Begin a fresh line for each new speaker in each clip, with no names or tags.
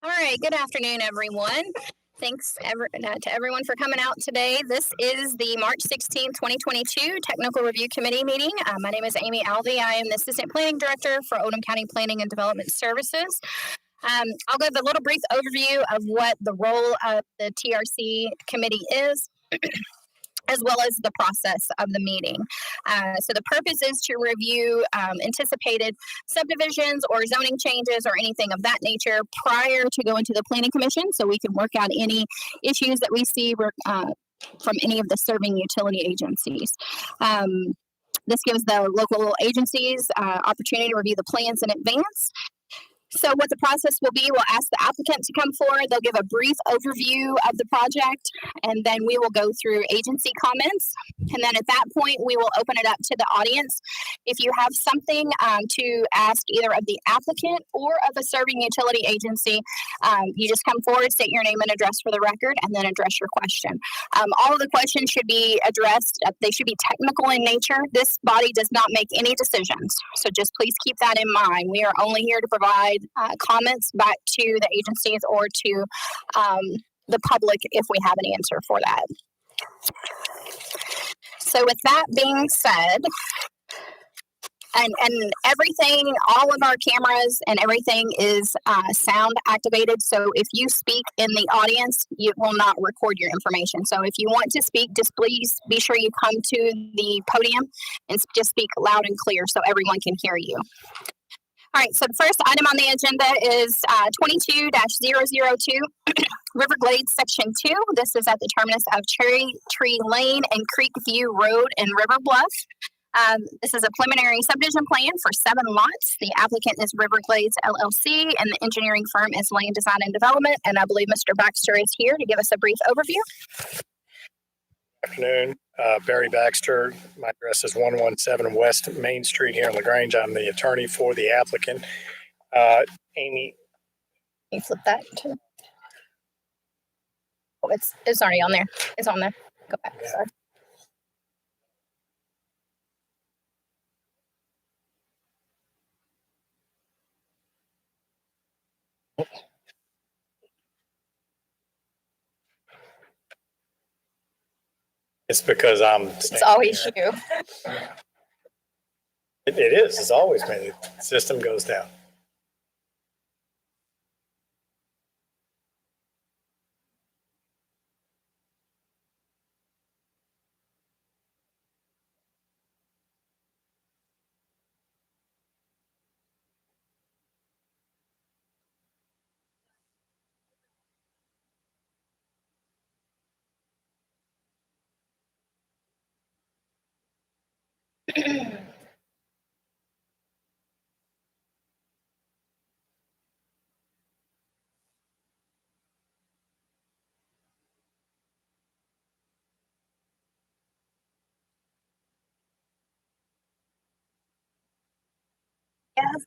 All right, good afternoon, everyone. Thanks to everyone for coming out today. This is the March 16, 2022 Technical Review Committee meeting. My name is Amy Alvey. I am the Assistant Planning Director for Oldham County Planning and Development Services. I'll give a little brief overview of what the role of the TRC committee is, as well as the process of the meeting. So the purpose is to review anticipated subdivisions or zoning changes or anything of that nature prior to going to the Planning Commission, so we can work out any issues that we see from any of the serving utility agencies. This gives the local agencies opportunity to review the plans in advance. So what the process will be, we'll ask the applicant to come forward. They'll give a brief overview of the project, and then we will go through agency comments. And then at that point, we will open it up to the audience. If you have something to ask either of the applicant or of a serving utility agency, you just come forward, state your name and address for the record, and then address your question. All of the questions should be addressed. They should be technical in nature. This body does not make any decisions. So just please keep that in mind. We are only here to provide comments back to the agencies or to the public if we have an answer for that. So with that being said, and everything, all of our cameras and everything is sound activated. So if you speak in the audience, it will not record your information. So if you want to speak, just please be sure you come to the podium and just speak loud and clear so everyone can hear you. All right, so the first item on the agenda is 22-002, Riverglades Section 2. This is at the terminus of Cherry Tree Lane and Creekview Road in River Bluff. This is a preliminary subdivision plan for 7 lots. The applicant is Riverglades LLC, and the engineering firm is Land Design and Development. And I believe Mr. Baxter is here to give us a brief overview.
Good afternoon. Barry Baxter. My address is 117 West Main Street here in LaGrange. I'm the attorney for the applicant. Amy.
Can you flip that? Oh, it's already on there. It's on there. Go back. Yeah. Sorry.
It's because
it's always you.
It is. It's always been. The system goes down.
Yes.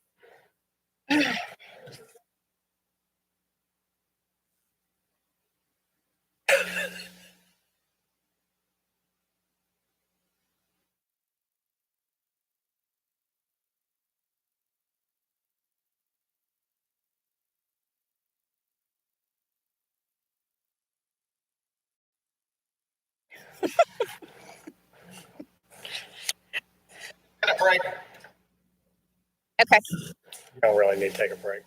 A break.
Okay.
You don't really need to take a break.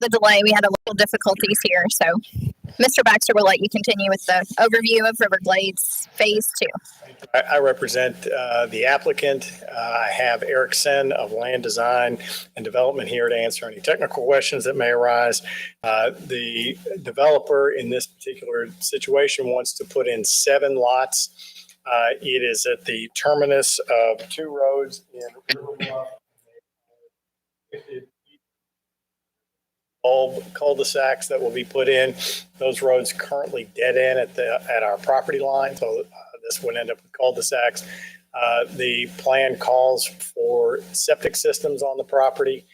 the delay. We had a little difficulties here. So Mr. Baxter will let you continue with the overview of Riverglades Phase 2.
I represent the applicant. I have Eric Sen of Land Design and Development here to answer any technical questions that may arise. The developer in this particular situation wants to put in 7 lots. It is at the terminus of 2 roads in River Bluff. All cul-de-sacs that will be put in. Those roads currently dead end at our property line, so this would end up with cul-de-sacs. The plan calls for septic systems on the property.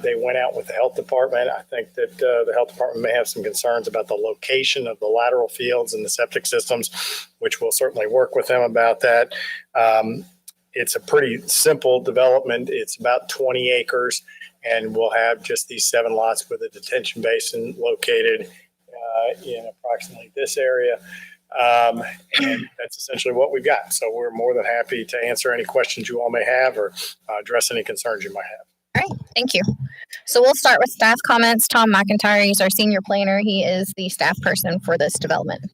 They went out with the health department. I think that the health department may have some concerns about the location of the lateral fields and the septic systems, which we'll certainly work with them about that. It's a pretty simple development. It's about 20 acres, and we'll have just these 7 lots with a detention basin located in approximately this area. And that's essentially what we've got. So we're more than happy to answer any questions you all may have or address any concerns you might have.
All right, thank you. So we'll start with staff comments. Tom McIntyre, he's our senior planner. He is the staff person for this development.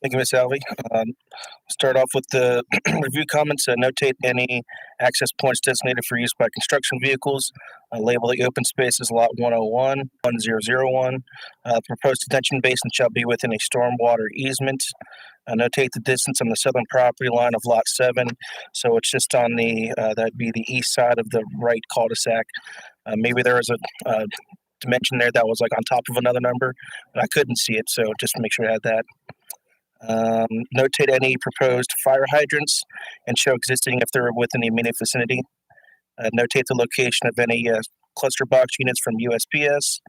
Thank you, Ms. Alvey. Start off with the review comments. Notate any access points designated for use by construction vehicles. Label the open space as Lot 101, 1001. Proposed detention basin shall be within a stormwater easement. Notate the distance on the southern property line of Lot 7. So it's just on the, that'd be the east side of the right cul-de-sac. Maybe there was a dimension there that was like on top of another number, but I couldn't see it. So just to make sure I had that. Notate any proposed fire hydrants and show existing if they're within the immediate vicinity. Notate the location of any cluster box units from USPS.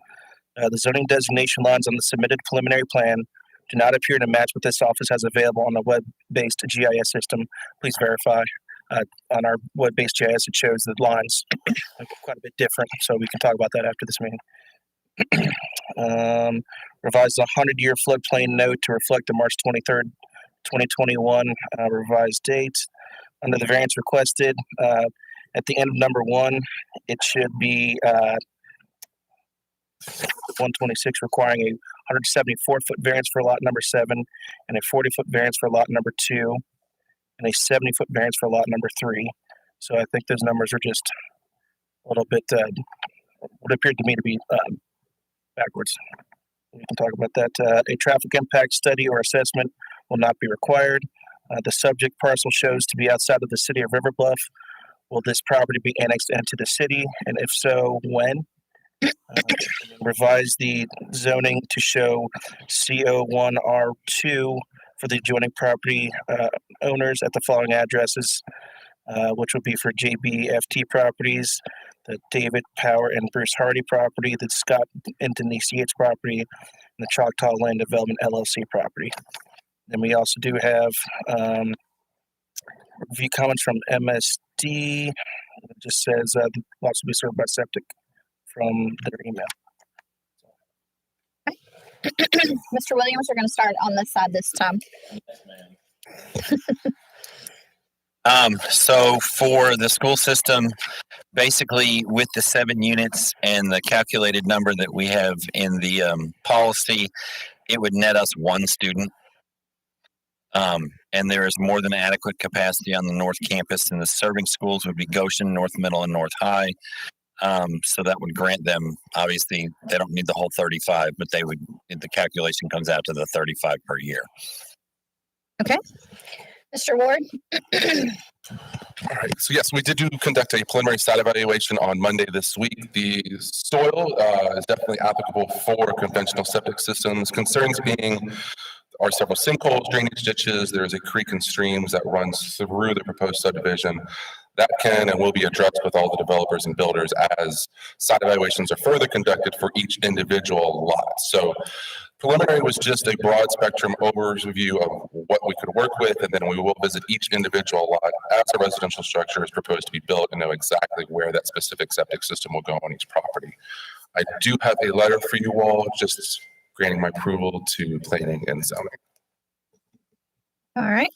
The zoning designation lines on the submitted preliminary plan do not appear to match what this office has available on the web-based GIS system. Please verify. On our web-based GIS, it shows the lines are quite a bit different, so we can talk about that after this meeting. Revise the 100-year floodplain note to reflect the March 23rd, 2021 revised date. Under the variance requested, at the end of number 1, it should be 126 requiring a 174-foot variance for lot number 7 and a 40-foot variance for lot number 2 and a 70-foot variance for lot number 3. So I think those numbers are just a little bit, what appeared to me to be backwards. We can talk about that. A traffic impact study or assessment will not be required. The subject parcel shows to be outside of the city of River Bluff. Will this property be annexed into the city? And if so, when? Revise the zoning to show CO1R2 for the adjoining property owners at the following addresses, which will be for JBFT properties, the David Power and Bruce Hardy property, the Scott and Denise Yates property, and the Choctaw Land Development LLC property. Then we also do have review comments from MSD. It just says the lots will be served by septic from their email.
Mr. Williams, we're going to start on this side this time.
Yes, ma'am. So for the school system, basically with the 7 units and the calculated number that we have in the policy, it would net us 1 student. And there is more than adequate capacity on the North Campus, and the serving schools would be Goshen, North Middle, and North High. So that would grant them, obviously, they don't need the whole 35, but they would, the calculation comes out to the 35 per year.
Okay. Mr. Ward?
All right. So yes, we did conduct a preliminary site evaluation on Monday this week. The soil is definitely applicable for conventional septic systems. Concerns being are several sinkholes, drainage ditches. There is a creek and streams that runs through the proposed subdivision. That can and will be addressed with all the developers and builders as site evaluations are further conducted for each individual lot. So preliminary was just a broad spectrum overview of what we could work with, and then we will visit each individual lot as a residential structure is proposed to be built and know exactly where that specific septic system will go on each property. I do have a letter for you all just granting my approval to planning and zoning.
All right.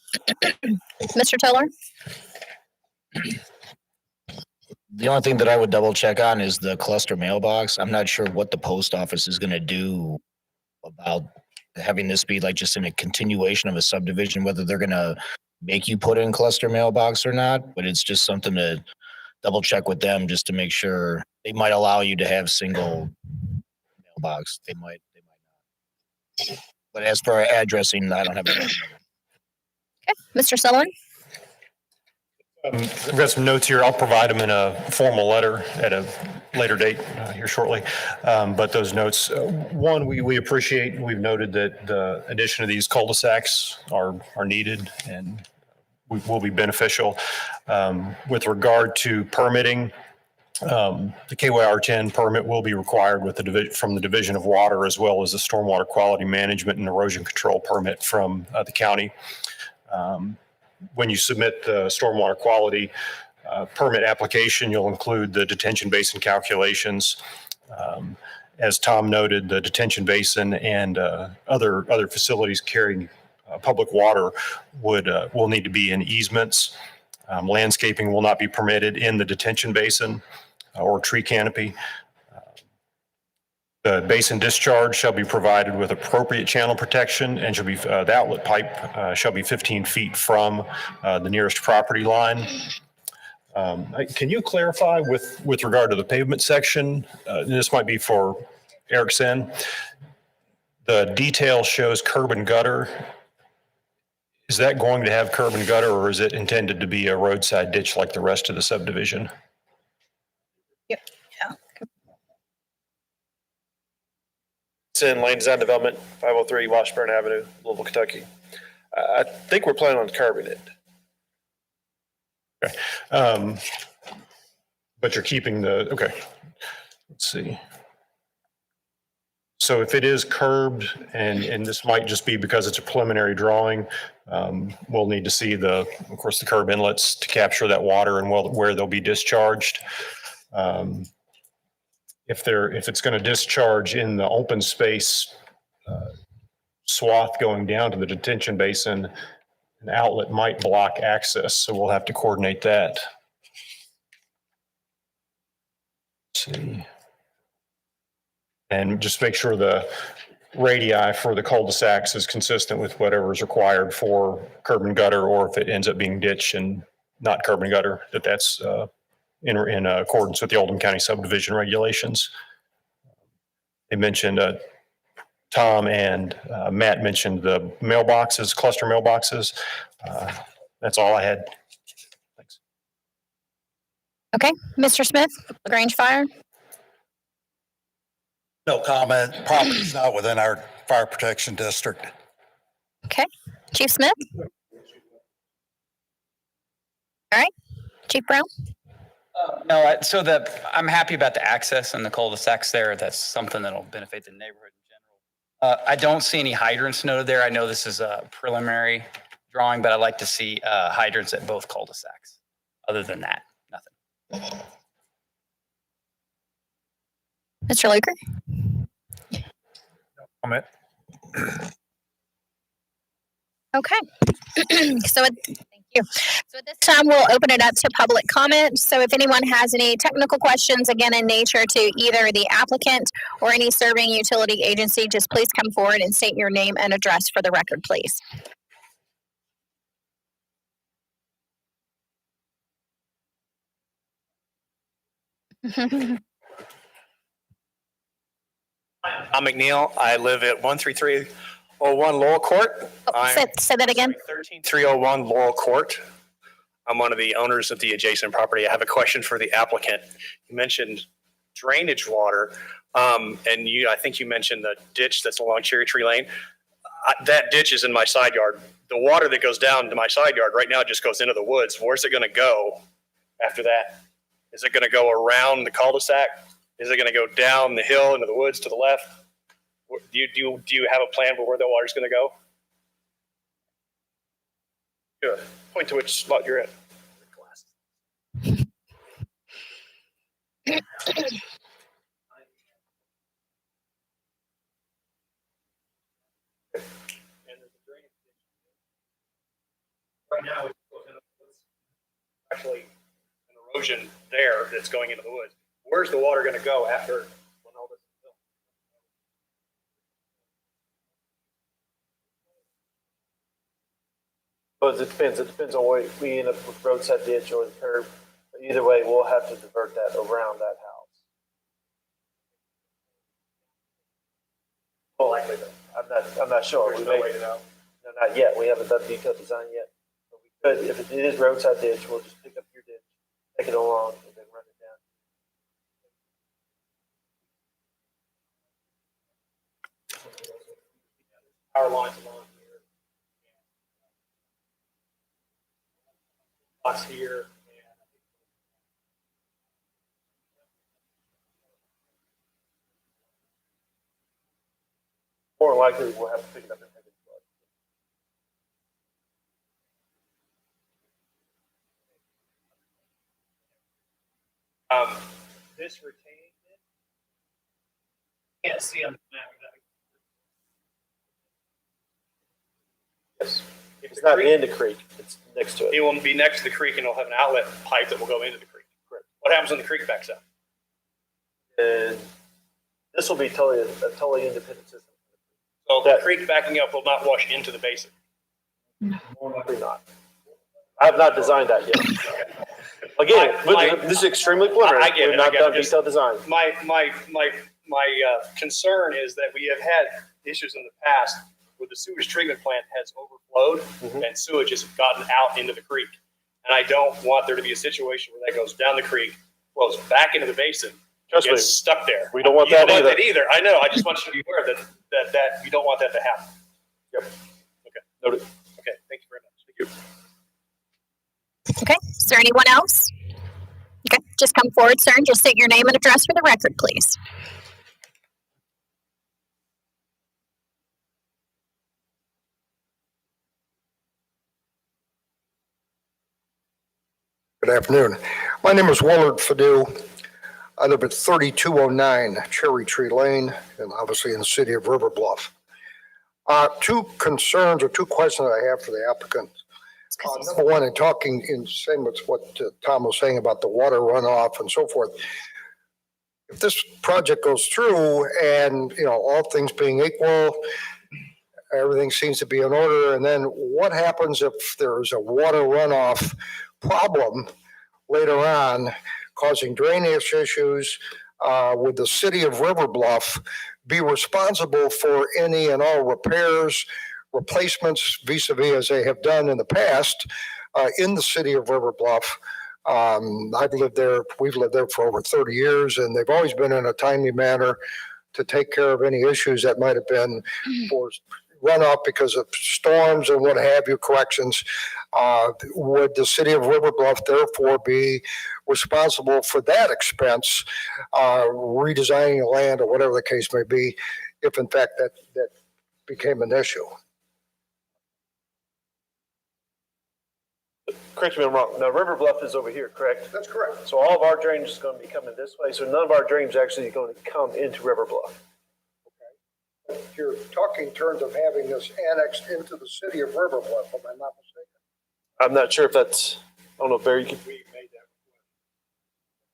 Mr. Tiller?
The only thing that I would double check on is the cluster mailbox. I'm not sure what the post office is gonna do about having this be like just in a continuation of a subdivision, whether they're gonna make you put in cluster mailbox or not, but it's just something to double check with them just to make sure. They might allow you to have single mailbox. They might not. But as for addressing, I don't have a problem with it.
Okay, Mr. Sullivan?
I've got some notes here. I'll provide them in a formal letter at a later date here shortly. But those notes, one, we appreciate, we've noted that the addition of these cul-de-sacs are needed and will be beneficial. With regard to permitting, the KYR 10 permit will be required with from the Division of Water, as well as the Stormwater Quality Management and Erosion Control permit from the county. When you submit the stormwater quality permit application, you'll include the detention basin calculations. As Tom noted, the detention basin and other facilities carrying public water will need to be in easements. Landscaping will not be permitted in the detention basin or tree canopy. The basin discharge shall be provided with appropriate channel protection and shall be the outlet pipe shall be 15 feet from the nearest property line. Can you clarify with regard to the pavement section? This might be for Erickson. The detail shows curb and gutter. Is that going to have curb and gutter, or is it intended to be a roadside ditch like the rest of the subdivision?
It's in Land Design Development, 503 Washburn Avenue, Louisville, Kentucky. I think we're planning on curbing it.
Okay. But you're keeping okay, let's see. So if it is curbed, and this might just be because it's a preliminary drawing, we'll need to see of course, the curb inlets to capture that water and where they'll be discharged. If it's going to discharge in the open space swath going down to the detention basin, an outlet might block access, so we'll have to coordinate that. Let's see. And just make sure the radii for the cul-de-sacs is consistent with whatever is required for curb and gutter, or if it ends up being ditch and not curb and gutter, that's in accordance with the Oldham County subdivision regulations. They mentioned, Tom and Matt mentioned the mailboxes, cluster mailboxes. That's all I had. Thanks.
Okay, Mr. Smith, LaGrange Fire?
No comment. Property's not within our fire protection district.
Okay, Chief Smith? All right, Chief Brown?
No, I'm happy about the access and the cul-de-sacs there. That's something that'll benefit the neighborhood in general. I don't see any hydrants noted there. I know this is a preliminary drawing, but I'd like to see hydrants at both cul-de-sacs. Other than that, nothing.
Mr. Luker?
Comment.
Okay. Thank you. So at this time, we'll open it up to public comment. So if anyone has any technical questions, again, in nature to either the applicant or any serving utility agency, just please come forward and state your name and address for the record, please.
I'm McNeil. I live at 13301 Laurel Court.
Say that again.
13301 Laurel Court. I'm one of the owners of the adjacent property. I have a question for the applicant. You mentioned drainage water, and I think you mentioned the ditch that's along Cherry Tree Lane. That ditch is in my side yard. The water that goes down to my side yard right now just goes into the woods. Where's it going to go after that? Is it going to go around the cul-de-sac? Is it going to go down the hill into the woods to the left? Do you have a plan for where the water's going to go? Good. Point to which spot you're at. Right now, it's actually an erosion there that's going into the woods. Where's the water going to go after when all this is built?
But it depends. It depends on where we end up with roadside ditch or the curb. Either way, we'll have to divert that around that house.
Well, likely though.
I'm not sure.
There's
We
no
may,
way to know.
no, not yet. We haven't done detailed design yet. But we could, if it is roadside ditch, we'll just pick up your ditch, take it along, and then run it down.
Power lines along here. Us here.
More likely, we'll have to pick it up and take it.
This retaining it. Can't see on the map.
Yes. It's not in the creek. It's next to
It
it.
will be next to the creek and it'll have an outlet pipe that will go into the creek.
Correct.
What happens when the creek backs up?
And this will be a totally independent system.
So the
That-
creek backing up will not wash into the basin.
More likely not. I have not designed that yet. Again, this is extremely preliminary.
I get it,
We've not
I get it.
done detailed design.
My concern is that we have had issues in the past where the sewage treatment plant has overflowed and sewage has gotten out into the creek. And I don't want there to be a situation where that goes down the creek, flows back into the basin,
Trust me,
gets stuck there.
we don't want
You
that
don't want
either.
that either. I know. I just want you to be aware that you don't want that to happen.
Yep.
Okay.
Noted.
Okay. Thank you very much. Thank you.
Okay, is there anyone else? Okay, just come forward, sir, and just state your name and address for the record, please.
Good afternoon. My name is Willard Fadu. I live at 3209 Cherry Tree Lane, and obviously in the city of River Bluff. Two concerns or two questions I have for the applicant. Number one, in talking in same with what Tom was saying about the water runoff and so forth. If this project goes through and, all things being equal, everything seems to be in order, and then what happens if there's a water runoff problem later on causing drainage issues? Would the city of River Bluff be responsible for any and all repairs, replacements vis-a-vis as they have done in the past in the city of River Bluff? I've lived there, we've lived there for over 30 years, and they've always been in a timely manner to take care of any issues that might have been for runoff because of storms and what have you, corrections. Would the city of River Bluff therefore be responsible for that expense, redesigning the land or whatever the case may be, if in fact that became an issue?
Correct me if I'm wrong. Now, River Bluff is over here, correct?
That's correct.
So all of our drainage is going to be coming this way. So none of our drainage actually is going to come into River Bluff.
If you're talking in terms of having this annexed into the city of River Bluff, am I not mistaken?
I'm not sure if that's, I don't know, Barry, you can.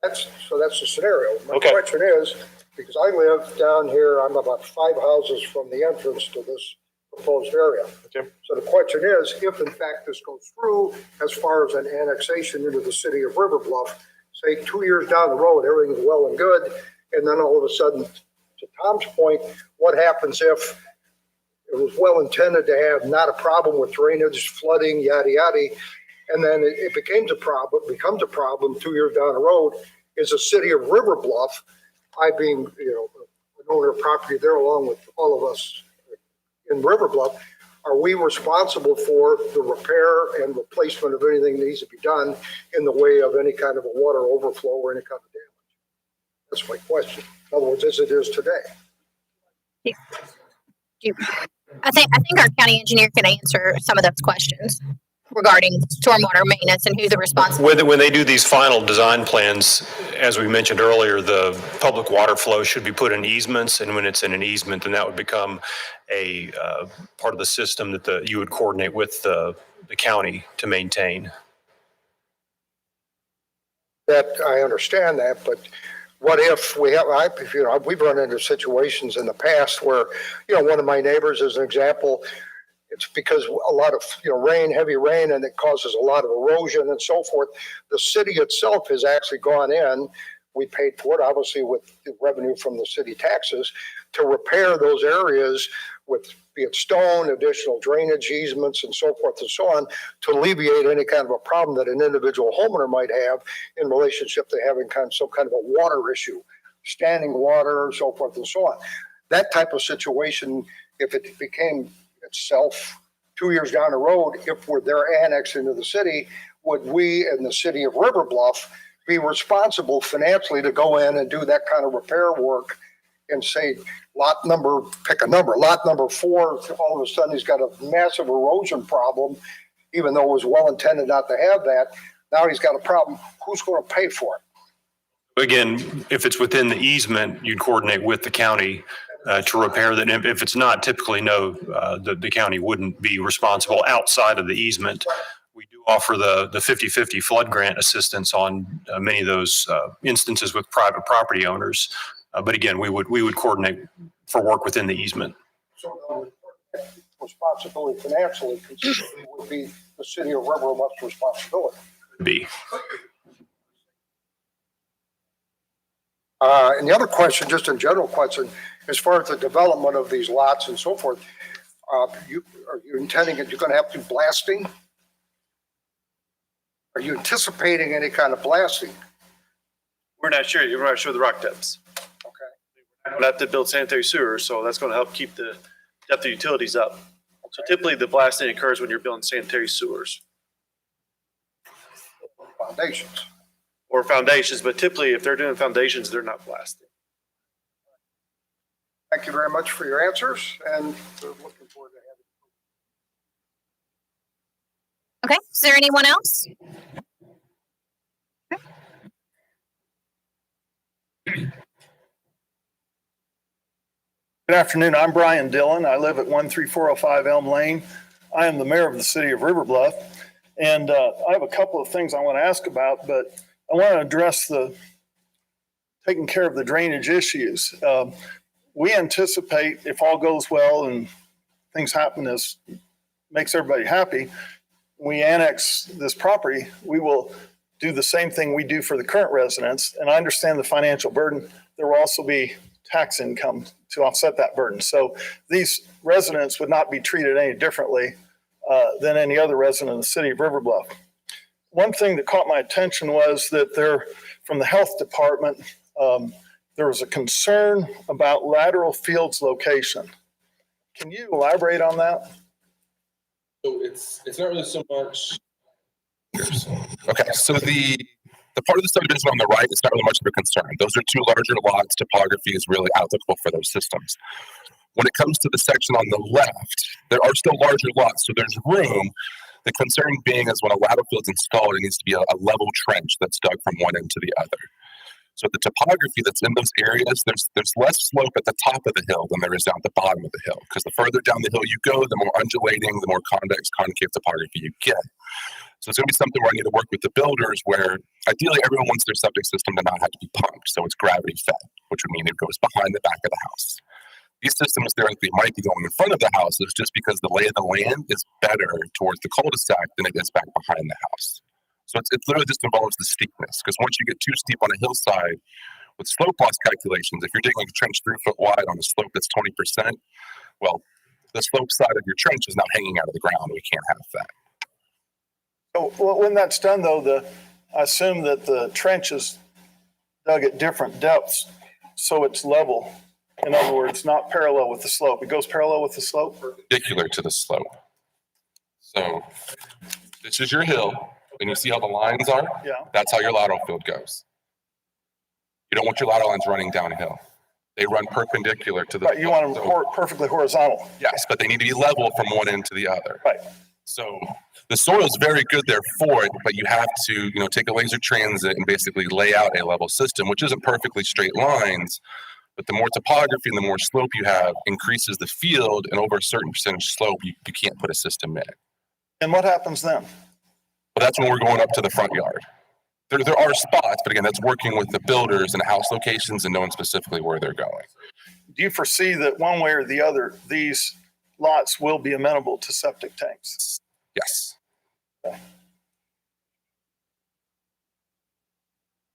That's the scenario. My
Okay.
question is, because I live down here, I'm about 5 houses from the entrance to this proposed area.
Okay.
So the question is, if in fact this goes through as far as an annexation into the city of River Bluff, say 2 years down the road, everything's well and good, and then all of a sudden, to Tom's point, what happens if it was well intended to have not a problem with drainage, flooding, yada, yada, and then it becomes a problem 2 years down the road? Is the city of River Bluff, I being, an owner of property there along with all of us in River Bluff, are we responsible for the repair and replacement of anything that needs to be done in the way of any kind of a water overflow or any kind of damage? That's my question. In other words, as it is today.
I think our county engineer can answer some of those questions regarding stormwater maintenance and who's the responsible.
When they do these final design plans, as we mentioned earlier, the public water flow should be put in easements, and when it's in an easement, then that would become a part of the system that you would coordinate with the county to maintain.
That, I understand that, but what if we have, we've run into situations in the past where, one of my neighbors, as an example, it's because a lot of, rain, heavy rain, and it causes a lot of erosion and so forth. The city itself has actually gone in. We paid for it, obviously, with the revenue from the city taxes to repair those areas with, be it stone, additional drainage easements, and so forth and so on, to alleviate any kind of a problem that an individual homeowner might have in relationship to having some kind of a water issue, standing water, so forth and so on. That type of situation, if it became itself 2 years down the road, if they're annexed into the city, would we in the city of River Bluff be responsible financially to go in and do that kind of repair work and say pick a number, lot number 4, all of a sudden he's got a massive erosion problem, even though it was well intended not to have that. Now he's got a problem. Who's going to pay for it?
Again, if it's within the easement, you'd coordinate with the county to repair that. And if it's not, typically, no, the county wouldn't be responsible outside of the easement. We do offer the 50/50 flood grant assistance on many of those instances with private property owners. But again, we would coordinate for work within the easement.
So responsibility financially consistently would be the city of River Bluff's responsibility. And the other question, just a general question, as far as the development of these lots and so forth, are you intending that you're going to have to do blasting? Are you anticipating any kind of blasting?
We're not sure. We're not sure the rock depths.
Okay.
We'll have to build sanitary sewers, so that's going to help keep the depth of utilities up. So typically the blasting occurs when you're building sanitary sewers.
Foundations.
Or foundations, but typically if they're doing foundations, they're not blasting.
Thank you very much for your answers, and we're looking forward to having you.
Okay, is there anyone else?
Good afternoon. I'm Brian Dillon. I live at 13405 Elm Lane. I am the mayor of the city of River Bluff. And I have a couple of things I want to ask about, but I want to address the taking care of the drainage issues. We anticipate, if all goes well and things happen as makes everybody happy, we annex this property, we will do the same thing we do for the current residents. And I understand the financial burden. There will also be tax income to offset that burden. So these residents would not be treated any differently than any other resident in the city of River Bluff. One thing that caught my attention was that from the health department, there was a concern about lateral fields location. Can you elaborate on that?
So it's not really so much. Okay, so the part of the subdivision on the right is not really much of a concern. Those are two larger lots. Topography is really applicable for those systems. When it comes to the section on the left, there are still larger lots, so there's room. The concern being is when a lateral field is installed, it needs to be a level trench that's dug from one end to the other. So the topography that's in those areas, there's less slope at the top of the hill than there is down at the bottom of the hill. Because the further down the hill you go, the more undulating, the more convex, concave topography you get. So it's going to be something where I need to work with the builders where ideally everyone wants their septic system to not have to be pumped. So it's gravity fed, which would mean it goes behind the back of the house. These systems theoretically might be going in front of the houses just because the lay of the land is better towards the cul-de-sac than it is back behind the house. So it literally just involves the steepness, because once you get too steep on a hillside with slope loss calculations, if you're digging a trench 3 foot wide on a slope that's 20%, well, the slope side of your trench is now hanging out of the ground. We can't have that.
So when that's done, though, I assume that the trench is dug at different depths, so it's level. In other words, not parallel with the slope. It goes parallel with the slope?
Perpendicular to the slope. So this is your hill, and you see how the lines are?
Yeah.
That's how your lateral field goes. You don't want your lateral lines running downhill. They run perpendicular to the
Right, you want them perfectly horizontal.
Yes, but they need to be level from one end to the other.
Right.
So the soil is very good there for it, but you have to, take a laser transit and basically lay out a level system, which isn't perfectly straight lines. But the more topography and the more slope you have increases the field, and over a certain percentage slope, you can't put a system in.
And what happens then?
Well, that's when we're going up to the front yard. there are spots, but again, that's working with the builders and house locations and knowing specifically where they're going.
Do you foresee that one way or the other, these lots will be amenable to septic tanks?
Yes.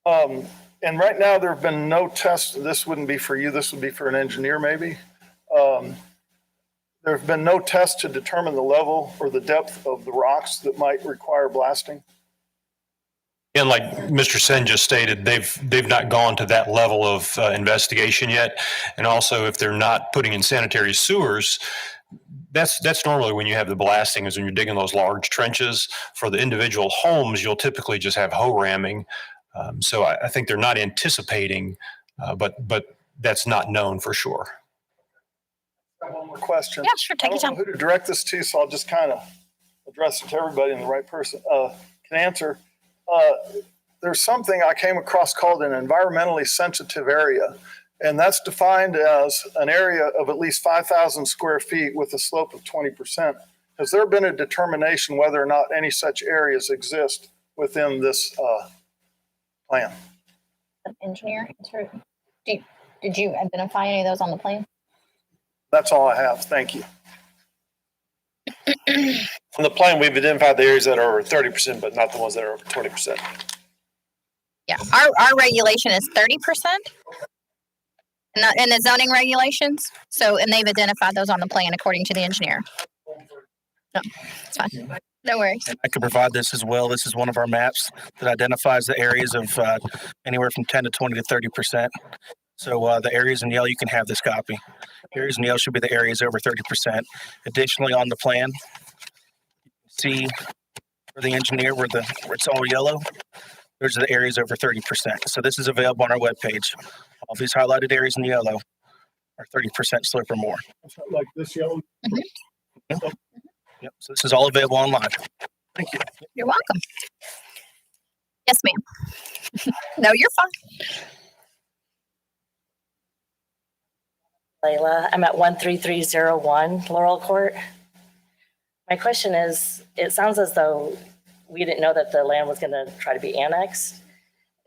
And right now, there have been no tests. This wouldn't be for you. This would be for an engineer, maybe. There have been no tests to determine the level or the depth of the rocks that might require blasting.
And like Mr. Sen just stated, they've not gone to that level of investigation yet. And also, if they're not putting in sanitary sewers, that's normally when you have the blasting, is when you're digging those large trenches. For the individual homes, you'll typically just have hoe ramming. So I think they're not anticipating, but that's not known for sure.
One more question.
Yeah, sure. Take your
I don't
time.
know who to direct this to, so I'll just kind of address it to everybody, and the right person can answer. There's something I came across called an environmentally sensitive area, and that's defined as an area of at least 5,000 square feet with a slope of 20%. Has there been a determination whether or not any such areas exist within this plan?
Engineer, did you identify any of those on the plan?
That's all I have. Thank you.
On the plan, we've identified the areas that are over 30%, but not the ones that are over 20%.
Yeah, our regulation is 30%. In the zoning regulations. So, and they've identified those on the plan according to the engineer. No, it's fine. No worries.
I can provide this as well. This is one of our maps that identifies the areas of anywhere from 10 to 20 to 30%. So the areas in yellow, you can have this copy. Areas in yellow should be the areas over 30%. Additionally, on the plan, see for the engineer where it's all yellow, those are the areas over 30%. So this is available on our webpage. All these highlighted areas in yellow are 30% slope or more.
Like this yellow.
Mm-hmm.
Yep. So this is all available online. Thank you.
You're welcome. Yes, ma'am. No, you're fine.
Layla, I'm at 13301 Laurel Court. My question is, it sounds as though we didn't know that the land was going to try to be annexed.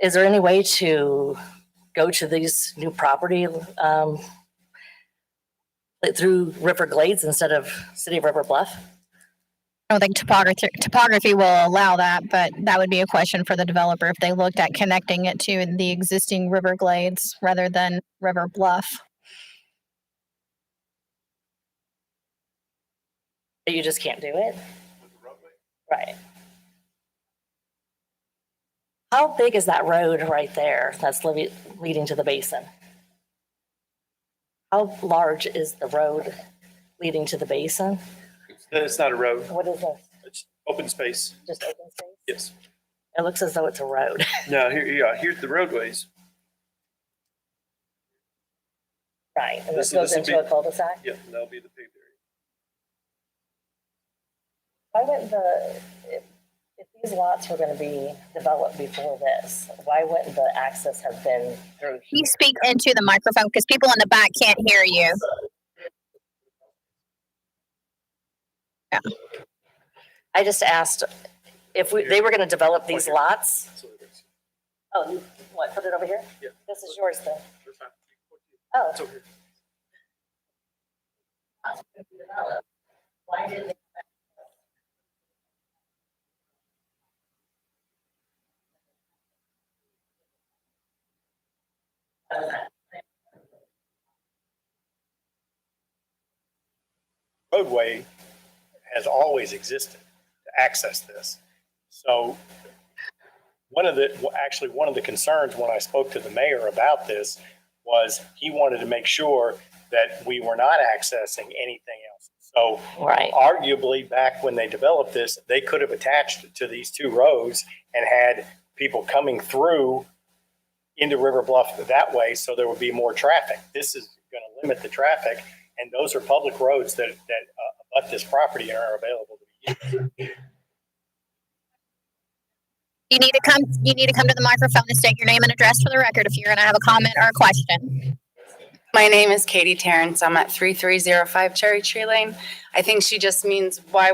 Is there any way to go to these new property through River Glades instead of City of River Bluff?
I don't think topography will allow that, but that would be a question for the developer if they looked at connecting it to the existing River Glades rather than River Bluff.
But you just can't do it? Right. How big is that road right there that's leading to the basin? How large is the road leading to the basin?
It's not a road.
What is this?
It's open space.
Just open space?
Yes.
It looks as though it's a road.
No, here's the roadways.
Right, and this
This
goes
will
into
be-
a cul-de-sac?
Yep, that'll be the paved area.
Why wouldn't if these lots were gonna be developed before this, why wouldn't the access have been through?
Can you speak into the microphone because people in the back can't hear you? Yeah.
I just asked if they were gonna develop these lots. Oh, you, what, put it over here?
Yeah.
This is yours then. Oh.
It's over here.
Why didn't they?
Roadway has always existed to access this. So one of the concerns when I spoke to the mayor about this was he wanted to make sure that we were not accessing anything else. So
Right.
arguably back when they developed this, they could have attached to these two roads and had people coming through into River Bluff that way, so there would be more traffic. This is going to limit the traffic, and those are public roads that abut this property and are available to be used.
You need to come to the microphone and state your name and address for the record if you're going to have a comment or a question.
My name is Katie Terrence. I'm at 3305 Cherry Tree Lane. I think she just means why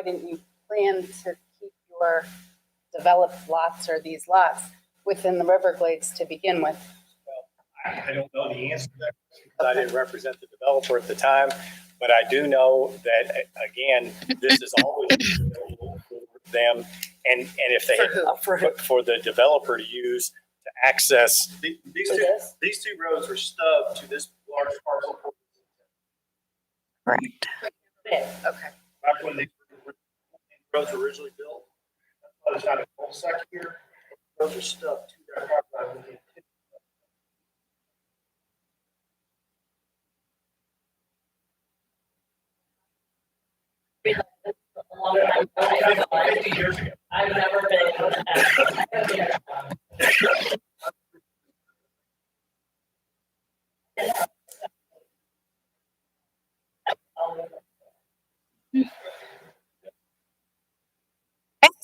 didn't you plan to keep your developed lots or these lots within the Riverglades to begin with?
I don't know the answer to that because I didn't represent the developer at the time, but I do know that, again, this is always available for them. And if they, for the developer to use to access, these two roads were stubbed to this large parcel.
Right.
Okay.
Back when the roads were originally built, that's why there's not a cul-de-sac here. Those are stubbed to that property.
I've never been.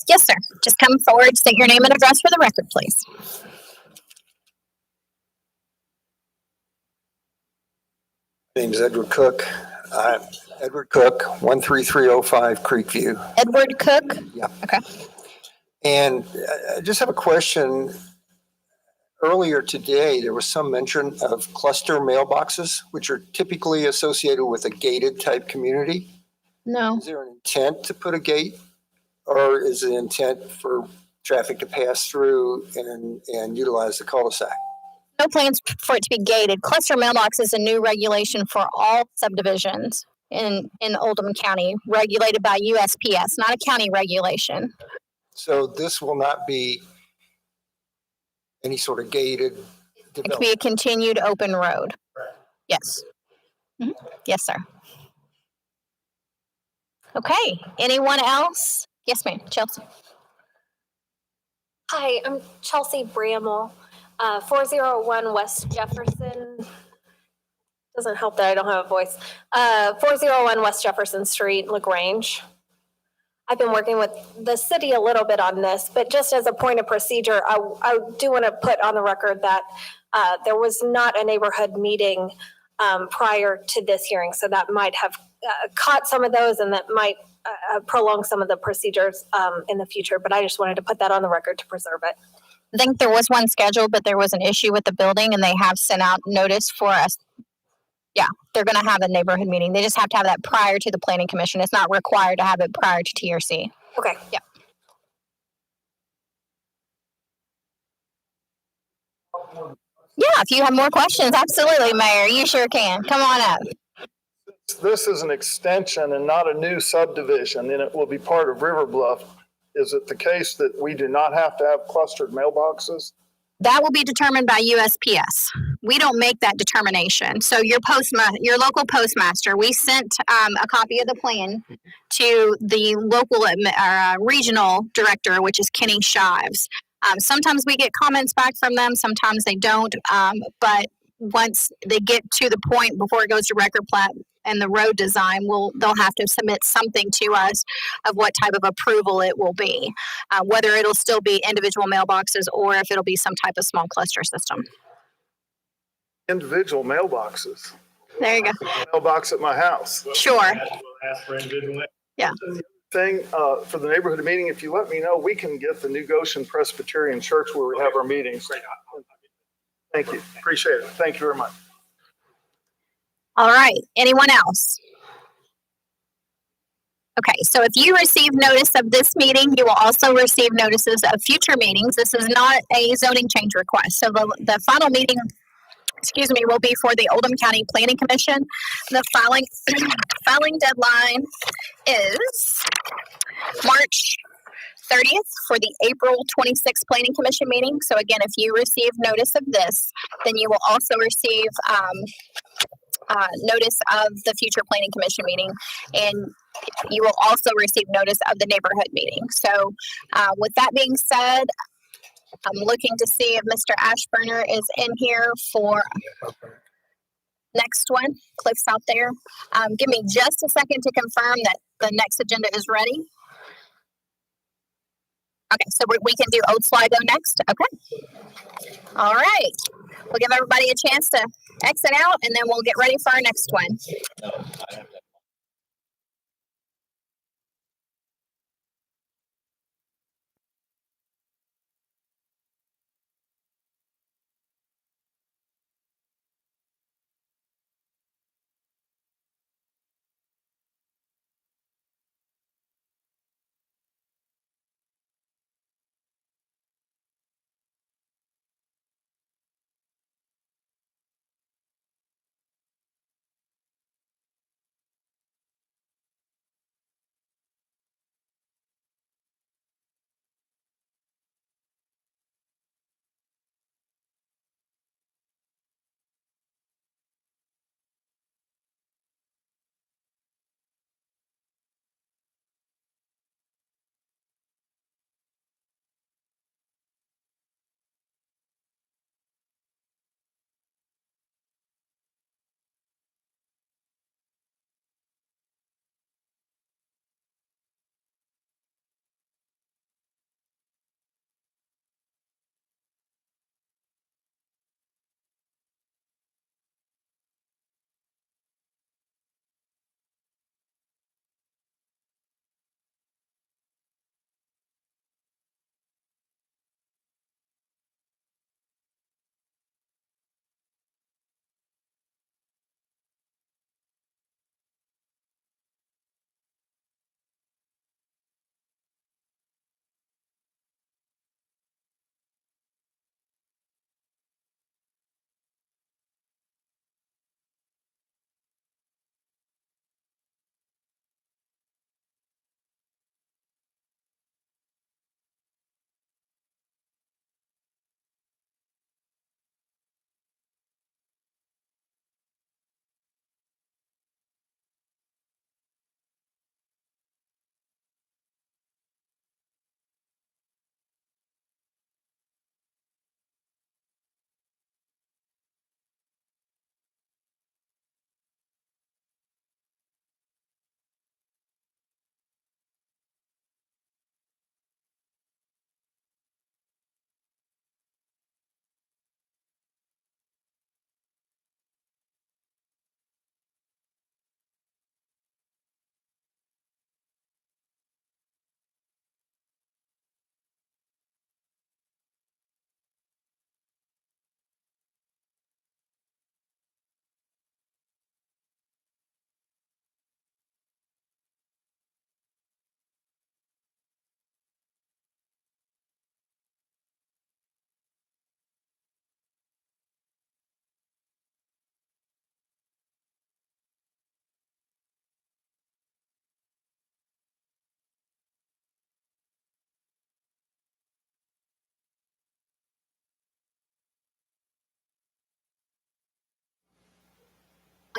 Yes, sir. Just come forward, state your name and address for the record, please.
My name is Edward Cook. Edward Cook, 13305 Creekview.
Edward Cook?
Yeah.
Okay.
And I just have a question. Earlier today, there was some mention of cluster mailboxes, which are typically associated with a gated type community.
No.
Is there an intent to put a gate, or is the intent for traffic to pass through and utilize the cul-de-sac?
No plans for it to be gated. Cluster mailbox is a new regulation for all subdivisions in Oldham County, regulated by USPS, not a county regulation.
So this will not be any sort of gated
It could
development?
be a continued open road. Yes. Mhm. Yes, sir. Okay. Anyone else? Yes, ma'am. Chelsea.
Hi, I'm Chelsea Bramall, 401 West Jefferson. Doesn't help that I don't have a voice. 401 West Jefferson Street, LaGrange. I've been working with the city a little bit on this, but just as a point of procedure, I do want to put on the record that there was not a neighborhood meeting prior to this hearing, so that might have caught some of those and that might prolong some of the procedures in the future, but I just wanted to put that on the record to preserve it.
I think there was one scheduled, but there was an issue with the building and they have sent out notice for us. Yeah, they're going to have a neighborhood meeting. They just have to have that prior to the planning commission. It's not required to have it prior to TRC.
Okay.
Yeah. Yeah, if you have more questions, absolutely, Mayor. You sure can. Come on up.
This is an extension and not a new subdivision, and it will be part of River Bluff. Is it the case that we do not have to have clustered mailboxes?
That will be determined by USPS. We don't make that determination. So your local postmaster, we sent a copy of the plan to the local regional director, which is Kenny Shives. Sometimes we get comments back from them, sometimes they don't. But once they get to the point before it goes to record plat and the road design, they'll have to submit something to us of what type of approval it will be, whether it'll still be individual mailboxes or if it'll be some type of small cluster system.
Individual mailboxes.
There you go.
Mailbox at my house.
Sure. Yeah.
Thing for the neighborhood meeting, if you let me know, we can get the New Goshen Presbyterian Church where we have our meetings. Thank you. Appreciate it. Thank you very much.
All right. Anyone else? Okay, so if you receive notice of this meeting, you will also receive notices of future meetings. This is not a zoning change request. So the final meeting, will be for the Oldham County Planning Commission. The filing deadline is March 30th for the April 26th Planning Commission meeting. So again, if you receive notice of this, then you will also receive notice of the future Planning Commission meeting, and you will also receive notice of the neighborhood meeting. So with that being said, I'm looking to see if Mr. Ashburner is in here for next one. Cliff's out there. Give me just a second to confirm that the next agenda is ready. Okay, so we can do Old Sligo next. Okay. All right. We'll give everybody a chance to exit out and then we'll get ready for our next one.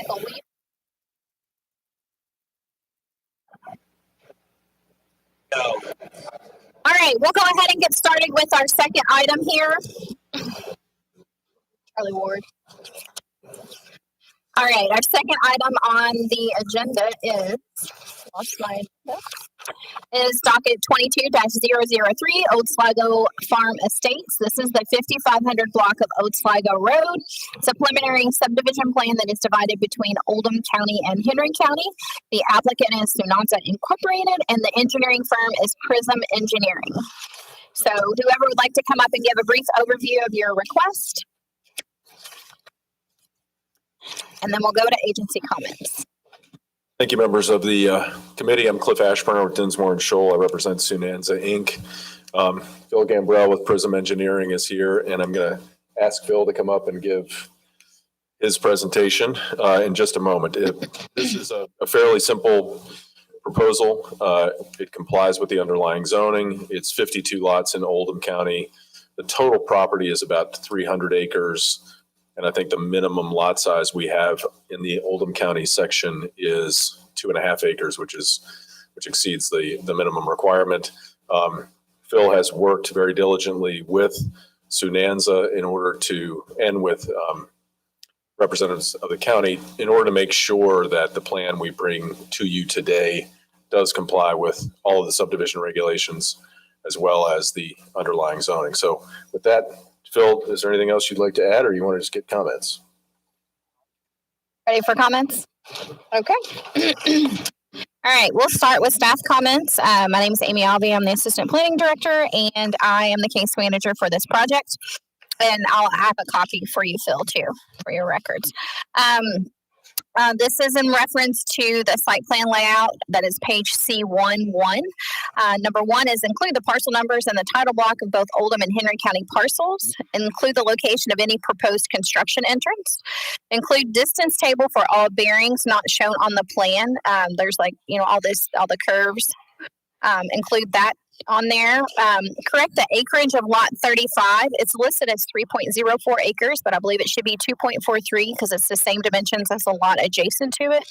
Michael, will you?
No.
All right, we'll go ahead and get started with our second item here. Charlie Ward. All right, our second item on the agenda is docket 22-003 Old Sligo Farm Estates. This is the 5500 block of Old Sligo Road. It's a preliminary subdivision plan that is divided between Oldham County and Henry County. The applicant is Sunanza Incorporated, and the engineering firm is Prism Engineering. So whoever would like to come up and give a brief overview of your request. And then we'll go to agency comments.
Thank you, members of the committee. I'm Cliff Ashburn with Dinsmore and Scholl. I represent Sunanza Inc. Phil Gambrell with Prism Engineering is here, and I'm going to ask Phil to come up and give his presentation in just a moment. This is a fairly simple proposal. It complies with the underlying zoning. It's 52 lots in Oldham County. The total property is about 300 acres. And I think the minimum lot size we have in the Oldham County section is 2.5 acres, which exceeds the minimum requirement. Phil has worked very diligently with Sunanza and with representatives of the county in order to make sure that the plan we bring to you today does comply with all of the subdivision regulations as well as the underlying zoning. So with that, Phil, is there anything else you'd like to add, or you want to just get comments?
Ready for comments? Okay. All right, we'll start with staff comments. My name is Amy Alvey. I'm the Assistant Planning Director, and I am the case manager for this project. And I'll have a copy for you, Phil, too, for your records. This is in reference to the site plan layout that is page C11. Number one is include the parcel numbers and the title block of both Oldham and Henry County parcels. Include the location of any proposed construction entrance. Include distance table for all bearings not shown on the plan. There's all the curves. Include that on there. Correct the acreage of lot 35. It's listed as 3.04 acres, but I believe it should be 2.43 because it's the same dimensions as the lot adjacent to it,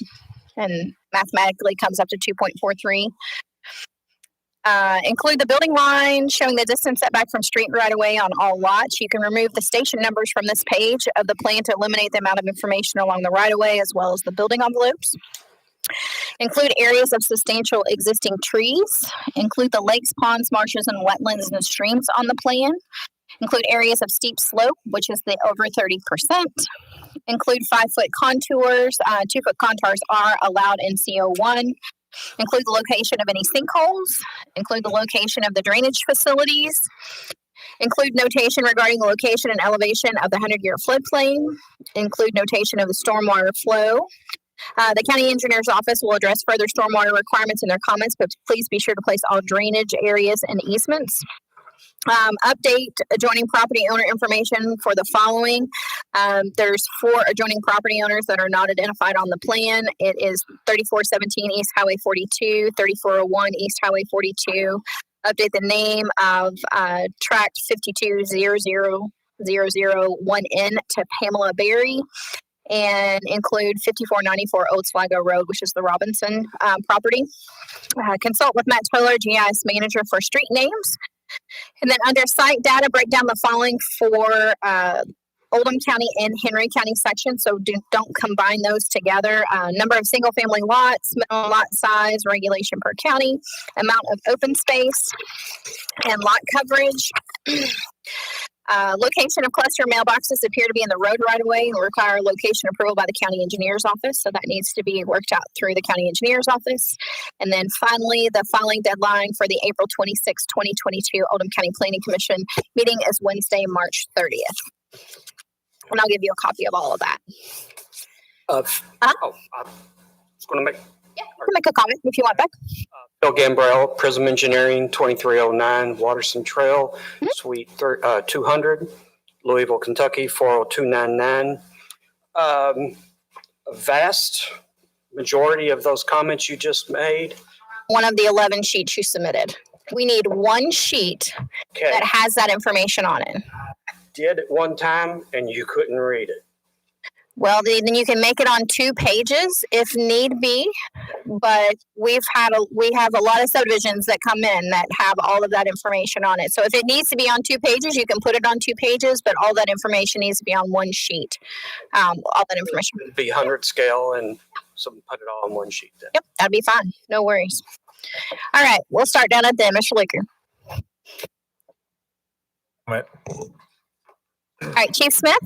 and mathematically comes up to 2.43. Include the building line showing the distance setback from street right away on all lots. You can remove the station numbers from this page of the plan to eliminate the amount of information along the right of way as well as the building envelopes. Include areas of substantial existing trees. Include the lakes, ponds, marshes, and wetlands and streams on the plan. Include areas of steep slope, which is the over 30%. Include 5-foot contours. 2-foot contours are allowed in CO1. Include the location of any sinkholes. Include the location of the drainage facilities. Include notation regarding the location and elevation of the 100-year floodplain. Include notation of the stormwater flow. The county engineer's office will address further stormwater requirements in their comments, but please be sure to place all drainage areas and easements. Update adjoining property owner information for the following. There's 4 adjoining property owners that are not identified on the plan. It is 3417 East Highway 42, 3401 East Highway 42. Update the name of tract 52000001N to Pamela Berry. And include 5494 Old Sligo Road, which is the Robinson property. Consult with Matt Toller, GIS manager, for street names. And then under site data, break down the following for Oldham County and Henry County sections. So don't combine those together. Number of single family lots, minimum lot size, regulation per county, amount of open space, and lot coverage. Location of cluster mailboxes appear to be in the road right away and require location approval by the county engineer's office. So that needs to be worked out through the county engineer's office. And then finally, the filing deadline for the April 26, 2022 Oldham County Planning Commission meeting is Wednesday, March 30th. And I'll give you a copy of all of that.
I was going to make.
Yeah, you can make a comment if you want, Beck.
Phil Gambrell, Prism Engineering, 2309 Waterson Trail, Suite 200, Louisville, Kentucky, 40299. A vast majority of those comments you just made.
One of the 11 sheets you submitted. We need one sheet that has that information on it.
Did at one time and you couldn't read it.
Well, then you can make it on 2 pages if need be, but we have a lot of subdivisions that come in that have all of that information on it. So if it needs to be on 2 pages, you can put it on 2 pages, but all that information needs to be on 1 sheet. All that information.
It'd be 100 scale and so put it all on 1 sheet then.
Yep, that'd be fine. No worries. All right, we'll start down at the Mr. Luker. All right, Chief Smith.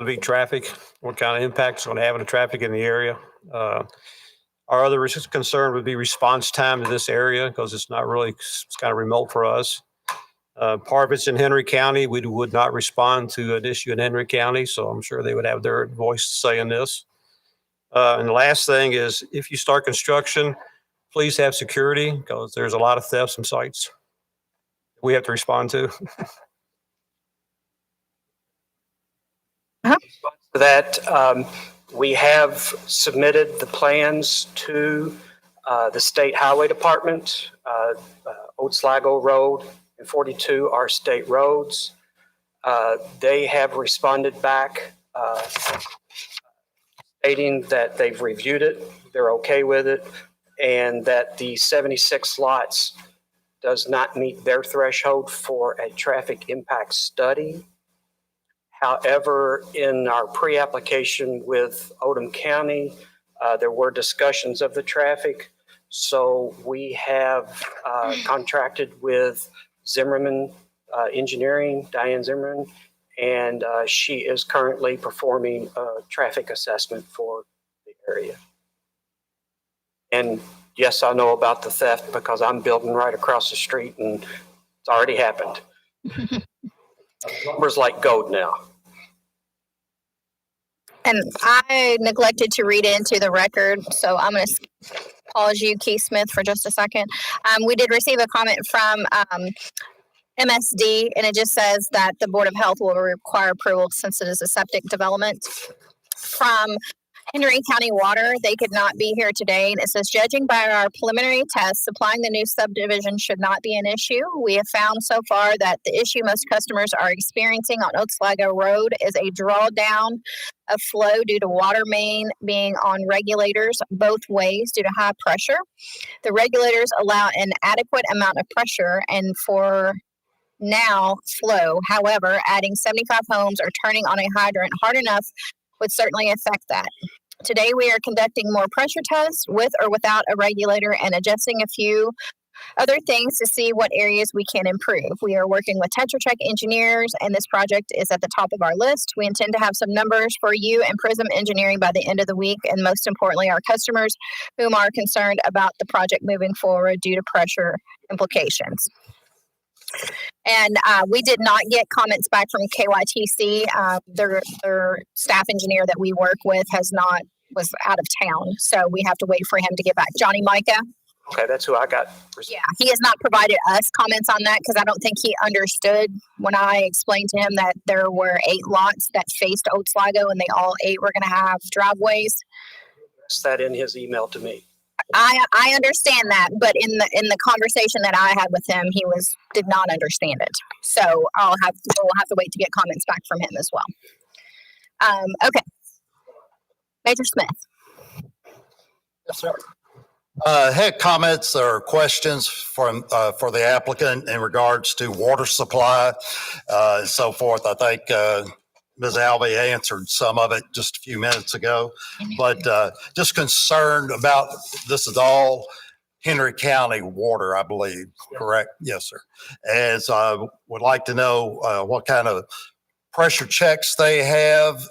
Be traffic, what kind of impact it's going to have on the traffic in the area. Our other concern would be response time to this area because it's not really, it's kind of remote for us. Part of it's in Henry County. We would not respond to an issue in Henry County, so I'm sure they would have their voice to say in this. And the last thing is if you start construction, please have security because there's a lot of thefts and sites we have to respond to.
For that, we have submitted the plans to the State Highway Department. Old Sligo Road and 42 are state roads. They have responded back stating that they've reviewed it, they're okay with it, and that the 76 lots does not meet their threshold for a traffic impact study. However, in our pre-application with Oldham County, there were discussions of the traffic. So we have contracted with Zimmerman Engineering, Diane Zimmerman, and she is currently performing a traffic assessment for the area. And yes, I know about the theft because I'm building right across the street and it's already happened. Numbers like gold now.
And I neglected to read into the record, so I'm going to pause you, Keith Smith, for just a second. We did receive a comment from MSD, and it just says that the Board of Health will require approval since it is a septic development. From Henry County Water, they could not be here today. And it says, judging by our preliminary tests, supplying the new subdivision should not be an issue. We have found so far that the issue most customers are experiencing on Old Sligo Road is a drawdown of flow due to water main being on regulators both ways due to high pressure. The regulators allow an adequate amount of pressure and for now flow. However, adding 75 homes or turning on a hydrant hard enough would certainly affect that. Today, we are conducting more pressure tests with or without a regulator and adjusting a few other things to see what areas we can improve. We are working with Tetra Tech engineers, and this project is at the top of our list. We intend to have some numbers for you and Prism Engineering by the end of the week, and most importantly, our customers whom are concerned about the project moving forward due to pressure implications. And we did not get comments back from KYTC. Their staff engineer that we work with was out of town. So we have to wait for him to get back. Johnny Micah.
Okay, that's who I got.
Yeah, he has not provided us comments on that because I don't think he understood when I explained to him that there were 8 lots that faced Old Sligo and they all 8 were going to have driveways.
That's that in his email to me.
I understand that, but in the conversation that I had with him, he did not understand it. So we'll have to wait to get comments back from him as well. Okay, Major Smith.
Yes, sir. Had comments or questions for the applicant in regards to water supply and so forth. I think Ms. Alvey answered some of it just a few minutes ago, but just concerned about, this is all Henry County water, I believe, correct? Yes, sir. And so I would like to know what kind of pressure checks they have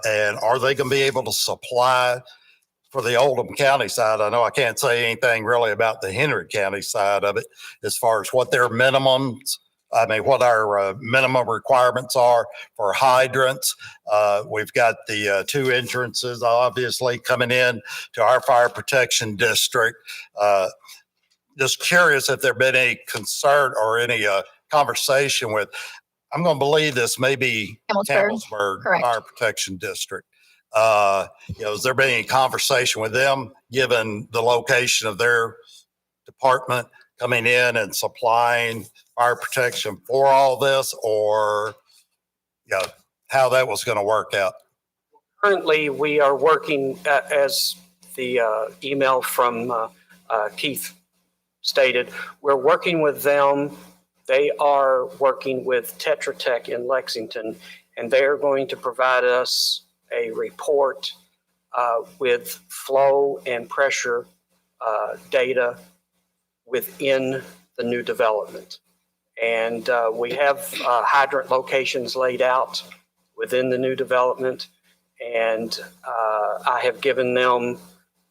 and are they going to be able to supply for the Oldham County side. I know I can't say anything really about the Henry County side of it as far as what their minimums, what our minimum requirements are for hydrants. We've got the 2 entrances obviously coming in to our fire protection district. Just curious if there been any concern or any conversation with, I'm going to believe this may be Campbellsburg Fire Protection District. Has there been any conversation with them given the location of their department coming in and supplying fire protection for all this, or how that was going to work out.
Currently, we are working, as the email from Keith stated, we're working with them. They are working with Tetra Tech in Lexington, and they are going to provide us a report with flow and pressure data within the new development. And we have hydrant locations laid out within the new development. And I have given them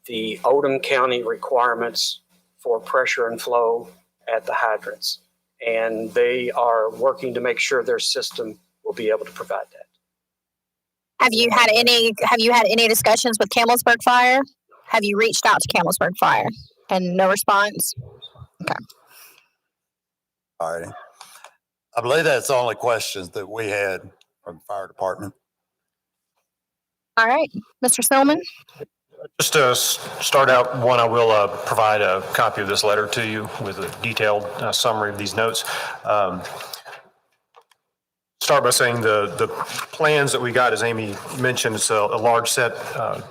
the Oldham County requirements for pressure and flow at the hydrants. And they are working to make sure their system will be able to provide that.
Have you had any discussions with Camelsburg Fire? Have you reached out to Camelsburg Fire and no response? Okay.
All right. I believe that's the only questions that we had from the fire department.
All right, Mr. Spillman.
Just to start out, I will provide a copy of this letter to you with a detailed summary of these notes. Start by saying the plans that we got, as Amy mentioned, it's a large set, a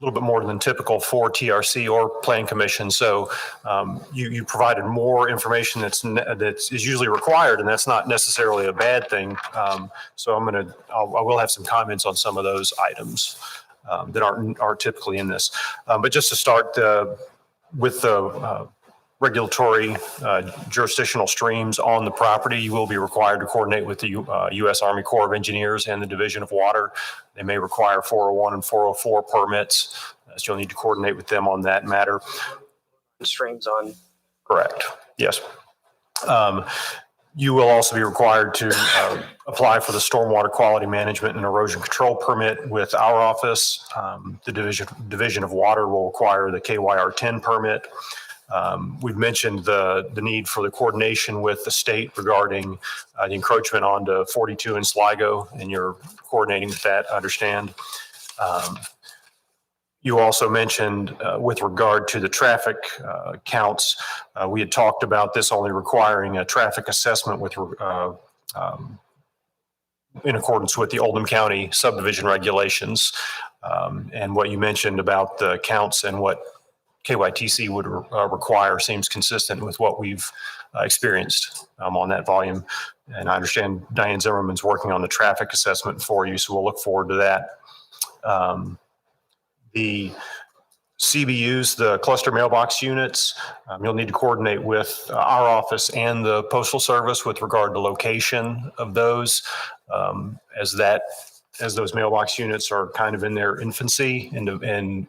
little bit more than typical for TRC or Plan Commission. So you provided more information that is usually required, and that's not necessarily a bad thing. So I will have some comments on some of those items that aren't typically in this. But just to start with the regulatory jurisdictional streams on the property, you will be required to coordinate with the U.S. Army Corps of Engineers and the Division of Water. They may require 401 and 404 permits, so you'll need to coordinate with them on that matter.
Streams on.
Correct. Yes. You will also be required to apply for the stormwater quality management and erosion control permit with our office. The Division of Water will require the KYR 10 permit. We've mentioned the need for the coordination with the state regarding the encroachment onto 42 in Sligo, and you're coordinating with that, I understand. You also mentioned with regard to the traffic counts, we had talked about this only requiring a traffic assessment with in accordance with the Oldham County subdivision regulations. And what you mentioned about the counts and what KYTC would require seems consistent with what we've experienced on that volume. And I understand Diane Zimmerman's working on the traffic assessment for you, so we'll look forward to that. The CBUs, the cluster mailbox units, you'll need to coordinate with our office and the Postal Service with regard to location of those, as those mailbox units are kind of in their infancy and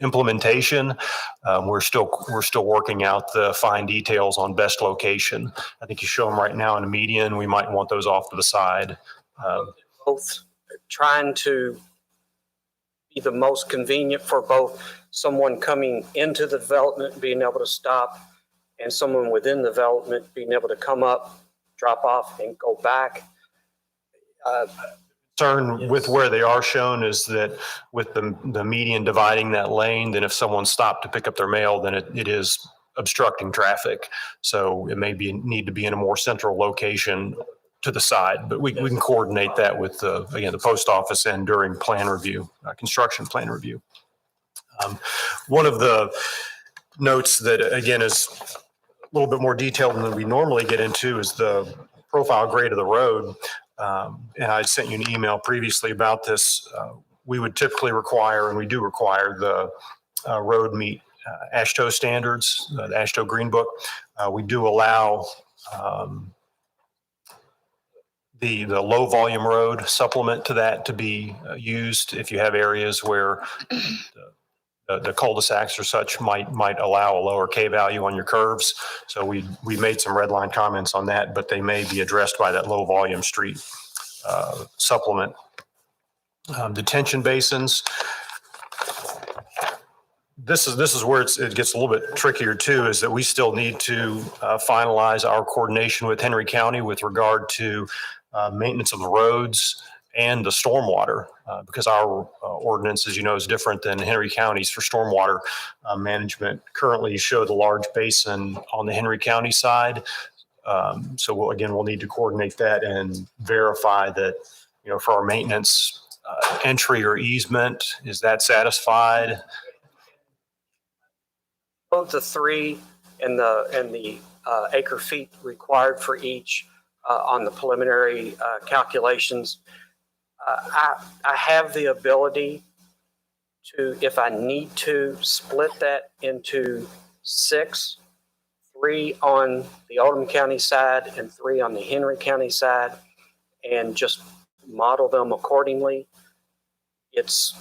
implementation. We're still working out the fine details on best location. I think you show them right now in a median. We might want those off to the side.
Both trying to be the most convenient for both someone coming into the development being able to stop and someone within the development being able to come up, drop off, and go back.
Concern with where they are shown is that with the median dividing that lane, then if someone stopped to pick up their mail, then it is obstructing traffic. So it may need to be in a more central location to the side, but we can coordinate that with again, the post office and during plan review, construction plan review. One of the notes that again is a little bit more detailed than we normally get into is the profile grade of the road. And I sent you an email previously about this. We would typically require, and we do require, the road meet AASHTO standards, the AASHTO Green Book. We do allow the low volume road supplement to that to be used if you have areas where the cul-de-sacs or such might allow a lower K value on your curves. So we made some red line comments on that, but they may be addressed by that low volume street supplement. Detention basins. This is where it gets a little bit trickier too, is that we still need to finalize our coordination with Henry County with regard to maintenance of the roads and the stormwater, because our ordinance, as you know, is different than Henry County's for stormwater management. Currently, you show the large basin on the Henry County side. So we'll need to coordinate that and verify that for our maintenance entry or easement. Is that satisfied?
Both the 3 and the acre feet required for each on the preliminary calculations. I have the ability to, if I need to, split that into 6, 3 on the Oldham County side and 3 on the Henry County side, and just model them accordingly. It's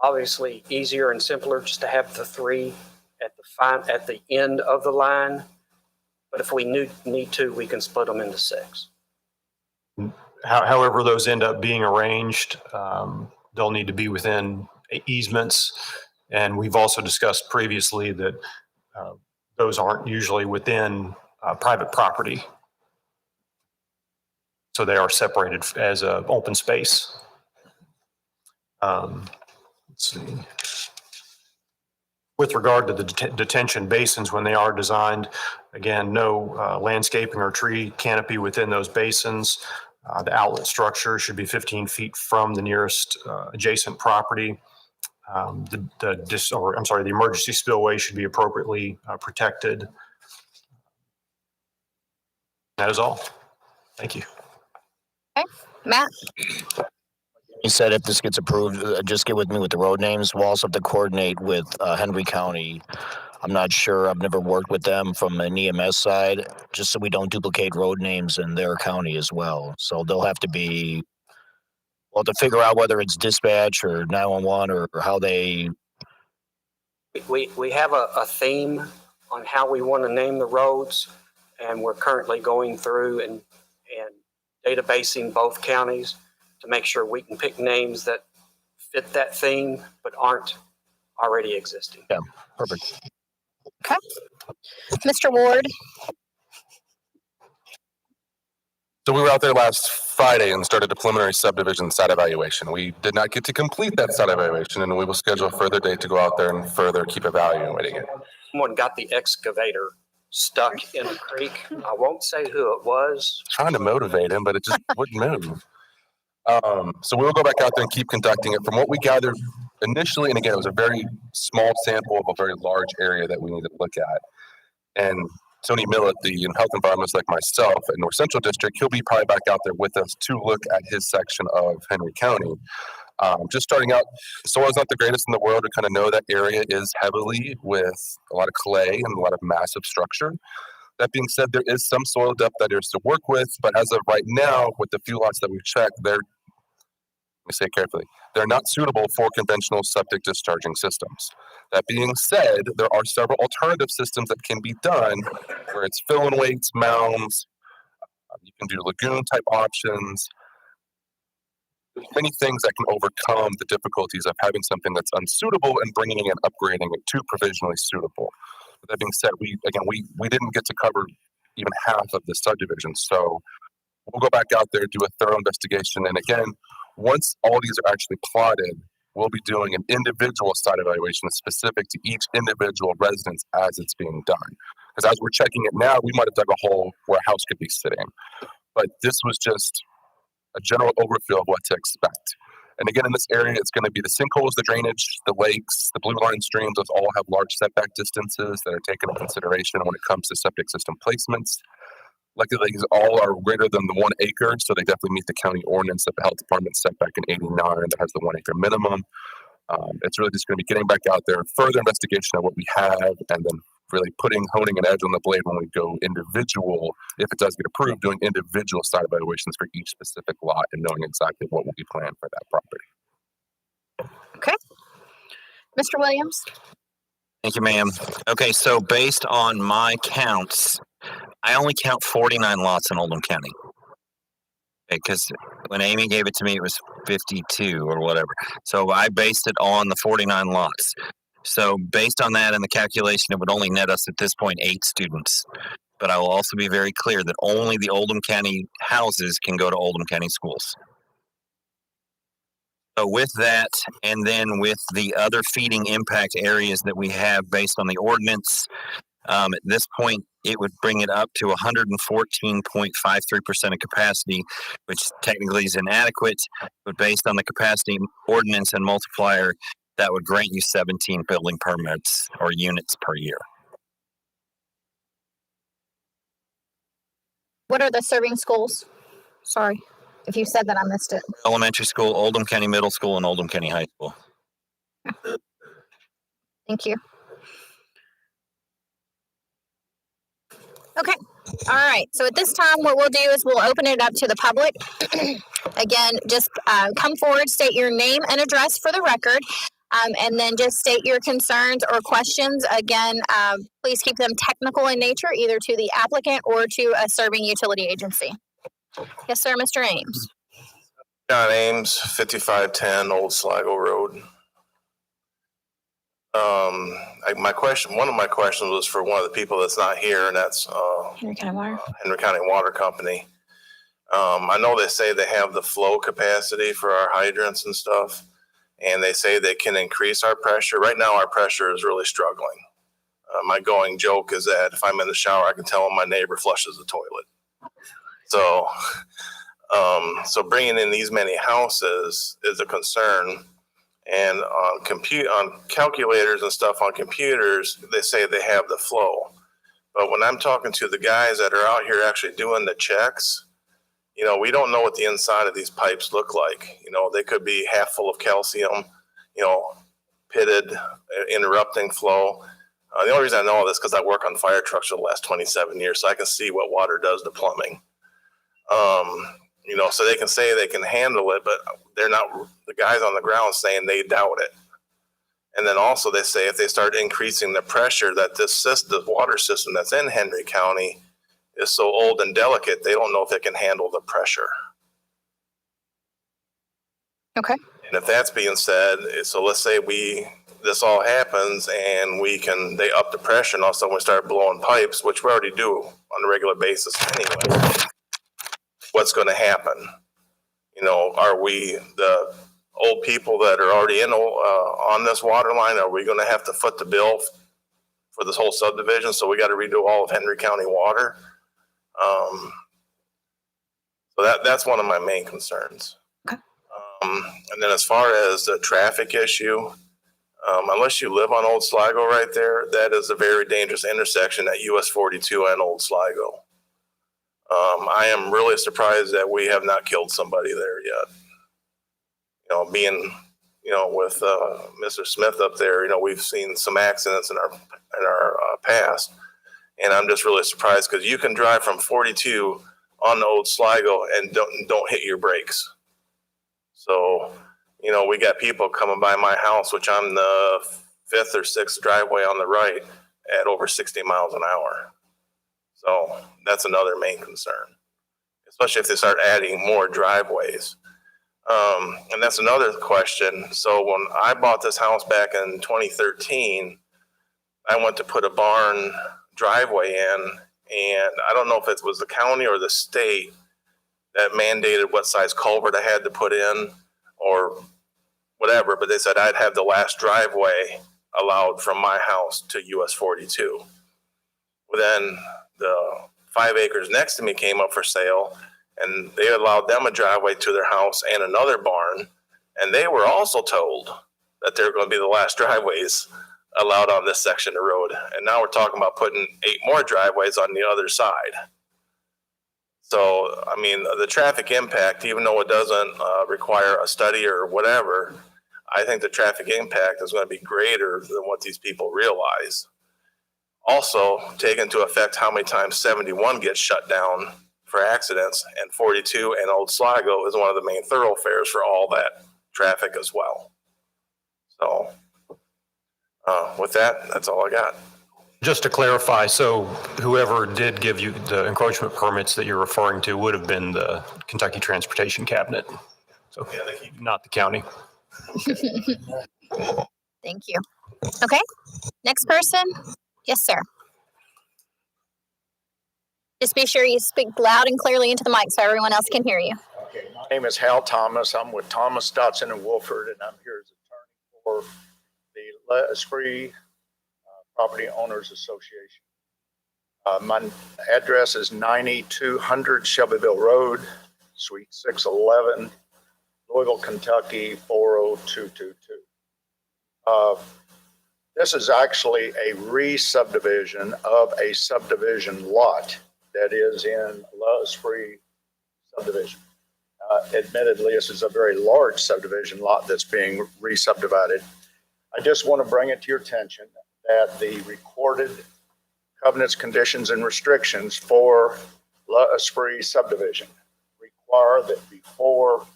obviously easier and simpler just to have the 3 at the end of the line, but if we need to, we can split them into 6.
However those end up being arranged, they'll need to be within easements. And we've also discussed previously that those aren't usually within private property. So they are separated as an open space. Let's see. With regard to the detention basins, when they are designed, again, no landscaping or tree canopy within those basins. The outlet structure should be 15 feet from the nearest adjacent property. The emergency spillway should be appropriately protected. That is all. Thank you.
Okay, Matt.
He said if this gets approved, just get with me with the road names. We'll also have to coordinate with Henry County. I'm not sure. I've never worked with them from an EMS side, just so we don't duplicate road names in their county as well. So they'll have to be, we'll have to figure out whether it's dispatch or 911 or how they.
We have a theme on how we want to name the roads, and we're currently going through and databasing both counties to make sure we can pick names that fit that theme but aren't already existing.
Yeah, perfect.
Okay. Mr. Ward.
So we were out there last Friday and started a preliminary subdivision site evaluation. We did not get to complete that site evaluation, and we will schedule a further date to go out there and further keep evaluating it.
Someone got the excavator stuck in a creek. I won't say who it was.
Trying to motivate him, but it just wouldn't move. So we will go back out there and keep conducting it. From what we gathered initially, and again, it was a very small sample of a very large area that we need to look at. And Tony Millett, the health environmentist like myself in North Central District, he'll be probably back out there with us to look at his section of Henry County. Just starting out, soil is not the greatest in the world. To kind of know that area is heavily with a lot of clay and a lot of massive structure. That being said, there is some soil depth that there is to work with, but as of right now, with the few lots that we've checked, let me say it carefully, they're not suitable for conventional septic discharging systems. That being said, there are several alternative systems that can be done where it's fill-in weights, mounds, you can do lagoon type options. There's many things that can overcome the difficulties of having something that's unsuitable and bringing it and upgrading it to provisionally suitable. But that being said, we didn't get to cover even half of the subdivision. So we'll go back out there, do a thorough investigation. And again, once all these are actually plotted, we'll be doing an individual site evaluation specific to each individual residence as it's being done. Because as we're checking it now, we might have dug a hole where a house could be sitting. But this was just a general overview of what to expect. And again, in this area, it's going to be the sinkholes, the drainage, the lakes, the blue line streams. Those all have large setback distances that are taken into consideration when it comes to septic system placements. Luckily, these all are greater than the 1 acre, so they definitely meet the county ordinance that the health department set back in '89 that has the 1 acre minimum. It's really just going to be getting back out there, further investigation of what we have, and then really honing an edge on the blade when we go individual, if it does get approved, doing individual site evaluations for each specific lot and knowing exactly what will be planned for that property.
Okay. Mr. Williams.
Thank you, ma'am. Okay, so based on my counts, I only count 49 lots in Oldham County. Because when Amy gave it to me, it was 52 or whatever. So I based it on the 49 lots. So based on that and the calculation, it would only net us at this point 8 students. But I will also be very clear that only the Oldham County houses can go to Oldham County schools. So with that, and then with the other feeding impact areas that we have based on the ordinance, At this point, it would bring it up to 114.53% of capacity, which technically is inadequate, but based on the capacity ordinance and multiplier, that would grant you 17 building permits or units per year.
What are the serving schools? Sorry, if you said that, I missed it.
Elementary school, Oldham County Middle School, and Oldham County High School.
Thank you. Okay. All right. So at this time, what we'll do is we'll open it up to the public. Again, just come forward, state your name and address for the record, and then just state your concerns or questions. Again, please keep them technical in nature, either to the applicant or to a serving utility agency. Yes, sir, Mr. Ames.
John Ames, 5510 Old Sligo Road. One of my questions was for one of the people that's not here, and that's
Henry County Water.
Henry County Water Company. I know they say they have the flow capacity for our hydrants and stuff, and they say they can increase our pressure. Right now, our pressure is really struggling. My going joke is that if I'm in the shower, I can tell when my neighbor flushes the toilet. So, so bringing in these many houses is a concern. And on calculators and stuff on computers, they say they have the flow. But when I'm talking to the guys that are out here actually doing the checks, you know, we don't know what the inside of these pipes look like. You know, they could be half full of calcium, you know, pitted, interrupting flow. The only reason I know all this is because I work on fire trucks for the last 27 years, so I can see what water does to plumbing. You know, so they can say they can handle it, but they're not, the guys on the ground saying they doubt it. And then also they say if they start increasing the pressure, that this system, the water system that's in Henry County is so old and delicate, they don't know if it can handle the pressure.
Okay.
And if that's being said, so let's say this all happens and they up the pressure and all of a sudden we start blowing pipes, which we already do on a regular basis anyway. What's going to happen? You know, are we the old people that are already on this water line? Are we going to have to foot the bill for this whole subdivision? So we got to redo all of Henry County water. So that's one of my main concerns.
Okay.
And then as far as the traffic issue, unless you live on Old Sligo right there, that is a very dangerous intersection at US 42 and Old Sligo. I am really surprised that we have not killed somebody there yet. You know, being, you know, with Mr. Smith up there, you know, we've seen some accidents in our past, and I'm just really surprised because you can drive from 42 on the Old Sligo and don't hit your brakes. So, you know, we got people coming by my house, which I'm the 5th or 6th driveway on the right, at over 60 miles an hour. So that's another main concern, especially if they start adding more driveways. And that's another question. So when I bought this house back in 2013, I went to put a barn driveway in, and I don't know if it was the county or the state that mandated what size culvert I had to put in or whatever, but they said I'd have the last driveway allowed from my house to US 42. Well, then the 5 acres next to me came up for sale, and they allowed them a driveway to their house and another barn, and they were also told that they're going to be the last driveways allowed on this section of road. And now we're talking about putting 8 more driveways on the other side. So, I mean, the traffic impact, even though it doesn't require a study or whatever, I think the traffic impact is going to be greater than what these people realize. Also, take into effect how many times 71 gets shut down for accidents, and 42 and Old Sligo is one of the main thoroughfares for all that traffic as well. So, with that, that's all I got.
Just to clarify, so whoever did give you the encroachment permits that you're referring to would have been the Kentucky Transportation Cabinet. So
Yeah,
not the county.
Thank you. Okay. Next person. Yes, sir. Just be sure you speak loud and clearly into the mic so everyone else can hear you.
Okay, my name is Hal Thomas. I'm with Thomas, Dotson, and Wolford, and I'm here as attorney for the L'Esprit Property Owners Association. My address is 9200 Shelbyville Road, Suite 611, Louisville, Kentucky 40222. This is actually a re-subdivision of a subdivision lot that is in La Esprit subdivision. Admittedly, this is a very large subdivision lot that's being re-subdivided. I just want to bring it to your attention that the recorded covenants, conditions, and restrictions for La Esprit subdivision require that before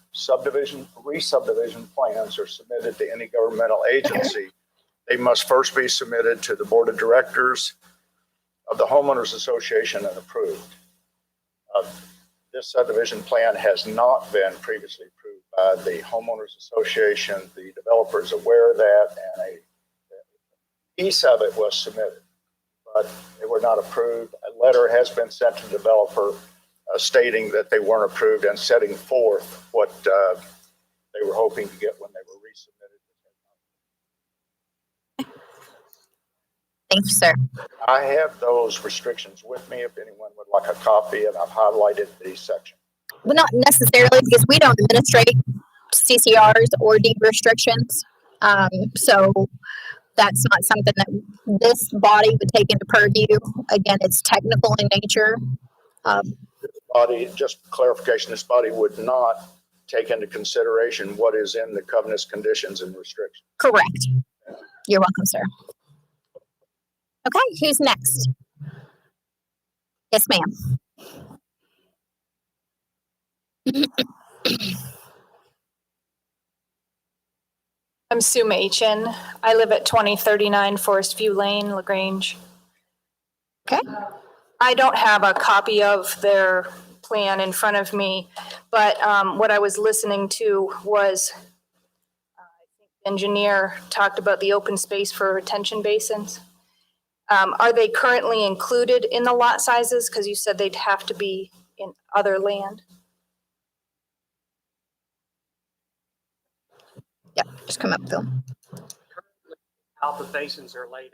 re-subdivision plans are submitted to any governmental agency, they must first be submitted to the board of directors of the homeowners association and approved. This subdivision plan has not been previously approved by the homeowners association. The developer is aware of that, and a piece of it was submitted, but they were not approved. A letter has been sent to the developer stating that they weren't approved and setting forth what they were hoping to get when they were resubmitted.
Thank you, sir.
I have those restrictions with me if anyone would like a copy, and I've highlighted the section.
Well, not necessarily, because we don't administrate CCRs or deed restrictions. So that's not something that this body would take into purview. Again, it's technical in nature.
This body, just clarification, this body would not take into consideration what is in the covenants, conditions, and restrictions.
Correct. You're welcome, sir. Okay, who's next? Yes, ma'am.
I'm Sue Machin. I live at 2039 Forest View Lane, LaGrange.
Okay.
I don't have a copy of their plan in front of me, but what I was listening to was I think the engineer talked about the open space for retention basins. Are they currently included in the lot sizes? Because you said they'd have to be in other land.
Yeah, just come up, Phil.
How the basins are laid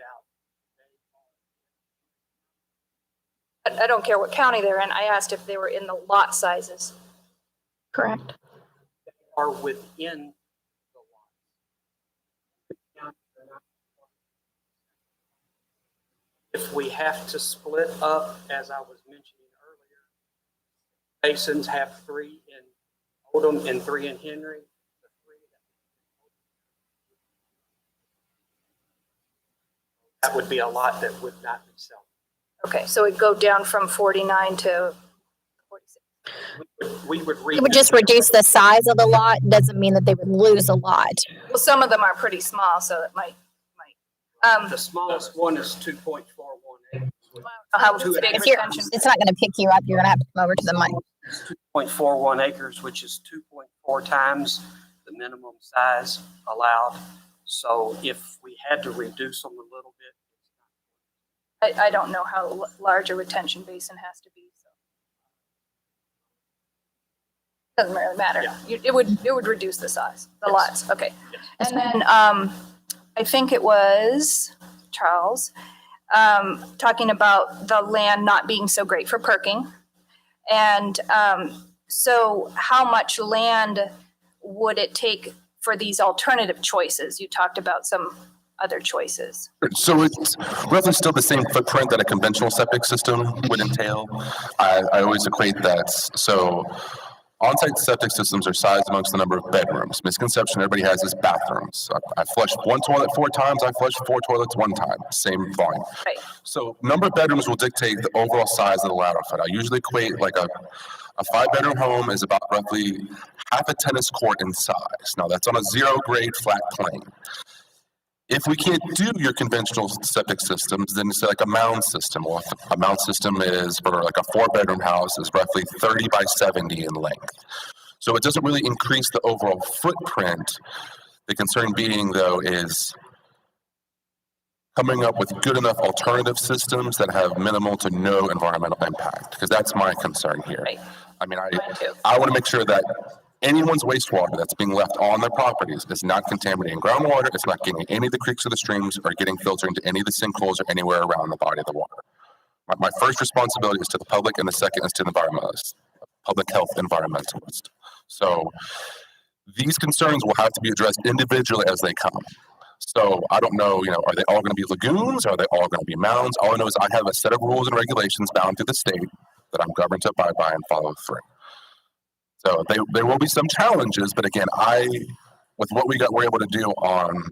out.
I don't care what county they're in. I asked if they were in the lot sizes.
Correct.
Are within the lot. If we have to split up, as I was mentioning earlier, basins have 3 in Oldham and 3 in Henry. That would be a lot that would not be sold.
Okay, so it'd go down from 49 to 46.
We would
It would just reduce the size of the lot. Doesn't mean that they would lose a lot.
Well, some of them are pretty small, so it might.
The smallest one is 2.41 acres.
How big retention?
It's not going to pick you up. You're going to have to come over to the mic.
2.41 acres, which is 2.4 times the minimum size allowed. So if we had to reduce them a little bit.
I don't know how large a retention basin has to be. So doesn't really matter.
Yeah.
It would reduce the size, the lots. Okay.
Yes.
And then I think it was Charles talking about the land not being so great for parking. And so how much land would it take for these alternative choices? You talked about some other choices.
So it's roughly still the same footprint that a conventional septic system would entail. I always equate that. So on-site septic systems are sized amongst the number of bedrooms. Misconception everybody has is bathrooms. I flushed one toilet 4 times. I flushed 4 toilets 1 time. Same volume.
Right.
So number of bedrooms will dictate the overall size of the lateral foot. I usually equate like a 5-bedroom home is about roughly half a tennis court in size. Now that's on a 0-grade flat plane. If we can't do your conventional septic systems, then it's like a mound system. Well, a mound system is for like a 4-bedroom house is roughly 30 by 70 in length. So it doesn't really increase the overall footprint. The concern being, though, is coming up with good enough alternative systems that have minimal to no environmental impact, because that's my concern here.
Right.
I mean, I want to make sure that anyone's wastewater that's being left on their properties is not contaminating groundwater, it's not getting any of the creeks or the streams, or getting filtered into any of the sinkholes or anywhere around the body of the water. My first responsibility is to the public, and the second is to the environmentalist, public health environmentalist. So these concerns will have to be addressed individually as they come. So I don't know, are they all going to be lagoons? Are they all going to be mounds? All I know is I have a set of rules and regulations bound through the state that I'm governed to abide by and follow through. So there will be some challenges, but again, with what we're able to do on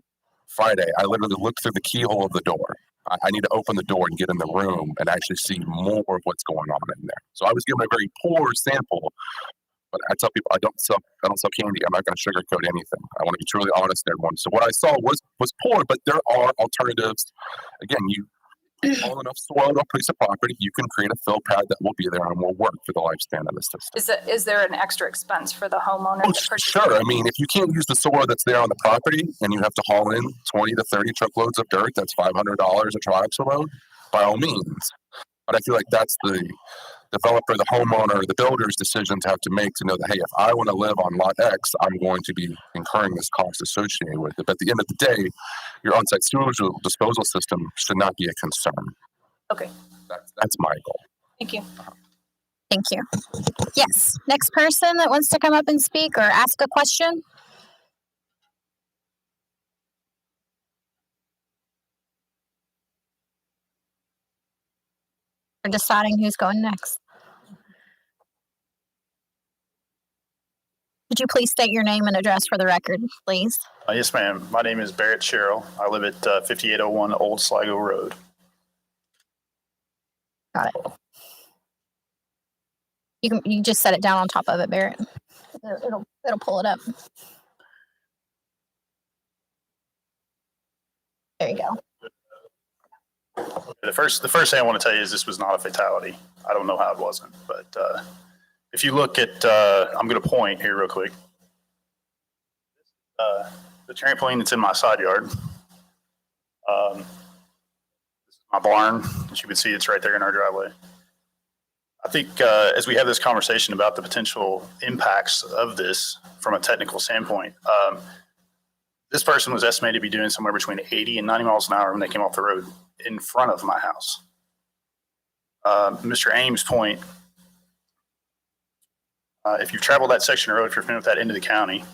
Friday, I literally looked through the keyhole of the door. I need to open the door and get in the room and actually see more of what's going on in there. So I was given a very poor sample. But I tell people I don't sell candy. I'm not going to sugarcoat anything. I want to be truly honest to everyone. So what I saw was poor, but there are alternatives. Again, you haul enough soil to a piece of property, you can create a fill pad that will be there and will work for the lifespan of the system.
Is there an extra expense for the homeowner?
Oh, sure. I mean, if you can't use the soil that's there on the property and you have to haul in 20 to 30 truckloads of dirt, that's $500 a triaxle by all means. But I feel like that's the developer, the homeowner, the builder's decision to have to make to know that, hey, if I want to live on lot X, I'm going to be incurring this cost associated with it. But at the end of the day, your on-site sewage disposal system should not be a concern.
Okay.
That's my goal.
Thank you.
Thank you. Yes, next person that wants to come up and speak or ask a question. We're deciding who's going next. Could you please state your name and address for the record, please?
Yes, ma'am. My name is Barrett Sherrill. I live at 5801 Old Sligo Road.
Got it. You can just set it down on top of it, Barrett. It'll pull it up. There you go.
The first thing I want to tell you is this was not a fatality. I don't know how it wasn't, but if you look at, I'm going to point here real quick. The trampoline that's in my side yard. This is my barn. As you can see, it's right there in our driveway. I think as we have this conversation about the potential impacts of this from a technical standpoint, this person was estimated to be doing somewhere between 80 and 90 miles an hour when they came off the road in front of my house. Mr. Ames' point, if you've traveled that section of road, if you're familiar with that end of the county, you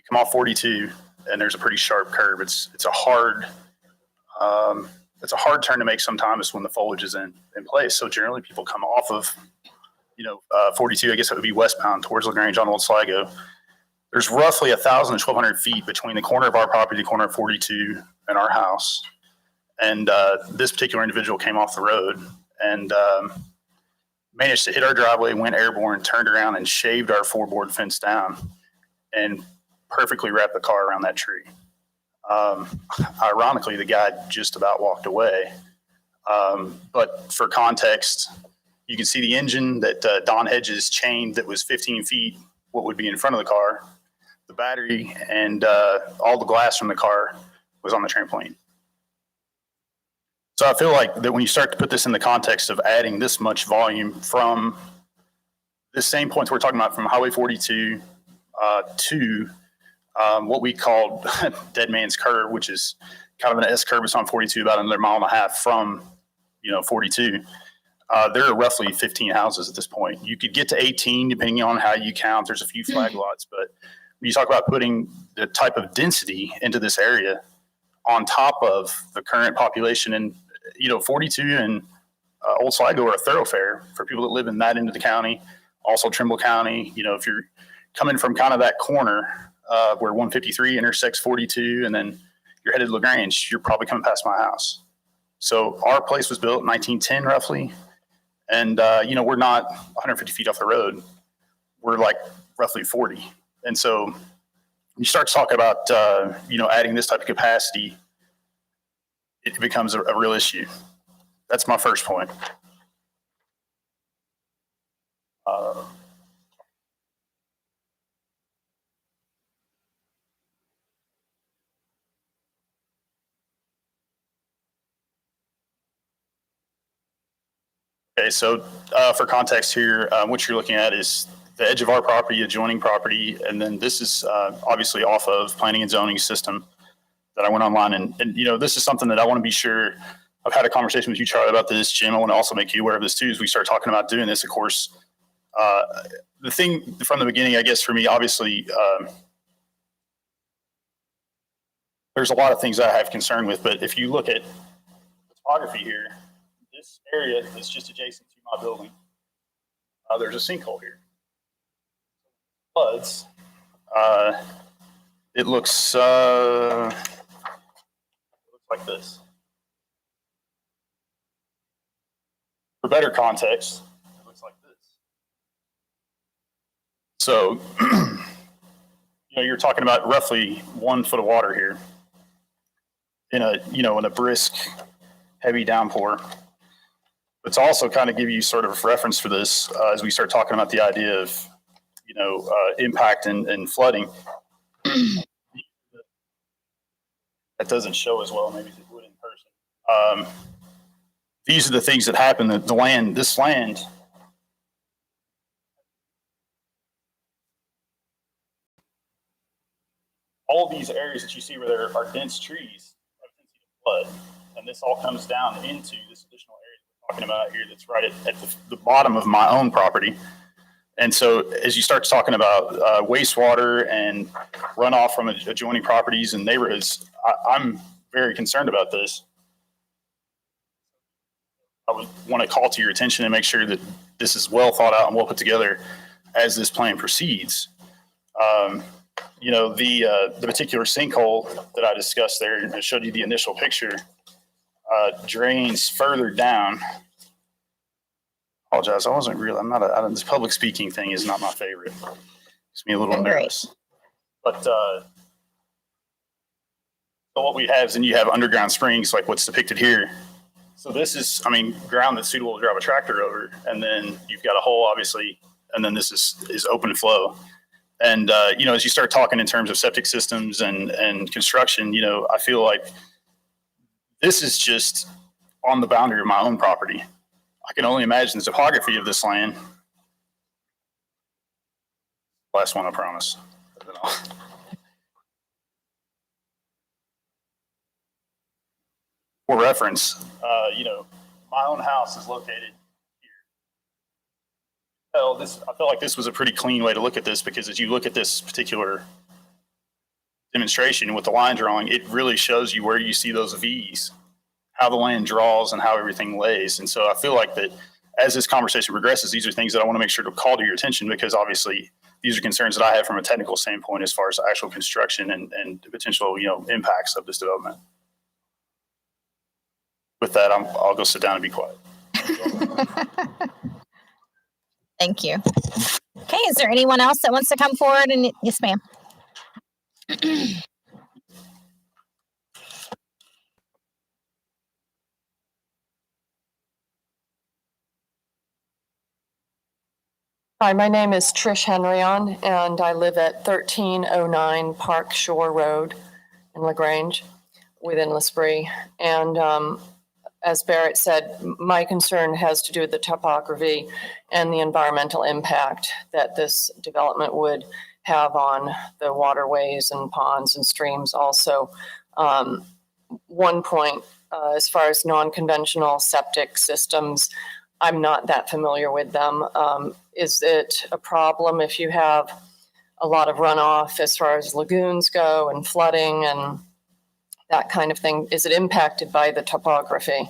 come off 42 and there's a pretty sharp curve. It's a hard turn to make sometimes when the foliage is in place. So generally people come off of, 42, I guess that would be westbound towards LaGrange on Old Sligo. There's roughly 1,000 to 1,200 feet between the corner of our property, the corner of 42 and our house. And this particular individual came off the road and managed to hit our driveway, went airborne, turned around and shaved our 4-board fence down and perfectly wrapped the car around that tree. Ironically, the guy just about walked away. But for context, you can see the engine that Don Hedges chained that was 15 feet, what would be in front of the car. The battery and all the glass from the car was on the trampoline. So I feel like that when you start to put this in the context of adding this much volume from the same points we're talking about from Highway 42 to what we call Dead Man's Curve, which is kind of an S curve. It's on 42, about another mile and a half from 42. There are roughly 15 houses at this point. You could get to 18 depending on how you count. There's a few flag lots, but when you talk about putting the type of density into this area on top of the current population, and 42 and Old Sligo are a thoroughfare for people that live in that end of the county. Also Trimble County, if you're coming from kind of that corner where 153 intersects 42 and then you're headed to LaGrange, you're probably coming past my house. So our place was built in 1910 roughly. And, we're not 150 feet off the road. We're like roughly 40. And so when you start to talk about, adding this type of capacity, it becomes a real issue. That's my first point. Okay, so for context here, what you're looking at is the edge of our property, adjoining property, and then this is obviously off of planning and zoning system that I went online and this is something that I want to be sure I've had a conversation with you, Charlie, about this. Jim, I want to also make you aware of this too. As we start talking about doing this, of course, the thing from the beginning, I guess for me, obviously, there's a lot of things I have concern with, but if you look at the topography here, this area is just adjacent to my building. There's a sinkhole here. Floods. It looks like this. For better context, it looks like this. So, you're talking about roughly 1 foot of water here in a brisk, heavy downpour. But to also kind of give you sort of reference for this, as we start talking about the idea of, impact and flooding. That doesn't show as well, maybe as it would in person. These are the things that happen. This land, all of these areas that you see where there are dense trees have a tendency to flood. And this all comes down into this additional area we're talking about here that's right at the bottom of my own property. And so as you start talking about wastewater and runoff from adjoining properties and neighborhoods, I'm very concerned about this. I would want to call to your attention and make sure that this is well thought out and well put together as this plan proceeds. The particular sinkhole that I discussed there, and I showed you the initial picture, drains further down. Apologize, I wasn't real. This public speaking thing is not my favorite. Makes me a little nervous. But so what we have is, and you have underground springs like what's depicted here. So this is, ground that's suitable to drive a tractor over, and then you've got a hole, obviously, and then this is open flow. And as you start talking in terms of septic systems and construction, I feel like this is just on the boundary of my own property. I can only imagine the topography of this land. Last one, I promise. For reference, my own house is located here. I felt like this was a pretty clean way to look at this, because as you look at this particular demonstration with the line drawing, it really shows you where you see those V's, how the land draws and how everything lays. And so I feel like that as this conversation progresses, these are things that I want to make sure to call to your attention, because obviously these are concerns that I have from a technical standpoint as far as actual construction and potential, impacts of this development. With that, I'll go sit down and be quiet.
Thank you. Okay, is there anyone else that wants to come forward? And yes, ma'am.
Hi, my name is Trish Henryon, and I live at 1309 Park Shore Road in LaGrange within L'Esprit. And as Barrett said, my concern has to do with the topography and the environmental impact that this development would have on the waterways and ponds and streams. Also, one point, as far as non-conventional septic systems, I'm not that familiar with them. Is it a problem if you have a lot of runoff as far as lagoons go and flooding and that kind of thing? Is it impacted by the topography?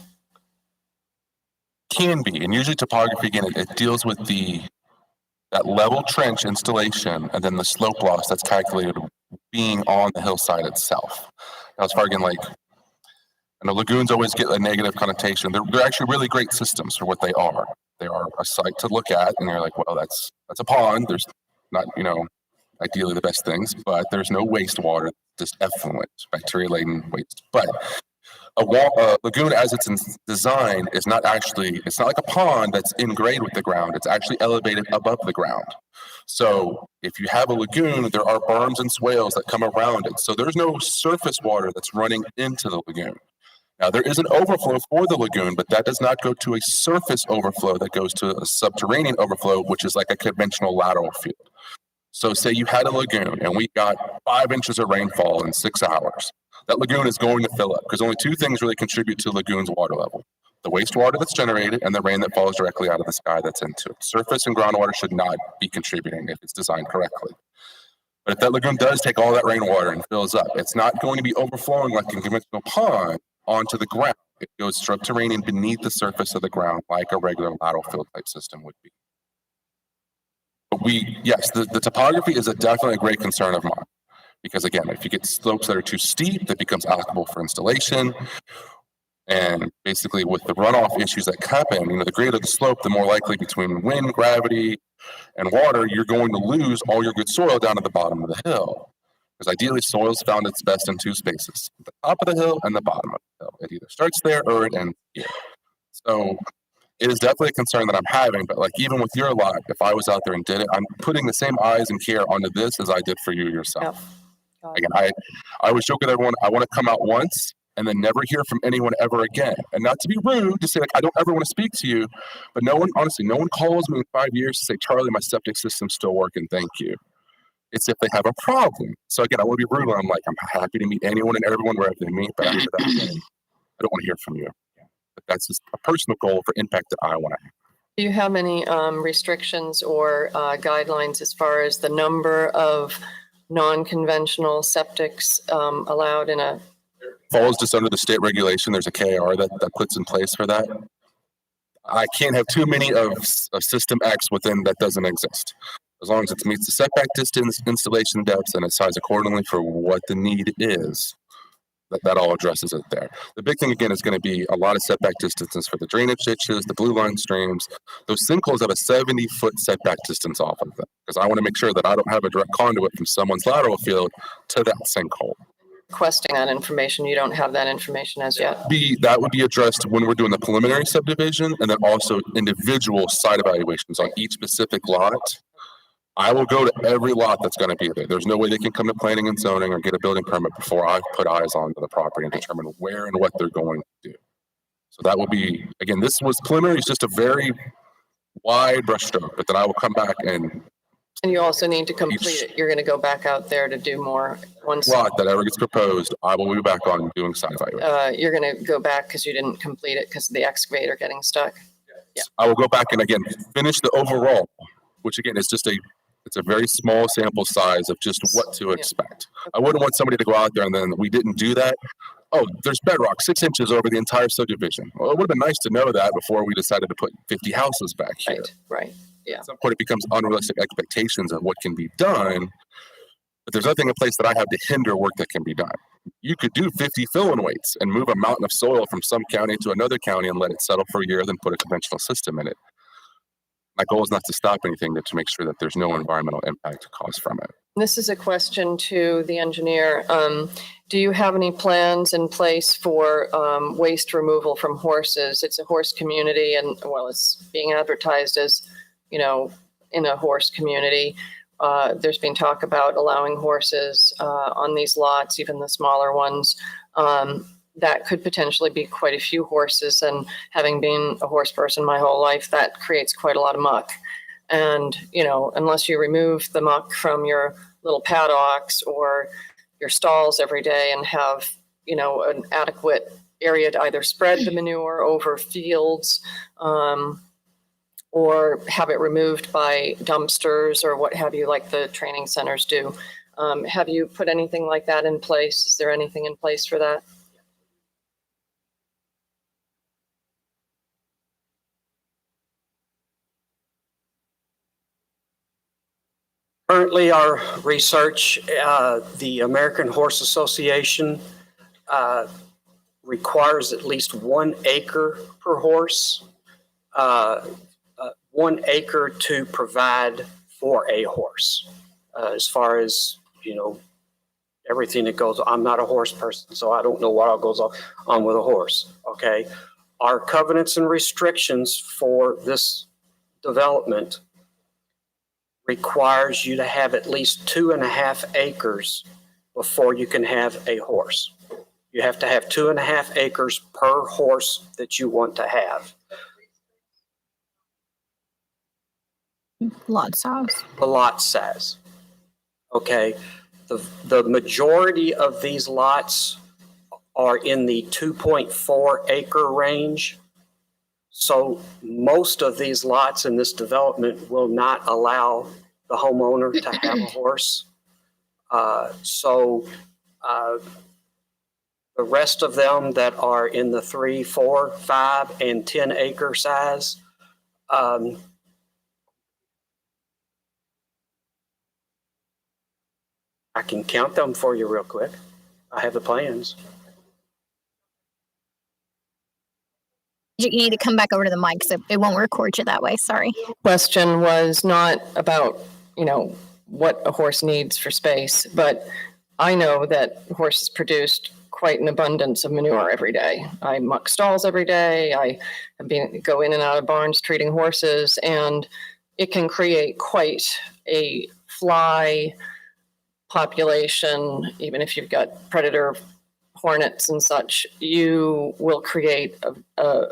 Can be, and usually topography, again, it deals with that level trench installation and then the slope loss that's calculated being on the hillside itself. Now, as far again, lagoons always get a negative connotation. They're actually really great systems for what they are. They are a site to look at, and you're like, well, that's a pond. There's not, ideally the best things, but there's no wastewater, just effluent, bacteria-laden waste. But a lagoon, as it's designed, it's not like a pond that's in grade with the ground. It's actually elevated above the ground. So if you have a lagoon, there are berms and swales that come around it. So there's no surface water that's running into the lagoon. Now, there is an overflow for the lagoon, but that does not go to a surface overflow. That goes to a subterranean overflow, which is like a conventional lateral field. So say you had a lagoon and we got 5 inches of rainfall in 6 hours. that lagoon is going to fill up because only two things really contribute to lagoon's water level: the wastewater that's generated and the rain that falls directly out of the sky that's into it. Surface and groundwater should not be contributing if it's designed correctly. But if that lagoon does take all that rainwater and fills up, it's not going to be overflowing like a conventional pond onto the ground. It goes subterranean beneath the surface of the ground like a regular lateral fill type system would be. But yes, the topography is definitely a great concern of mine. Because again, if you get slopes that are too steep, that becomes applicable for installation. And basically with the runoff issues that happen, the greater the slope, the more likely between wind, gravity, and water, you're going to lose all your good soil down at the bottom of the hill. Because ideally, soil is found its best in two spaces, the top of the hill and the bottom of the hill. It either starts there or it ends here. So it is definitely a concern that I'm having, but like even with your lot, if I was out there and did it, I'm putting the same eyes and care onto this as I did for you yourself. Yep. Again, I always joke with everyone, I want to come out once and then never hear from anyone ever again. And not to be rude, to say like, I don't ever want to speak to you, but no one calls me in 5 years to say, Charlie, my septic system's still working, thank you. It's if they have a problem. So again, I want to be brutal. I'm like, I'm happy to meet anyone and everyone wherever they meet, but after that, I don't want to hear from you. But that's just a personal goal for impact that I want to have.
Do you have any restrictions or guidelines as far as the number of non-conventional septics allowed in a?
Falls just under the state regulation. There's a KR that puts in place for that. I can't have too many of system X within that doesn't exist. As long as it meets the setback distance, installation depths, and it's sized accordingly for what the need is, that all addresses it there. The big thing, again, is going to be a lot of setback distances for the drainage ditches, the blue line streams. Those sinkholes have a 70-foot setback distance off of them because I want to make sure that I don't have a direct conduit from someone's lateral field to that sinkhole.
Requesting that information, you don't have that information as yet?
That would be addressed when we're doing the preliminary subdivision and then also individual site evaluations on each specific lot. I will go to every lot that's going to be there. There's no way they can come to planning and zoning or get a building permit before I've put eyes onto the property and determine where and what they're going to do. So that will be, again, this was preliminary. It's just a very wide brushstroke, but then I will come back and
you also need to complete it. You're going to go back out there to do more. Once
lot that ever gets proposed, I will be back on doing site evaluation.
You're going to go back because you didn't complete it because of the excavator getting stuck.
Yeah. I will go back and again finish the overall, which again is just it's a very small sample size of just what to expect. I wouldn't want somebody to go out there and then we didn't do that. Oh, there's bedrock 6 inches over the entire subdivision. Well, it would have been nice to know that before we decided to put 50 houses back here.
Right. Yeah.
At some point, it becomes unrealistic expectations of what can be done. But there's nothing in place that I have to hinder work that can be done. You could do 50 fill-in weights and move a mountain of soil from some county to another county and let it settle for a year, then put a conventional system in it. My goal is not to stop anything, but to make sure that there's no environmental impact caused from it.
This is a question to the engineer. Do you have any plans in place for waste removal from horses? It's a horse community and, well, it's being advertised as, in a horse community. There's been talk about allowing horses on these lots, even the smaller ones. That could potentially be quite a few horses. And having been a horse person my whole life, that creates quite a lot of muck. And, unless you remove the muck from your little paddocks or your stalls every day and have, an adequate area to either spread the manure over fields or have it removed by dumpsters or what have you, like the training centers do. Have you put anything like that in place? Is there anything in place for that?
Currently, our research, the American Horse Association requires at least 1 acre per horse, 1 acre to provide for a horse. As far as, everything that goes, I'm not a horse person, so I don't know what all goes on with a horse, okay? Our covenants and restrictions for this development requires you to have at least 2.5 acres before you can have a horse. You have to have 2.5 acres per horse that you want to have.
Lot size.
The lot size. Okay. The majority of these lots are in the 2.4 acre range. So most of these lots in this development will not allow the homeowner to have a horse. The rest of them that are in the 3, 4, 5, and 10 acre size, I can count them for you real quick. I have the plans.
You need to come back over to the mic so it won't record you that way. Sorry.
Question was not about, what a horse needs for space, but I know that horses produced quite an abundance of manure every day. I muck stalls every day. I go in and out of barns treating horses, and it can create quite a fly population. Even if you've got predator hornets and such, you will create a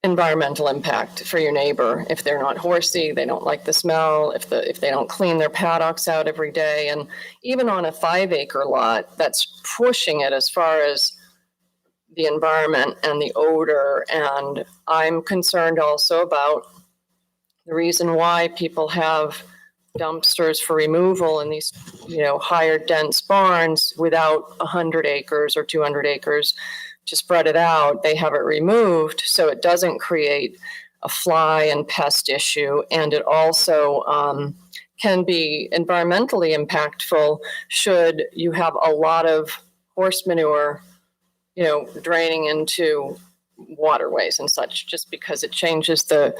environmental impact for your neighbor. If they're not horsey, they don't like the smell, if they don't clean their paddocks out every day. And even on a 5 acre lot, that's pushing it as far as the environment and the odor. And I'm concerned also about the reason why people have dumpsters for removal in these, higher dense barns without 100 acres or 200 acres to spread it out. They have it removed so it doesn't create a fly and pest issue. And it also can be environmentally impactful should you have a lot of horse manure, draining into waterways and such, just because it changes the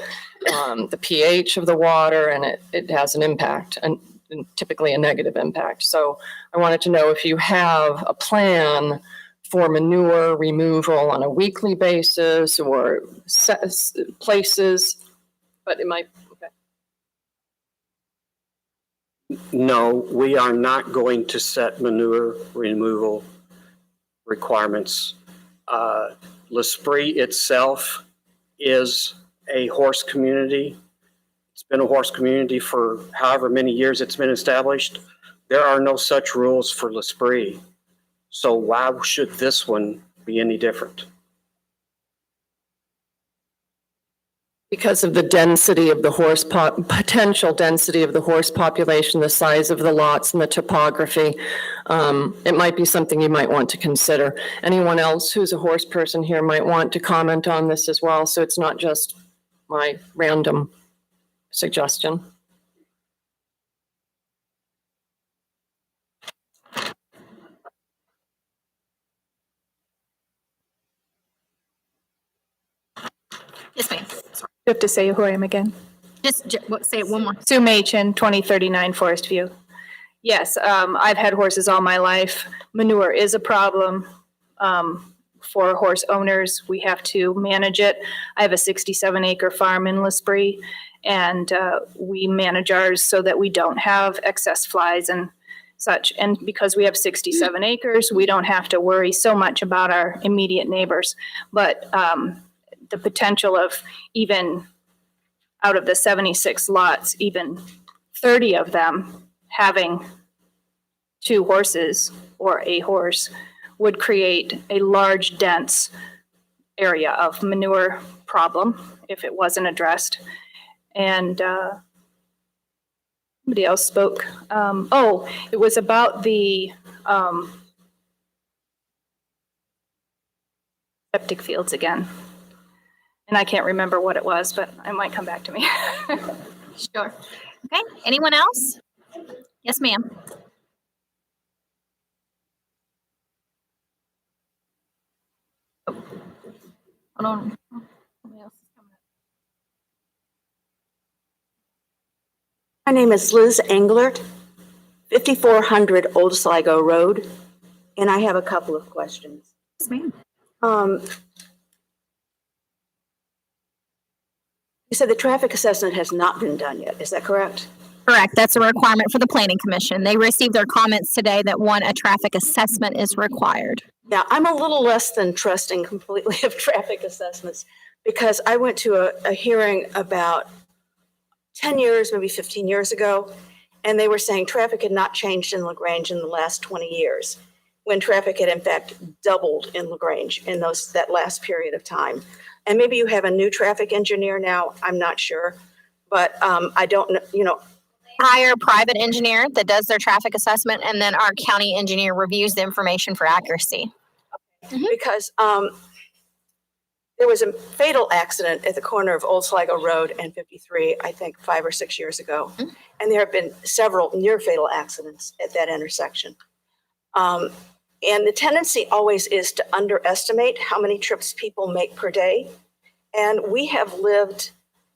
pH of the water, and it has an impact, and typically a negative impact. So I wanted to know if you have a plan for manure removal on a weekly basis or places, but it might, okay.
No, we are not going to set manure removal requirements. L'Esprit itself is a horse community. It's been a horse community for however many years it's been established. There are no such rules for L'Esprit. So why should this one be any different?
Because of the density of the potential density of the horse population, the size of the lots and the topography, it might be something you might want to consider. Anyone else who's a horse person here might want to comment on this as well, so it's not just my random suggestion.
Yes, ma'am.
You have to say who I am again.
Just say it one more.
Sue Machin, 2039 Forest View. Yes, I've had horses all my life. Manure is a problem for horse owners. We have to manage it. I have a 67 acre farm in L'Esprit, and we manage ours so that we don't have excess flies and such. And because we have 67 acres, we don't have to worry so much about our immediate neighbors. But the potential of even out of the 76 lots, even 30 of them having 2 horses or a horse would create a large, dense area of manure problem if it wasn't addressed. And somebody else spoke. It was about the septic fields again. And I can't remember what it was, but it might come back to me.
Sure. Okay. Anyone else? Yes, ma'am. Hold on. Somebody else is coming up.
My name is Liz Englert, 5400 Old Sligo Road, and I have a couple of questions.
Yes, ma'am.
You said the traffic assessment has not been done yet. Is that correct?
Correct. That's a requirement for the Planning Commission. They received their comments today that a traffic assessment is required.
Yeah, I'm a little less than trusting completely of traffic assessments because I went to a hearing about 10 years, maybe 15 years ago, and they were saying traffic had not changed in LaGrange in the last 20 years. when traffic had in fact doubled in LaGrange in that last period of time. And maybe you have a new traffic engineer now, I'm not sure, but I don't know,
Hire a private engineer that does their traffic assessment, and then our county engineer reviews the information for accuracy.
Because there was a fatal accident at the corner of Old Sligo Road and 53, I think 5 or 6 years ago. And there have been several near fatal accidents at that intersection. And the tendency always is to underestimate how many trips people make per day. And we have lived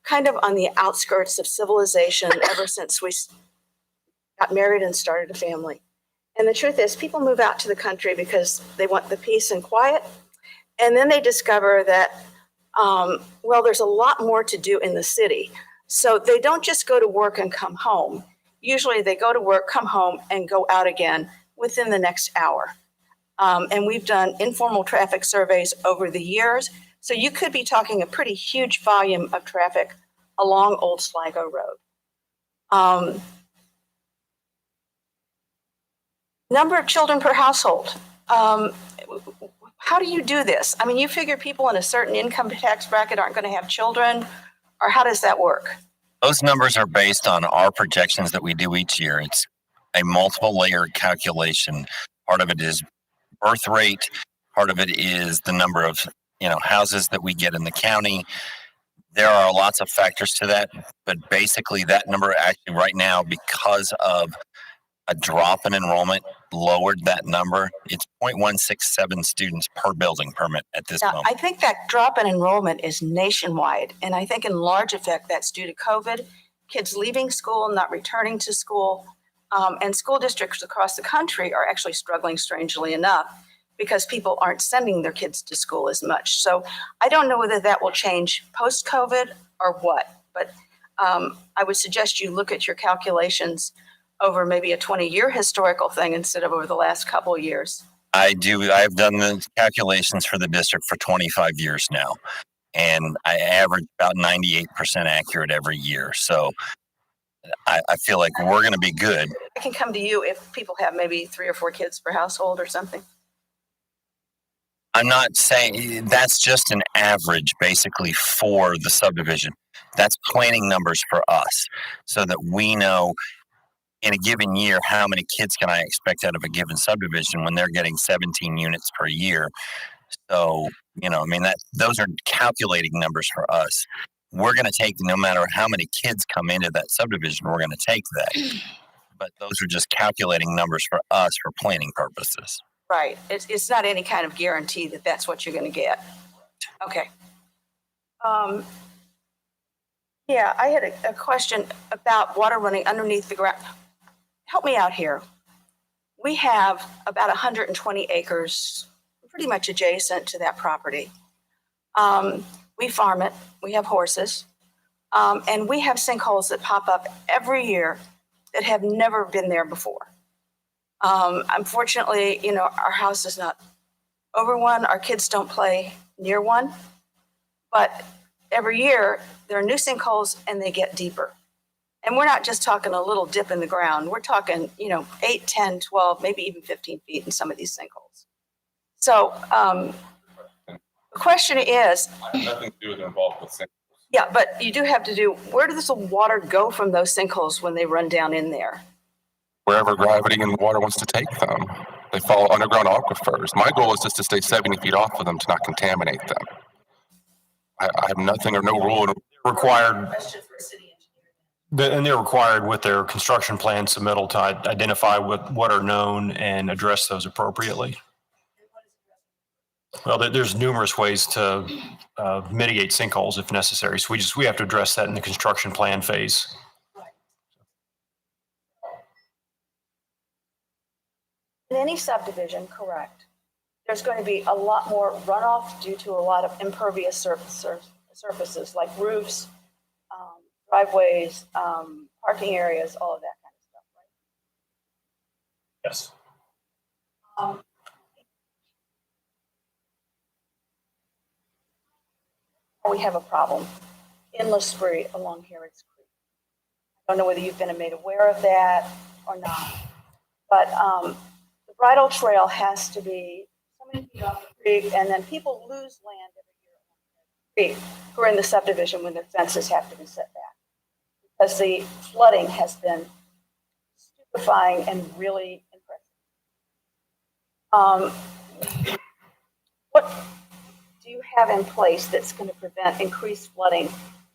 kind of on the outskirts of civilization ever since we got married and started a family. And the truth is, people move out to the country because they want the peace and quiet. And then they discover that, well, there's a lot more to do in the city. So they don't just go to work and come home. Usually they go to work, come home, and go out again within the next hour. And we've done informal traffic surveys over the years. So you could be talking a pretty huge volume of traffic along Old Sligo Road. Number of children per household. How do you do this? I mean, you figure people in a certain income tax bracket aren't going to have children, or how does that work?
Those numbers are based on our projections that we do each year. It's a multiple layered calculation. Part of it is birth rate. Part of it is the number of houses that we get in the county. There are lots of factors to that, but basically that number actually right now, because of a drop in enrollment, lowered that number. It's 0.167 students per building permit at this moment.
I think that drop in enrollment is nationwide, and I think in large effect that's due to COVID, kids leaving school, not returning to school, and school districts across the country are actually struggling, strangely enough, because people aren't sending their kids to school as much. So I don't know whether that will change post-COVID or what, but I would suggest you look at your calculations over maybe a 20-year historical thing instead of over the last couple of years.
I do. I've done the calculations for the district for 25 years now, and I average about 98% accurate every year. So I feel like we're going to be good.
I can come to you if people have maybe 3 or 4 kids per household or something.
I'm not saying that's just an average basically for the subdivision. That's planning numbers for us so that we know in a given year how many kids can I expect out of a given subdivision when they're getting 17 units per year. So, those are calculating numbers for us. We're going to take, no matter how many kids come into that subdivision, we're going to take that. But those are just calculating numbers for us for planning purposes.
Right. It's not any kind of guarantee that that's what you're going to get. Okay. Yeah, I had a question about water running underneath the ground. Help me out here. We have about 120 acres pretty much adjacent to that property. We farm it. We have horses. And we have sinkholes that pop up every year that have never been there before. Unfortunately, our house is not over one. Our kids don't play near one. But every year, there are new sinkholes and they get deeper. And we're not just talking a little dip in the ground. We're talking, 8, 10, 12, maybe even 15 feet in some of these sinkholes. So the question is...
Nothing to do with involved with sinkholes.
Yeah, but you do have to do... Where does the water go from those sinkholes when they run down in there?
Wherever gravity and water wants to take them. They follow underground aquifers. My goal is just to stay 70 feet off of them to not contaminate them. I have nothing or no rule.
Required, and they're required with their construction plan submittal to identify what are known and address those appropriately. Well, there's numerous ways to mitigate sinkholes if necessary. So we have to address that in the construction plan phase.
In any subdivision, correct. There's going to be a lot more runoff due to a lot of impervious surfaces like roofs, driveways, parking areas, all of that kind of stuff, right?
Yes.
We have a problem in L'Esprit along Harrods Creek. I don't know whether you've been made aware of that or not, but the bridle trail has to be so many feet off the creek, and then people lose land every year who are in the subdivision when their fences have to be set back. Because the flooding has been stupefying and really impressive. What do you have in place that's going to prevent increased flooding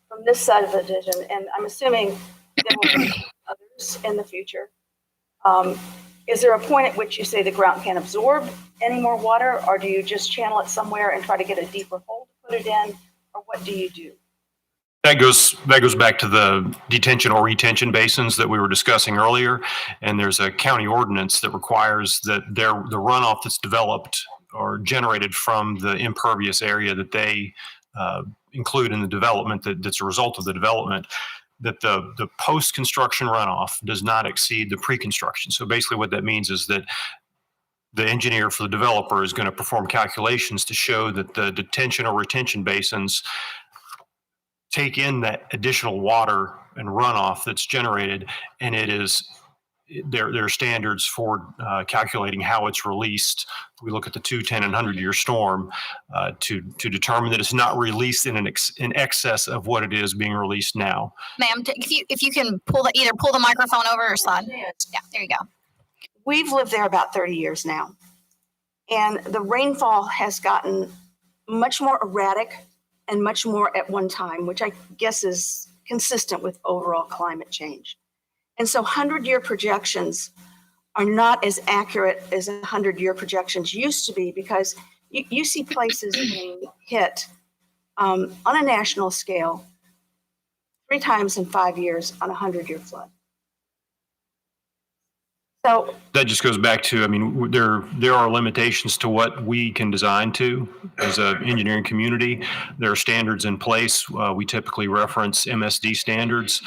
from this subdivision? And I'm assuming there will be others in the future. Is there a point at which you say the ground can't absorb any more water, or do you just channel it somewhere and try to get a deeper hole to put it in, or what do you do?
That goes back to the detention or retention basins that we were discussing earlier. And there's a county ordinance that requires that the runoff that's developed or generated from the impervious area that they include in the development that's a result of the development, that the post-construction runoff does not exceed the pre-construction. So basically what that means is that the engineer for the developer is going to perform calculations to show that the detention or retention basins take in that additional water and runoff that's generated, and it is there are standards for calculating how it's released. We look at the 2, 10, and 100-year storm to determine that it's not released in excess of what it is being released now.
Ma'am, if you can either pull the microphone over or slide. Yeah, there you go.
We've lived there about 30 years now, and the rainfall has gotten much more erratic and much more at one time, which I guess is consistent with overall climate change. And so 100-year projections are not as accurate as 100-year projections used to be, because you see places being hit on a national scale 3 times in 5 years on a 100-year flood. So
that just goes back to, I mean, there are limitations to what we can design to as an engineering community. There are standards in place. We typically reference MSD standards,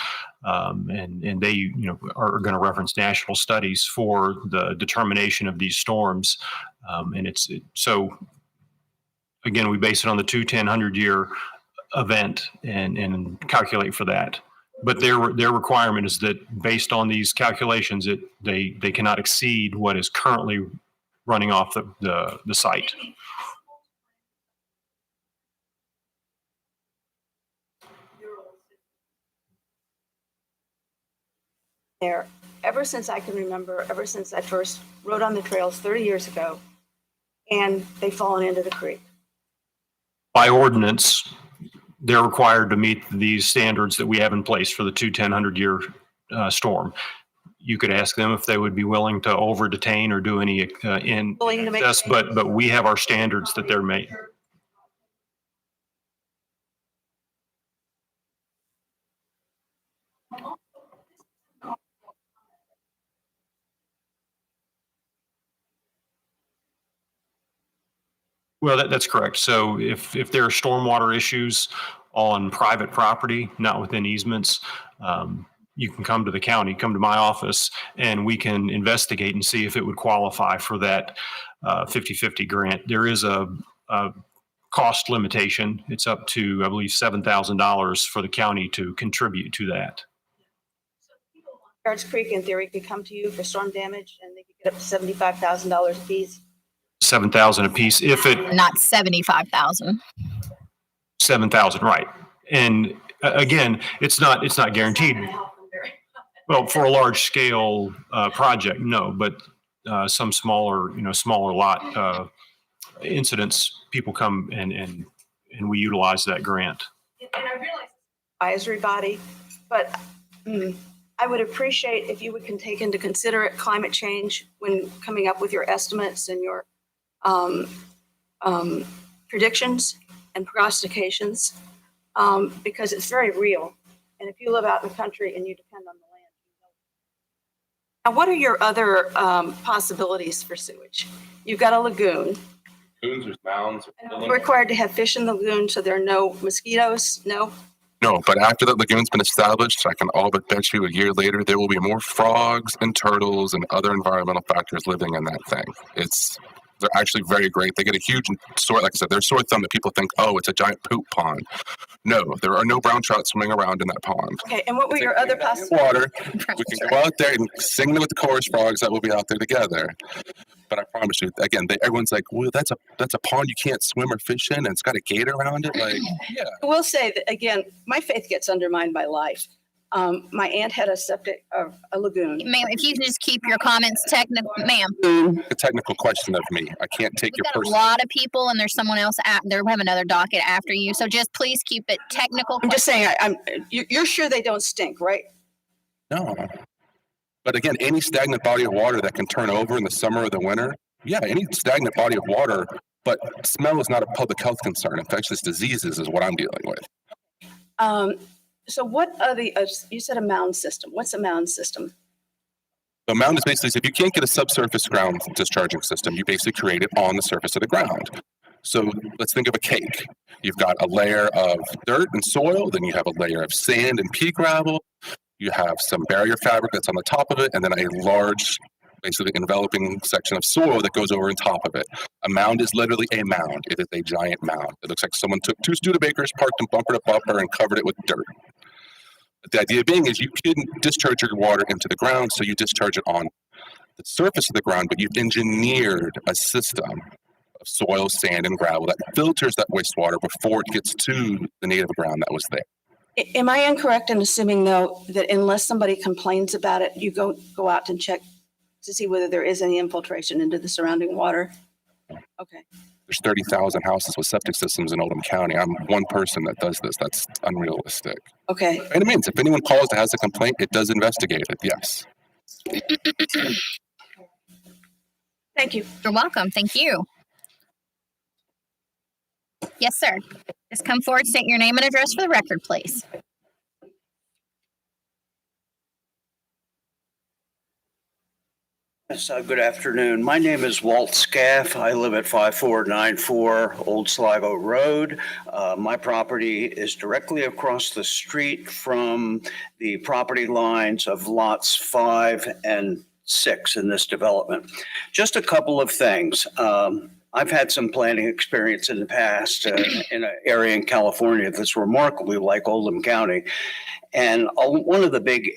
and they, are going to reference national studies for the determination of these storms. So again, we base it on the 2, 10, 100-year event and calculate for that. But their requirement is that based on these calculations, they cannot exceed what is currently running off the site.
there, ever since I can remember, ever since I first rode on the trails 30 years ago, and they've fallen into the creek.
By ordinance, they're required to meet these standards that we have in place for the 2, 10, 100-year storm. You could ask them if they would be willing to over detain or do any in excess, but we have our standards that they're made. Well, that's correct. So if there are stormwater issues on private property, not within easements, you can come to the county, come to my office, and we can investigate and see if it would qualify for that 50-50 grant. There is a cost limitation. It's up to, I believe, $7,000 for the county to contribute to that.
Yards Creek, in theory, could come to you for storm damage, and they could get up to $75,000 a piece.
$7,000 a piece. If it
not 75,000.
7,000, right? And again, it's not guaranteed. Well, for a large scale project, no, but some smaller lot incidents, people come and we utilize that grant.
And I realize advisory body, but I would appreciate if you can take into consider climate change when coming up with your estimates and your predictions and prognostications, because it's very real. And if you live out in the country and you depend on the land, Now, what are your other possibilities for sewage? You've got a lagoon.
Lagoons, there's mounds.
Are you required to have fish in the lagoon so there are no mosquitoes? No?
No, but after that lagoon's been established, I can all but bet you a year later, there will be more frogs and turtles and other environmental factors living in that thing. They're actually very great. They get a huge sore, like I said, they're sore thumb that people think, oh, it's a giant poop pond. No, there are no brown trout swimming around in that pond.
Okay, and what were your other possibilities?
Water. We can go out there and sing with the chorus frogs that will be out there together. But I promise you, again, everyone's like, well, that's a pond you can't swim or fish in, and it's got a gate around it. Like, yeah.
I will say that, again, my faith gets undermined by life. My aunt had a lagoon.
Ma'am, if you can just keep your comments technical, ma'am.
A technical question of me. I can't take
We've
your
got a
personal.
lot of people, and there's someone else there. We have another docket after you, so just please keep it technical.
I'm just saying, you're sure they don't stink, right?
No. But again, any stagnant body of water that can turn over in the summer or the winter, yeah, any stagnant body of water, but smell is not a public health concern. Infectious diseases is what I'm dealing with.
So what are you said a mound system. What's a mound system?
The mound is basically, if you can't get a subsurface ground discharging system, you basically create it on the surface of the ground. So let's think of a cake. You've got a layer of dirt and soil, then you have a layer of sand and pea gravel. You have some barrier fabric that's on the top of it, and then a large, basically enveloping section of soil that goes over on top of it. A mound is literally a mound. It is a giant mound. It looks like someone took 2 Studebakers, parked them bumper to bumper, and covered it with dirt. But the idea being is you couldn't discharge your water into the ground, so you discharge it on the surface of the ground, but you've engineered a system of soil, sand, and gravel that filters that wastewater before it gets to the native ground that was there.
Am I incorrect in assuming, though, that unless somebody complains about it, you go out and check to see whether there is any infiltration into the surrounding water? Okay.
There's 30,000 houses with septic systems in Oldham County. I'm one person that does this. That's unrealistic.
Okay.
And it means if anyone calls that has a complaint, it does investigate it, yes.
Thank you.
You're welcome. Thank you. Yes, sir. Just come forward, state your name and address for the record, please.
Yes, good afternoon. My name is Walt Scaff. I live at 5494 Old Sligo Road. My property is directly across the street from the property lines of lots 5 and 6 in this development. Just a couple of things. I've had some planning experience in the past in an area in California that's remarkably like Oldham County. And one of the big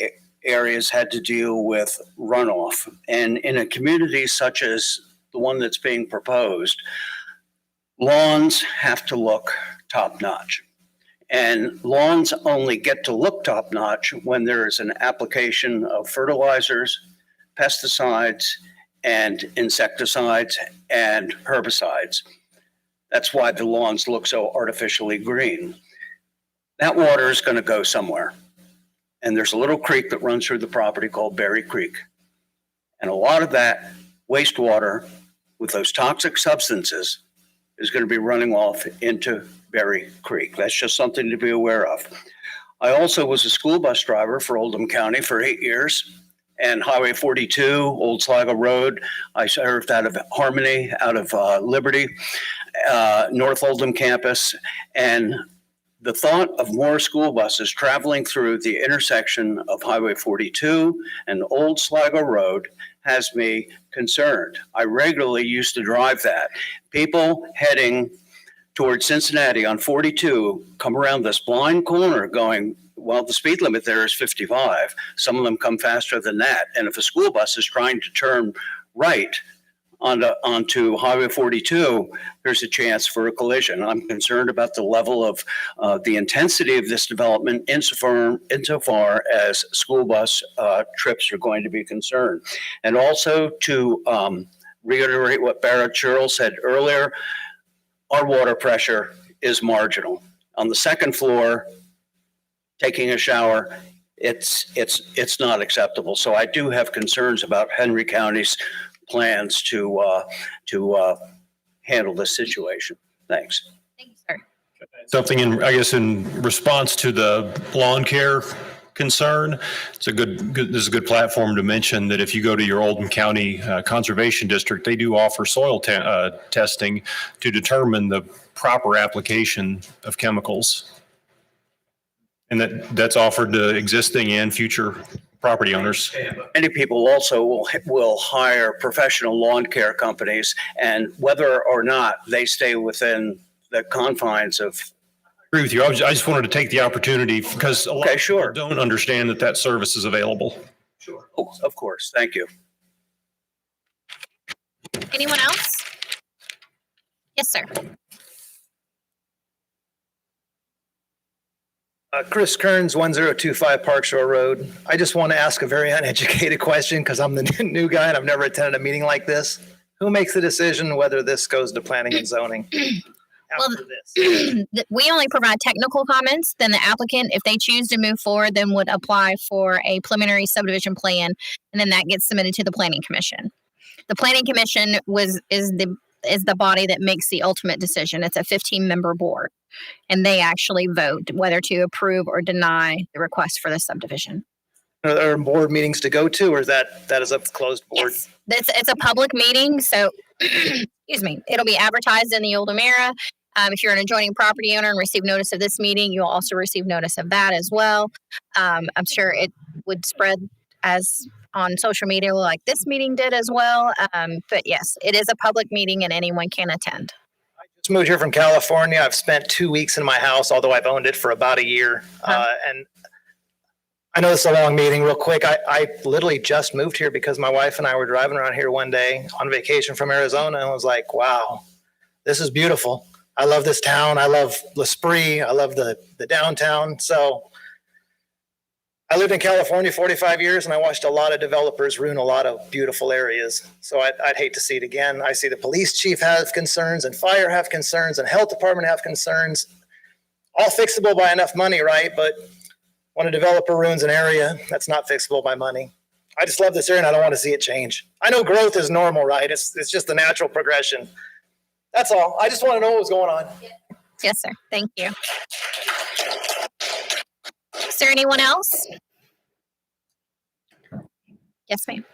areas had to deal with runoff. And in a community such as the one that's being proposed, lawns have to look top-notch. And lawns only get to look top-notch when there is an application of fertilizers, pesticides, and insecticides and herbicides. That's why the lawns look so artificially green. That water is going to go somewhere. And there's a little creek that runs through the property called Berry Creek. And a lot of that wastewater with those toxic substances is going to be running off into Berry Creek. That's just something to be aware of. I also was a school bus driver for Oldham County for 8 years. And Highway 42, Old Sligo Road, I served out of Harmony, out of Liberty, North Oldham campus. And the thought of more school buses traveling through the intersection of Highway 42 and Old Sligo Road has me concerned. I regularly used to drive that. People heading towards Cincinnati on 42 come around this blind corner going, well, the speed limit there is 55. Some of them come faster than that. And if a school bus is trying to turn right onto Highway 42, there's a chance for a collision. I'm concerned about the level of the intensity of this development insofar as school bus trips are going to be concerned. And also to reiterate what Barrett Churl said earlier, our water pressure is marginal. On the second floor, taking a shower, it's not acceptable. So I do have concerns about Henry County's plans to handle this situation. Thanks.
Thank you, sir.
Something in response to the lawn care concern, this is a good platform to mention that if you go to your Oldham County Conservation District, they do offer soil testing to determine the proper application of chemicals. And that's offered to existing and future property owners.
Many people also will hire professional lawn care companies, and whether or not they stay within the confines of.
I agree with you. I just wanted to take the opportunity because a lot of people don't understand that service is available.
Sure. Oh, of course. Thank you.
Anyone else? Yes, sir.
Chris Kearns, 1025 Park Shore Road. I just want to ask a very uneducated question because I'm the new guy and I've never attended a meeting like this. Who makes the decision whether this goes to planning and zoning?
Well, we only provide technical comments. Then the applicant, if they choose to move forward, then would apply for a preliminary subdivision plan, and then that gets submitted to the Planning Commission. The Planning Commission is the body that makes the ultimate decision. It's a 15-member board, and they actually vote whether to approve or deny the request for the subdivision.
Are there board meetings to go to, or is that is a closed board?
Yes. It's a public meeting, so excuse me. It'll be advertised in the Oldham Era. If you're an adjoining property owner and receive notice of this meeting, you'll also receive notice of that as well. I'm sure it would spread as on social media like this meeting did as well. But yes, it is a public meeting and anyone can attend.
Just moved here from California. I've spent 2 weeks in my house, although I've owned it for about a year. And I know this is a long meeting. Real quick, I literally just moved here because my wife and I were driving around here one day on vacation from Arizona and was like, wow, this is beautiful. I love this town. I love L'Esprit. I love the downtown. So I lived in California 45 years and I watched a lot of developers ruin a lot of beautiful areas. So I'd hate to see it again. I see the police chief have concerns and fire have concerns and health department have concerns. All fixable by enough money, right? But when a developer ruins an area, that's not fixable by money. I just love this area and I don't want to see it change. I know growth is normal, right? It's just the natural progression. That's all. I just want to know what was going on.
Yes, sir. Thank you. Is there anyone else? Yes, ma'am.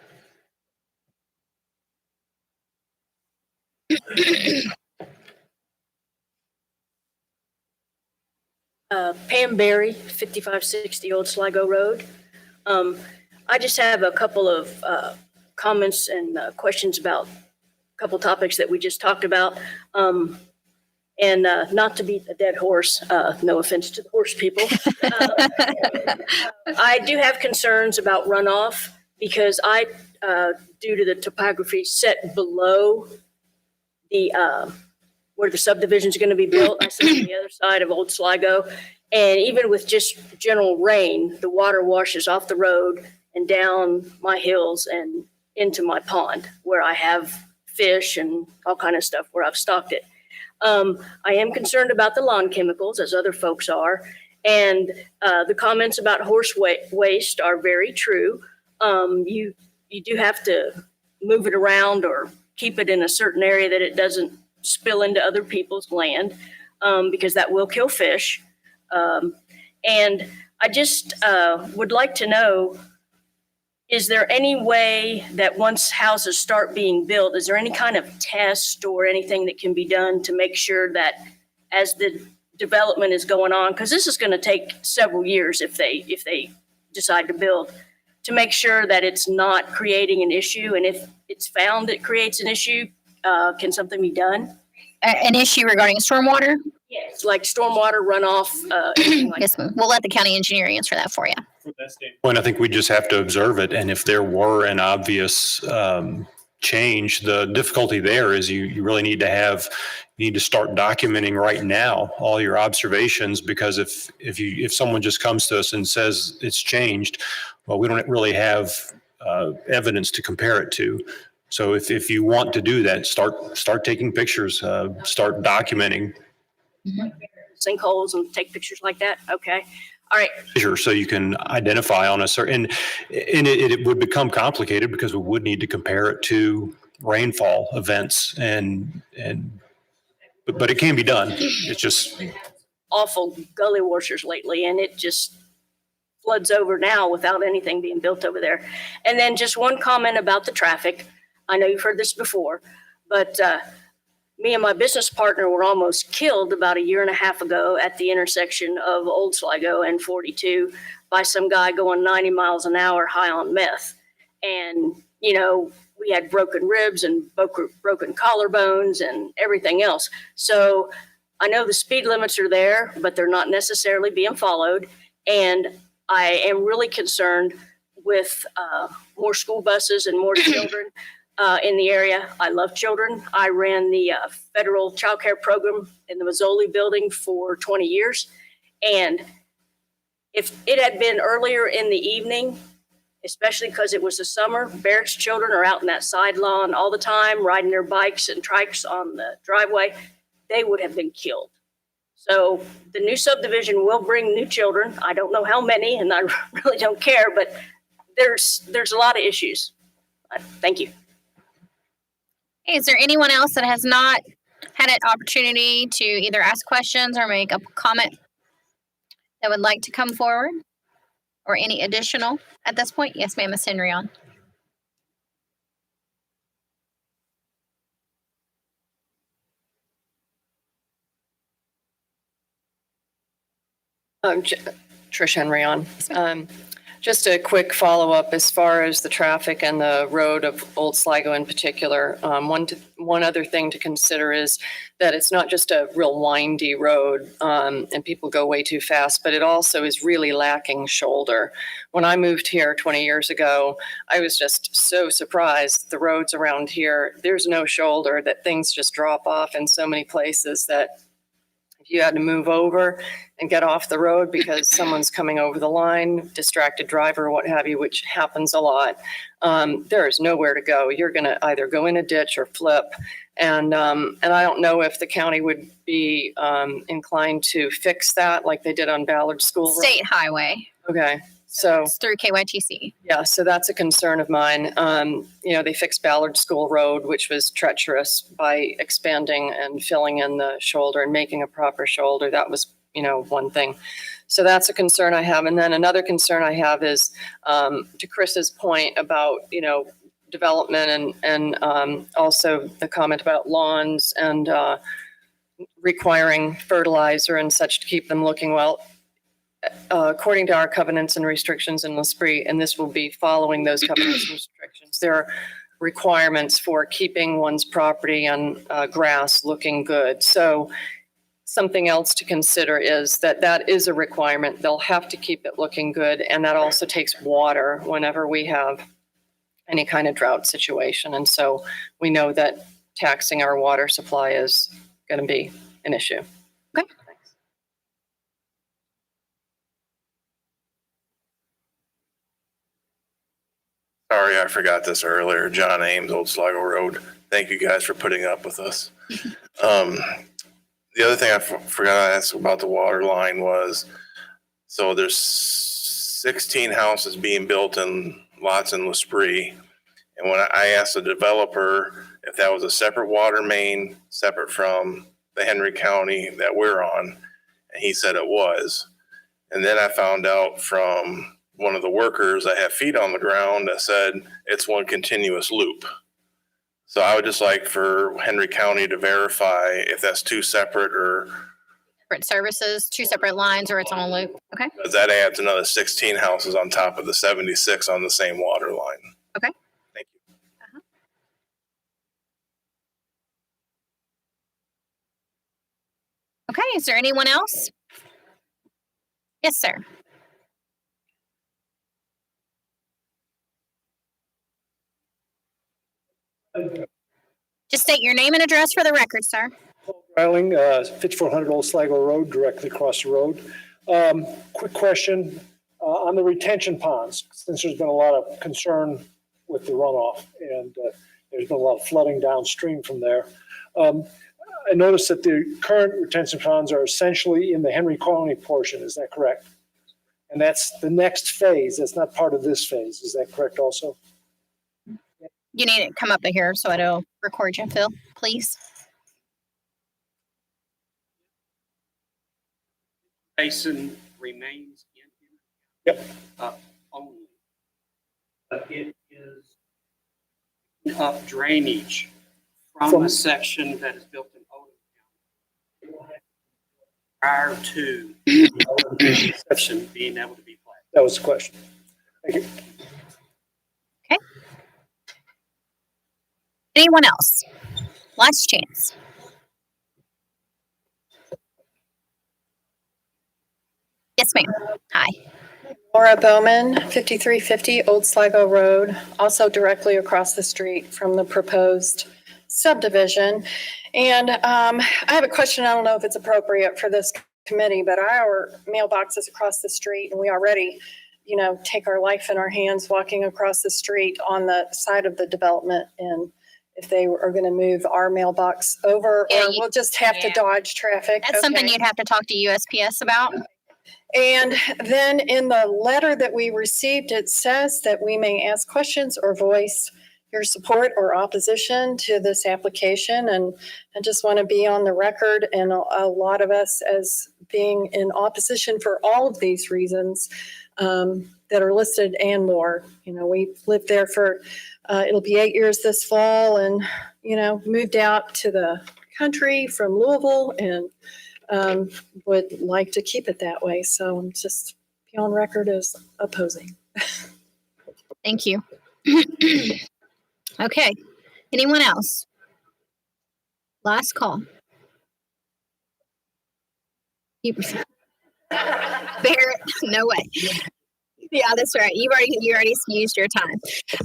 Pam Berry, 5560 Old Sligo Road. I just have a couple of comments and questions about a couple topics that we just talked about. And not to beat a dead horse, no offense to the horse people. I do have concerns about runoff because due to the topography set below the where the subdivision is going to be built, I sit on the other side of Old Sligo. And even with just general rain, the water washes off the road and down my hills and into my pond where I have fish and all kind of stuff where I've stocked it. I am concerned about the lawn chemicals, as other folks are, and the comments about horse waste are very true. You do have to move it around or keep it in a certain area that it doesn't spill into other people's land, because that will kill fish. And I just would like to know, is there any way that once houses start being built, is there any kind of test or anything that can be done to make sure that as the development is going on, because this is going to take several years if they decide to build, to make sure that it's not creating an issue, and if it's found that creates an issue, can something be done?
An issue regarding stormwater?
Yes, like stormwater runoff.
Yes, ma'am. We'll let the county engineer answer that for you.
Well, I think we just have to observe it. And if there were an obvious change, the difficulty there is you really need to start documenting right now all your observations, because if someone just comes to us and says it's changed, well, we don't really have evidence to compare it to. So if you want to do that, start taking pictures, start documenting.
Sinkholes and take pictures like that. Okay. All right.
Sure. So you can identify on a certain, and it would become complicated because we would need to compare it to rainfall events but it can be done. It's just
Awful gully washers lately, and it just floods over now without anything being built over there. And then just one comment about the traffic. I know you've heard this before, but me and my business partner were almost killed about a year and a half ago at the intersection of Old Sligo and 42 by some guy going 90 miles an hour high on meth. And, we had broken ribs and broken collarbones and everything else. So I know the speed limits are there, but they're not necessarily being followed. And I am really concerned with more school buses and more children. in the area. I love children. I ran the federal child care program in the Mazzoli building for 20 years. And if it had been earlier in the evening, especially because it was the summer, Barrett's children are out in that side lawn all the time, riding their bikes and trikes on the driveway. They would have been killed. So the new subdivision will bring new children. I don't know how many, and I really don't care, but there's a lot of issues. Thank you.
Hey, is there anyone else that has not had an opportunity to either ask questions or make a comment that would like to come forward? Or any additional at this point? Yes, ma'am, Ms. Henry on.
Trish Henry on. Just a quick follow-up as far as the traffic and the road of Old Sligo in particular. One other thing to consider is that it's not just a real windy road and people go way too fast, but it also is really lacking shoulder. When I moved here 20 years ago, I was just so surprised. The roads around here, there's no shoulder, that things just drop off in so many places that if you had to move over and get off the road because someone's coming over the line, distracted driver, what have you, which happens a lot, there is nowhere to go. You're going to either go in a ditch or flip. And I don't know if the county would be inclined to fix that like they did on Ballard School Road.
State highway.
Okay. So
it's through KYTC.
Yeah, so that's a concern of mine. They fixed Ballard School Road, which was treacherous, by expanding and filling in the shoulder and making a proper shoulder. That was, one thing. So that's a concern I have. And then another concern I have is to Chris's point about, development and also the comment about lawns and requiring fertilizer and such to keep them looking well. According to our covenants and restrictions in L'Esprit, and this will be following those covenants and restrictions, there are requirements for keeping one's property and grass looking good. So something else to consider is that is a requirement. They'll have to keep it looking good, and that also takes water whenever we have any kind of drought situation. And so we know that taxing our water supply is going to be an issue.
Okay.
Sorry, I forgot this earlier. John Ames, Old Sligo Road. Thank you guys for putting up with us. The other thing I forgot to ask about the water line was, so there's 16 houses being built in lots in L'Esprit. And when I asked the developer if that was a separate water main, separate from the Henry County that we're on, and he said it was. And then I found out from one of the workers that have feet on the ground that said it's one continuous loop. So I would just like for Henry County to verify if that's two separate or
Separate services, two separate lines, or its own loop. Okay.
because that adds another 16 houses on top of the 76 on the same water line.
Okay.
Thank you.
Okay. Is there anyone else? Yes, sir. Just state your name and address for the record, sir.
Riling, 5400 Old Sligo Road, directly across the road. Quick question on the retention ponds, since there's been a lot of concern with the runoff and there's been a lot of flooding downstream from there. I noticed that the current retention ponds are essentially in the Henry County portion. Is that correct? And that's the next phase. That's not part of this phase. Is that correct also?
You need to come up here so it'll record you, Phil, please.
Basin remains in here.
Yep.
Only. But it is up drainage from a section that is built in Oldham County prior to the section being able to be planted.
That was the question. Thank you.
Okay. Anyone else? Last chance. Yes, ma'am. Hi.
Laura Bowman, 5350 Old Sligo Road, also directly across the street from the proposed subdivision. And I have a question. I don't know if it's appropriate for this committee, but our mailbox is across the street, and we already, take our life in our hands walking across the street on the side of the development. And if they are going to move our mailbox over, or we'll just have to dodge traffic.
That's something you'd have to talk to USPS about.
And then in the letter that we received, it says that we may ask questions or voice your support or opposition to this application. And I just want to be on the record, and a lot of us as being in opposition for all of these reasons that are listed and more. We lived there for, it'll be 8 years this fall, and, moved out to the country from Louisville, and would like to keep it that way. So I'm just be on record as opposing.
Thank you. Okay. Anyone else? Last call. Barrett, no way. Yeah, that's right. You already used your time.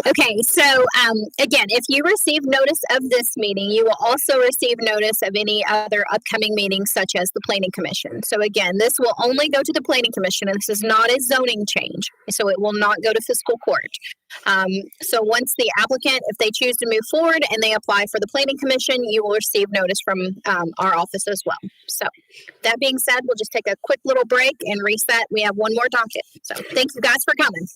Okay, so again, if you receive notice of this meeting, you will also receive notice of any other upcoming meetings, such as the Planning Commission. So again, this will only go to the Planning Commission, and this is not a zoning change, so it will not go to fiscal court. So once the applicant, if they choose to move forward and they apply for the Planning Commission, you will receive notice from our office as well. So that being said, we'll just take a quick little break and reset. We have one more docket. So thank you guys for coming.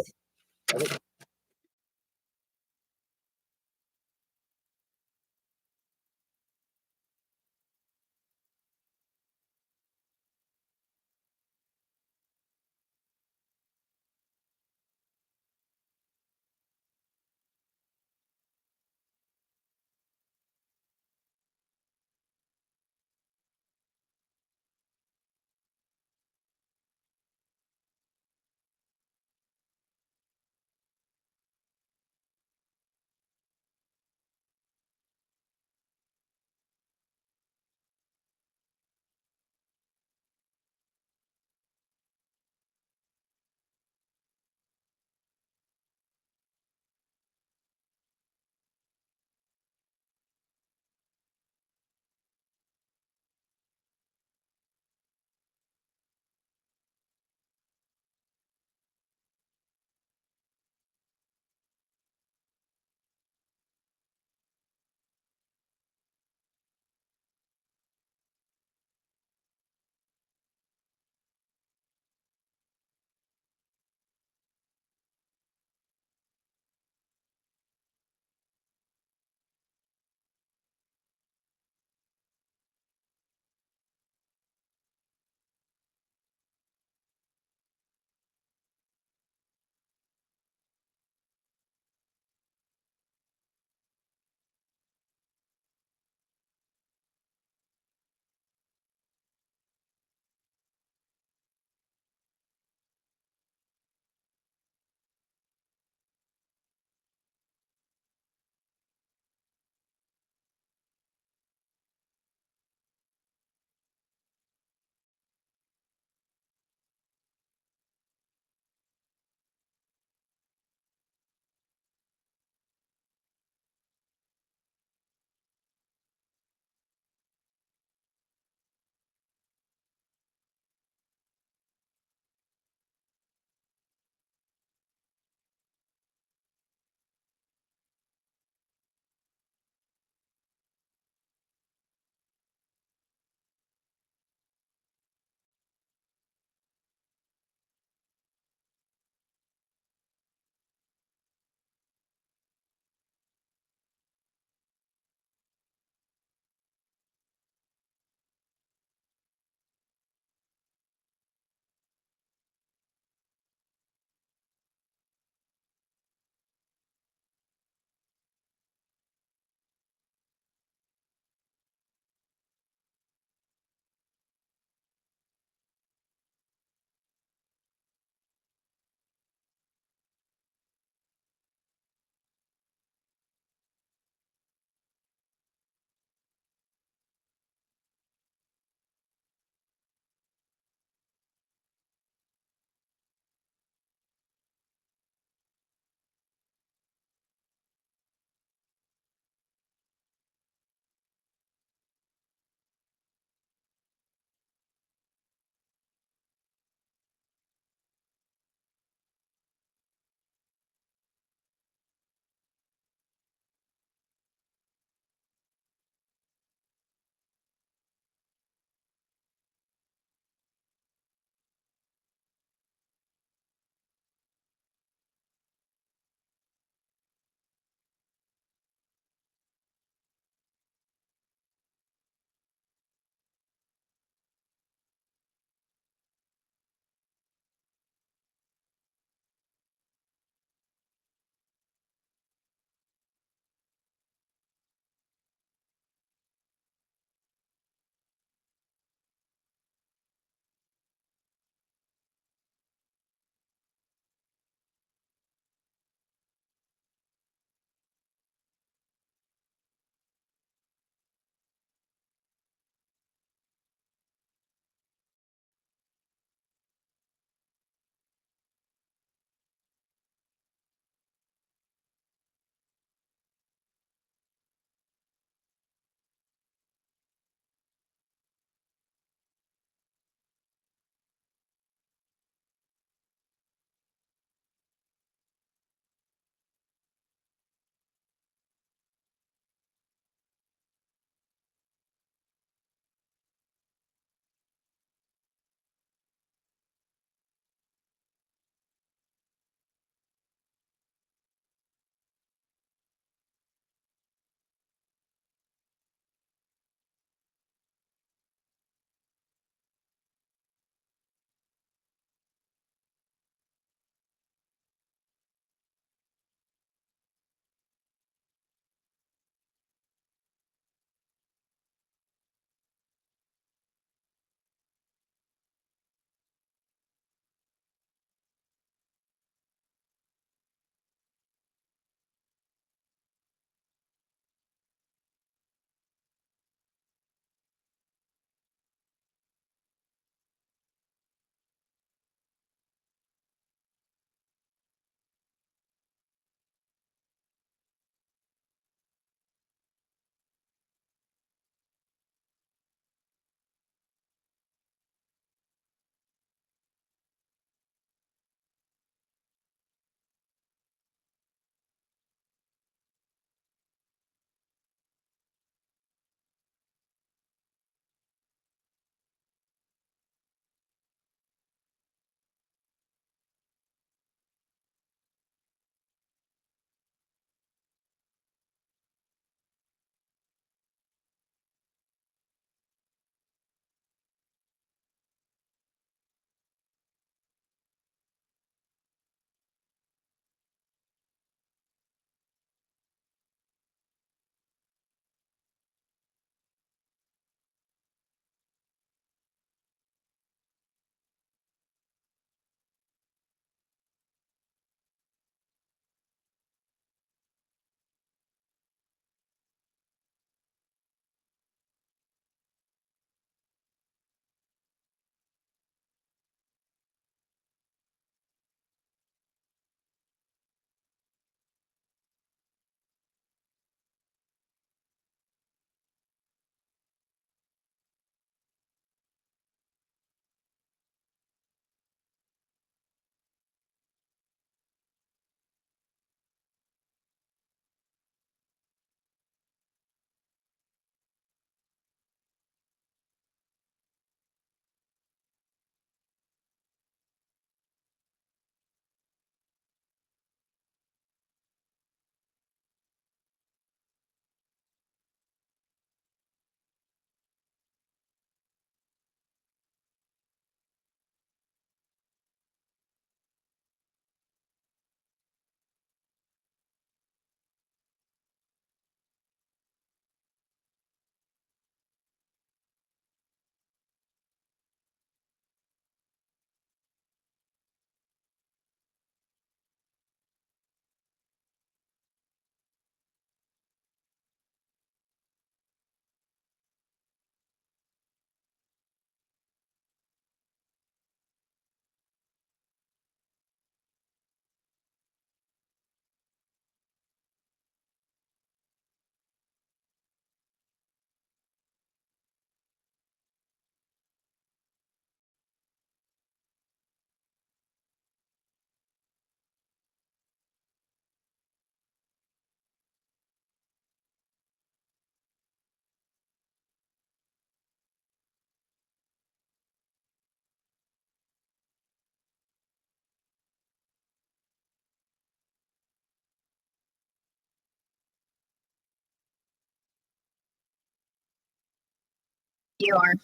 You are.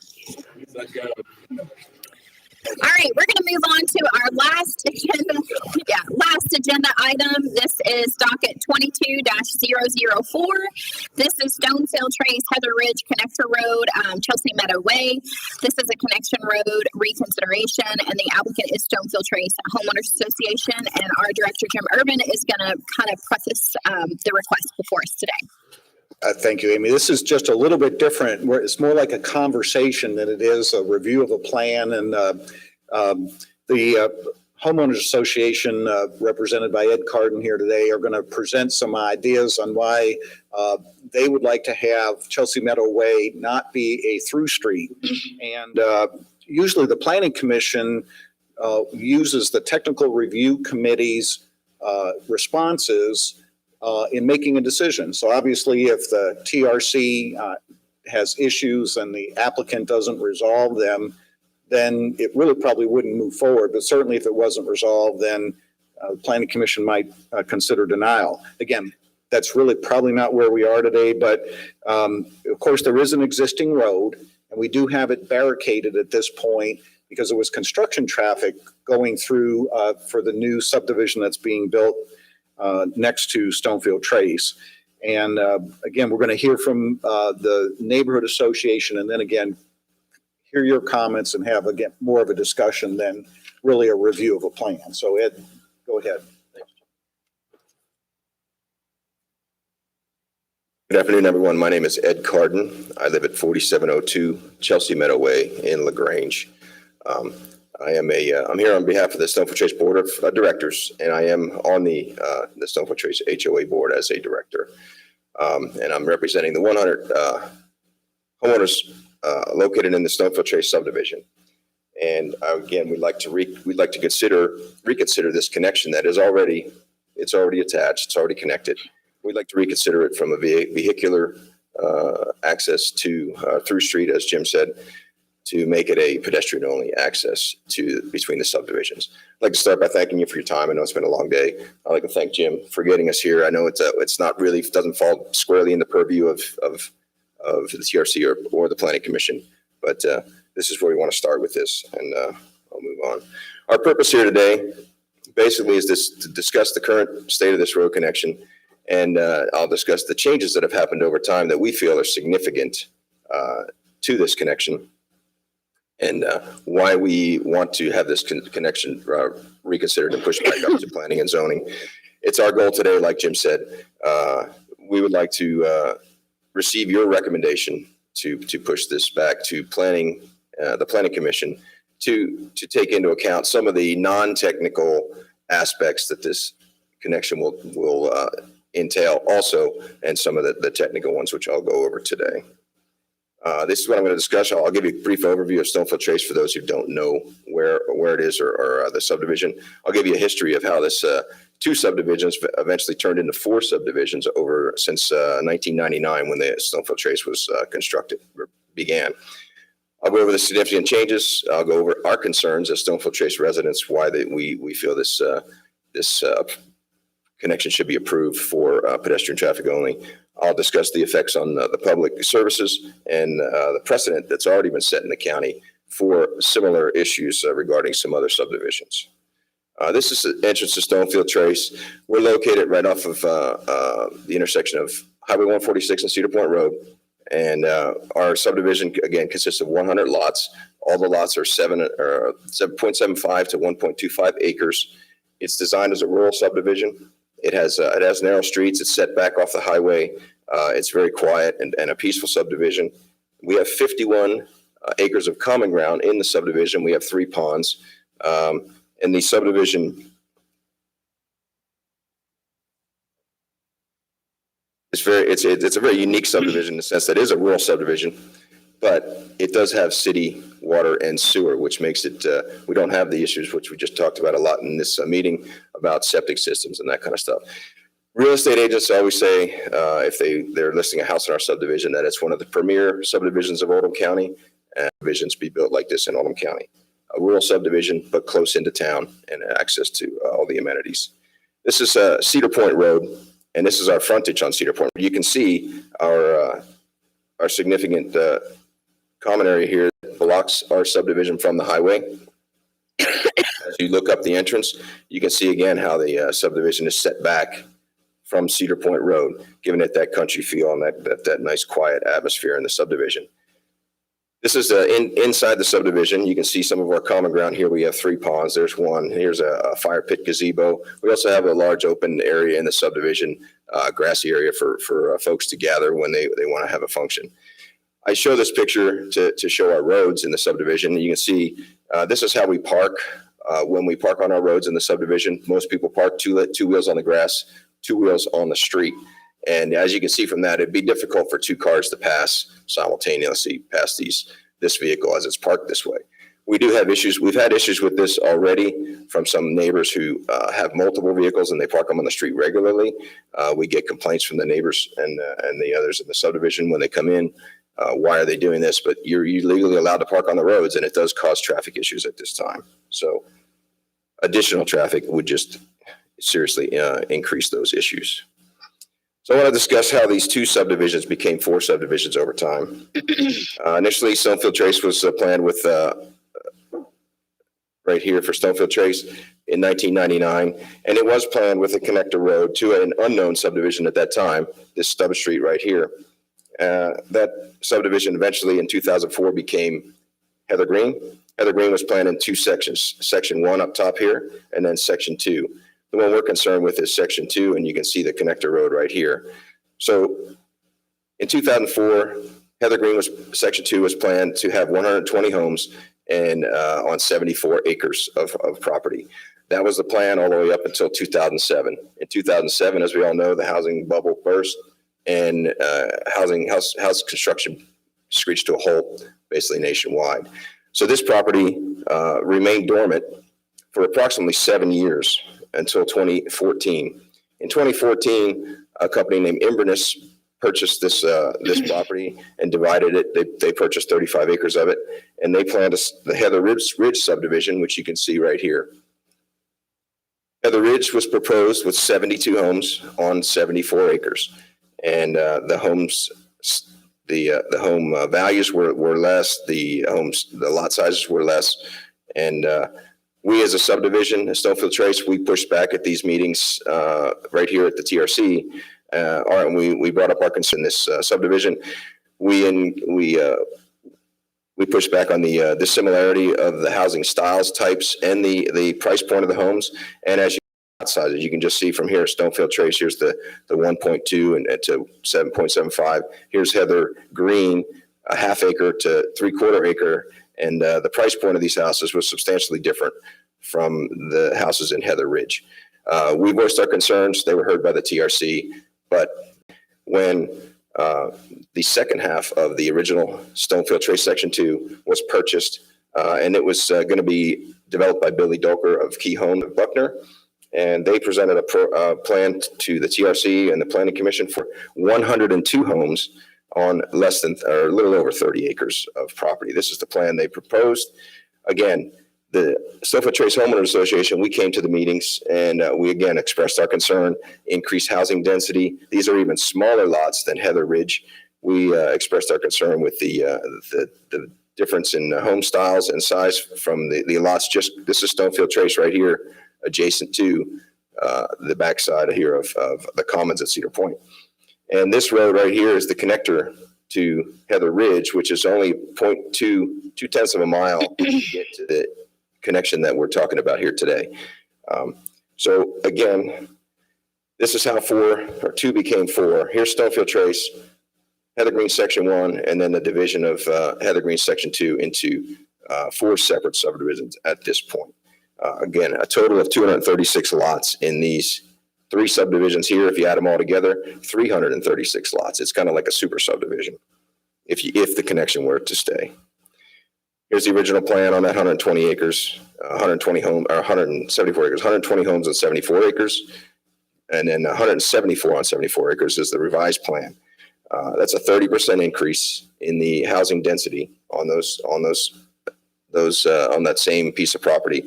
All right, we're going to move on to our last agenda item. This is docket 22-004. This is Stonefield Trace, Heather Ridge Connector Road, Chelsea Meadow Way. This is a connection road reconsideration, and the applicant is Stonefield Trace Homeowners Association, and our director, Jim Urban, is going to kind of preface the request before us today.
Thank you, Amy. This is just a little bit different, where it's more like a conversation than it is a review of a plan. And the Homeowners Association, represented by Ed Carden here today, are going to present some ideas on why they would like to have Chelsea Meadow Way not be a through street. And usually the Planning Commission uses the Technical Review Committee's responses in making a decision. So obviously, if the TRC has issues and the applicant doesn't resolve them, then it really probably wouldn't move forward. But certainly if it wasn't resolved, then the Planning Commission might consider denial. Again, that's really probably not where we are today, but of course there is an existing road, and we do have it barricaded at this point because there was construction traffic going through for the new subdivision that's being built next to Stonefield Trace. And again, we're going to hear from the neighborhood association, and then again, hear your comments and have again more of a discussion than really a review of a plan. So Ed, go ahead.
Good afternoon, everyone. My name is Ed Carden. I live at 4702 Chelsea Meadow Way in LaGrange. I'm here on behalf of the Stonefield Trace Board of Directors, and I am on the Stonefield Trace HOA Board as a director. And I'm representing the 100 homeowners located in the Stonefield Trace subdivision. And again, we'd like to reconsider this connection that is already attached, it's already connected. We'd like to reconsider it from a vehicular access to through street, as Jim said, to make it a pedestrian-only access between the subdivisions. I'd like to start by thanking you for your time. I know it's been a long day. I'd like to thank Jim for getting us here. I know it's not really, doesn't fall squarely in the purview of the TRC or the Planning Commission, but this is where we want to start with this, and I'll move on. Our purpose here today basically is to discuss the current state of this road connection, and I'll discuss the changes that have happened over time that we feel are significant to this connection, and why we want to have this connection reconsidered and pushed back up to planning and zoning. It's our goal today, like Jim said, we would like to receive your recommendation to push this back to the Planning Commission to take into account some of the non-technical aspects that this connection will entail also, and some of the technical ones, which I'll go over today. This is what I'm going to discuss. I'll give you a brief overview of Stonefield Trace for those who don't know where it is or the subdivision. I'll give you a history of how this two subdivisions eventually turned into four subdivisions since 1999 when the Stonefield Trace was began. I'll go over the significant changes. I'll go over our concerns as Stonefield Trace residents, why we feel this connection should be approved for pedestrian traffic only. I'll discuss the effects on the public services and the precedent that's already been set in the county for similar issues regarding some other subdivisions. This is the entrance to Stonefield Trace. We're located right off of the intersection of Highway 146 and Cedar Point Road. And our subdivision, again, consists of 100 lots. All the lots are 7.75 to 1.25 acres. It's designed as a rural subdivision. It has narrow streets. It's set back off the highway. It's very quiet and a peaceful subdivision. We have 51 acres of common ground in the subdivision. We have 3 ponds. And the subdivision it's a very unique subdivision in the sense that it is a rural subdivision, but it does have city water and sewer, which makes it, we don't have the issues which we just talked about a lot in this meeting about septic systems and that kind of stuff. Real estate agents always say if they're listing a house in our subdivision that it's one of the premier subdivisions of Oldham County, and divisions be built like this in Oldham County. A rural subdivision, but close into town and access to all the amenities. This is Cedar Point Road, and this is our frontage on Cedar Point. You can see our significant common area here that blocks our subdivision from the highway. As you look up the entrance, you can see again how the subdivision is set back from Cedar Point Road, giving it that country feel and that nice quiet atmosphere in the subdivision. This is inside the subdivision. You can see some of our common ground here. We have 3 ponds. There's one. Here's a fire pit gazebo. We also have a large open area in the subdivision, grassy area for folks to gather when they want to have a function. I show this picture to show our roads in the subdivision. You can see this is how we park when we park on our roads in the subdivision. Most people park two wheels on the grass, 2 wheels on the street. And as you can see from that, it'd be difficult for 2 cars to pass simultaneously past this vehicle as it's parked this way. We do have issues. We've had issues with this already from some neighbors who have multiple vehicles and they park them on the street regularly. We get complaints from the neighbors and the others in the subdivision when they come in. Why are they doing this? But you're legally allowed to park on the roads, and it does cause traffic issues at this time. So additional traffic would just seriously increase those issues. So I want to discuss how these 2 subdivisions became 4 subdivisions over time. Initially, Stonefield Trace was planned with right here for Stonefield Trace in 1999, and it was planned with a connector road to an unknown subdivision at that time, this stub street right here. That subdivision eventually in 2004 became Heather Green. Heather Green was planned in 2 sections, section 1 up top here, and then section 2. The one we're concerned with is section 2, and you can see the connector road right here. So in 2004, Heather Green section 2 was planned to have 120 homes and on 74 acres of property. That was the plan all the way up until 2007. In 2007, as we all know, the housing bubble burst and house construction screeched to a halt, basically nationwide. So this property remained dormant for approximately 7 years until 2014. In 2014, a company named Inverness purchased this property and divided it. They purchased 35 acres of it, and they planned the Heather Ridge subdivision, which you can see right here. Heather Ridge was proposed with 72 homes on 74 acres, and the home values were less. The lot sizes were less, and we as a subdivision, Stonefield Trace, we pushed back at these meetings right here at the TRC. We brought up our concern in this subdivision. We pushed back on the dissimilarity of the housing styles, types, and the price point of the homes. And as lot sizes, you can just see from here, Stonefield Trace, here's the 1.2 and to 7.75. Here's Heather Green, a half acre to 3/4 acre. And the price point of these houses was substantially different from the houses in Heather Ridge. We voiced our concerns. They were heard by the TRC. But when the second half of the original Stonefield Trace Section 2 was purchased, and it was going to be developed by Billy Dolker of Key Home of Buckner, and they presented a plan to the TRC and the Planning Commission for 102 homes on less than or a little over 30 acres of property. This is the plan they proposed. Again, the Stonefield Trace Homeowners Association, we came to the meetings and we again expressed our concern, increased housing density. These are even smaller lots than Heather Ridge. We expressed our concern with the difference in home styles and size from the lots. This is Stonefield Trace right here, adjacent to the backside here of the commons at Cedar Point. And this road right here is the connector to Heather Ridge, which is only 0.2 of a mile to get to the connection that we're talking about here today. So again, this is how 2 became 4. Here's Stonefield Trace, Heather Green Section 1, and then the division of Heather Green Section 2 into 4 separate subdivisions at this point. Again, a total of 236 lots in these 3 subdivisions here. If you add them all together, 336 lots. It's kind of like a super subdivision if the connection were to stay. Here's the original plan on that 120 acres, 174 acres, 120 homes on 74 acres, and then 174 on 74 acres is the revised plan. That's a 30% increase in the housing density on that same piece of property.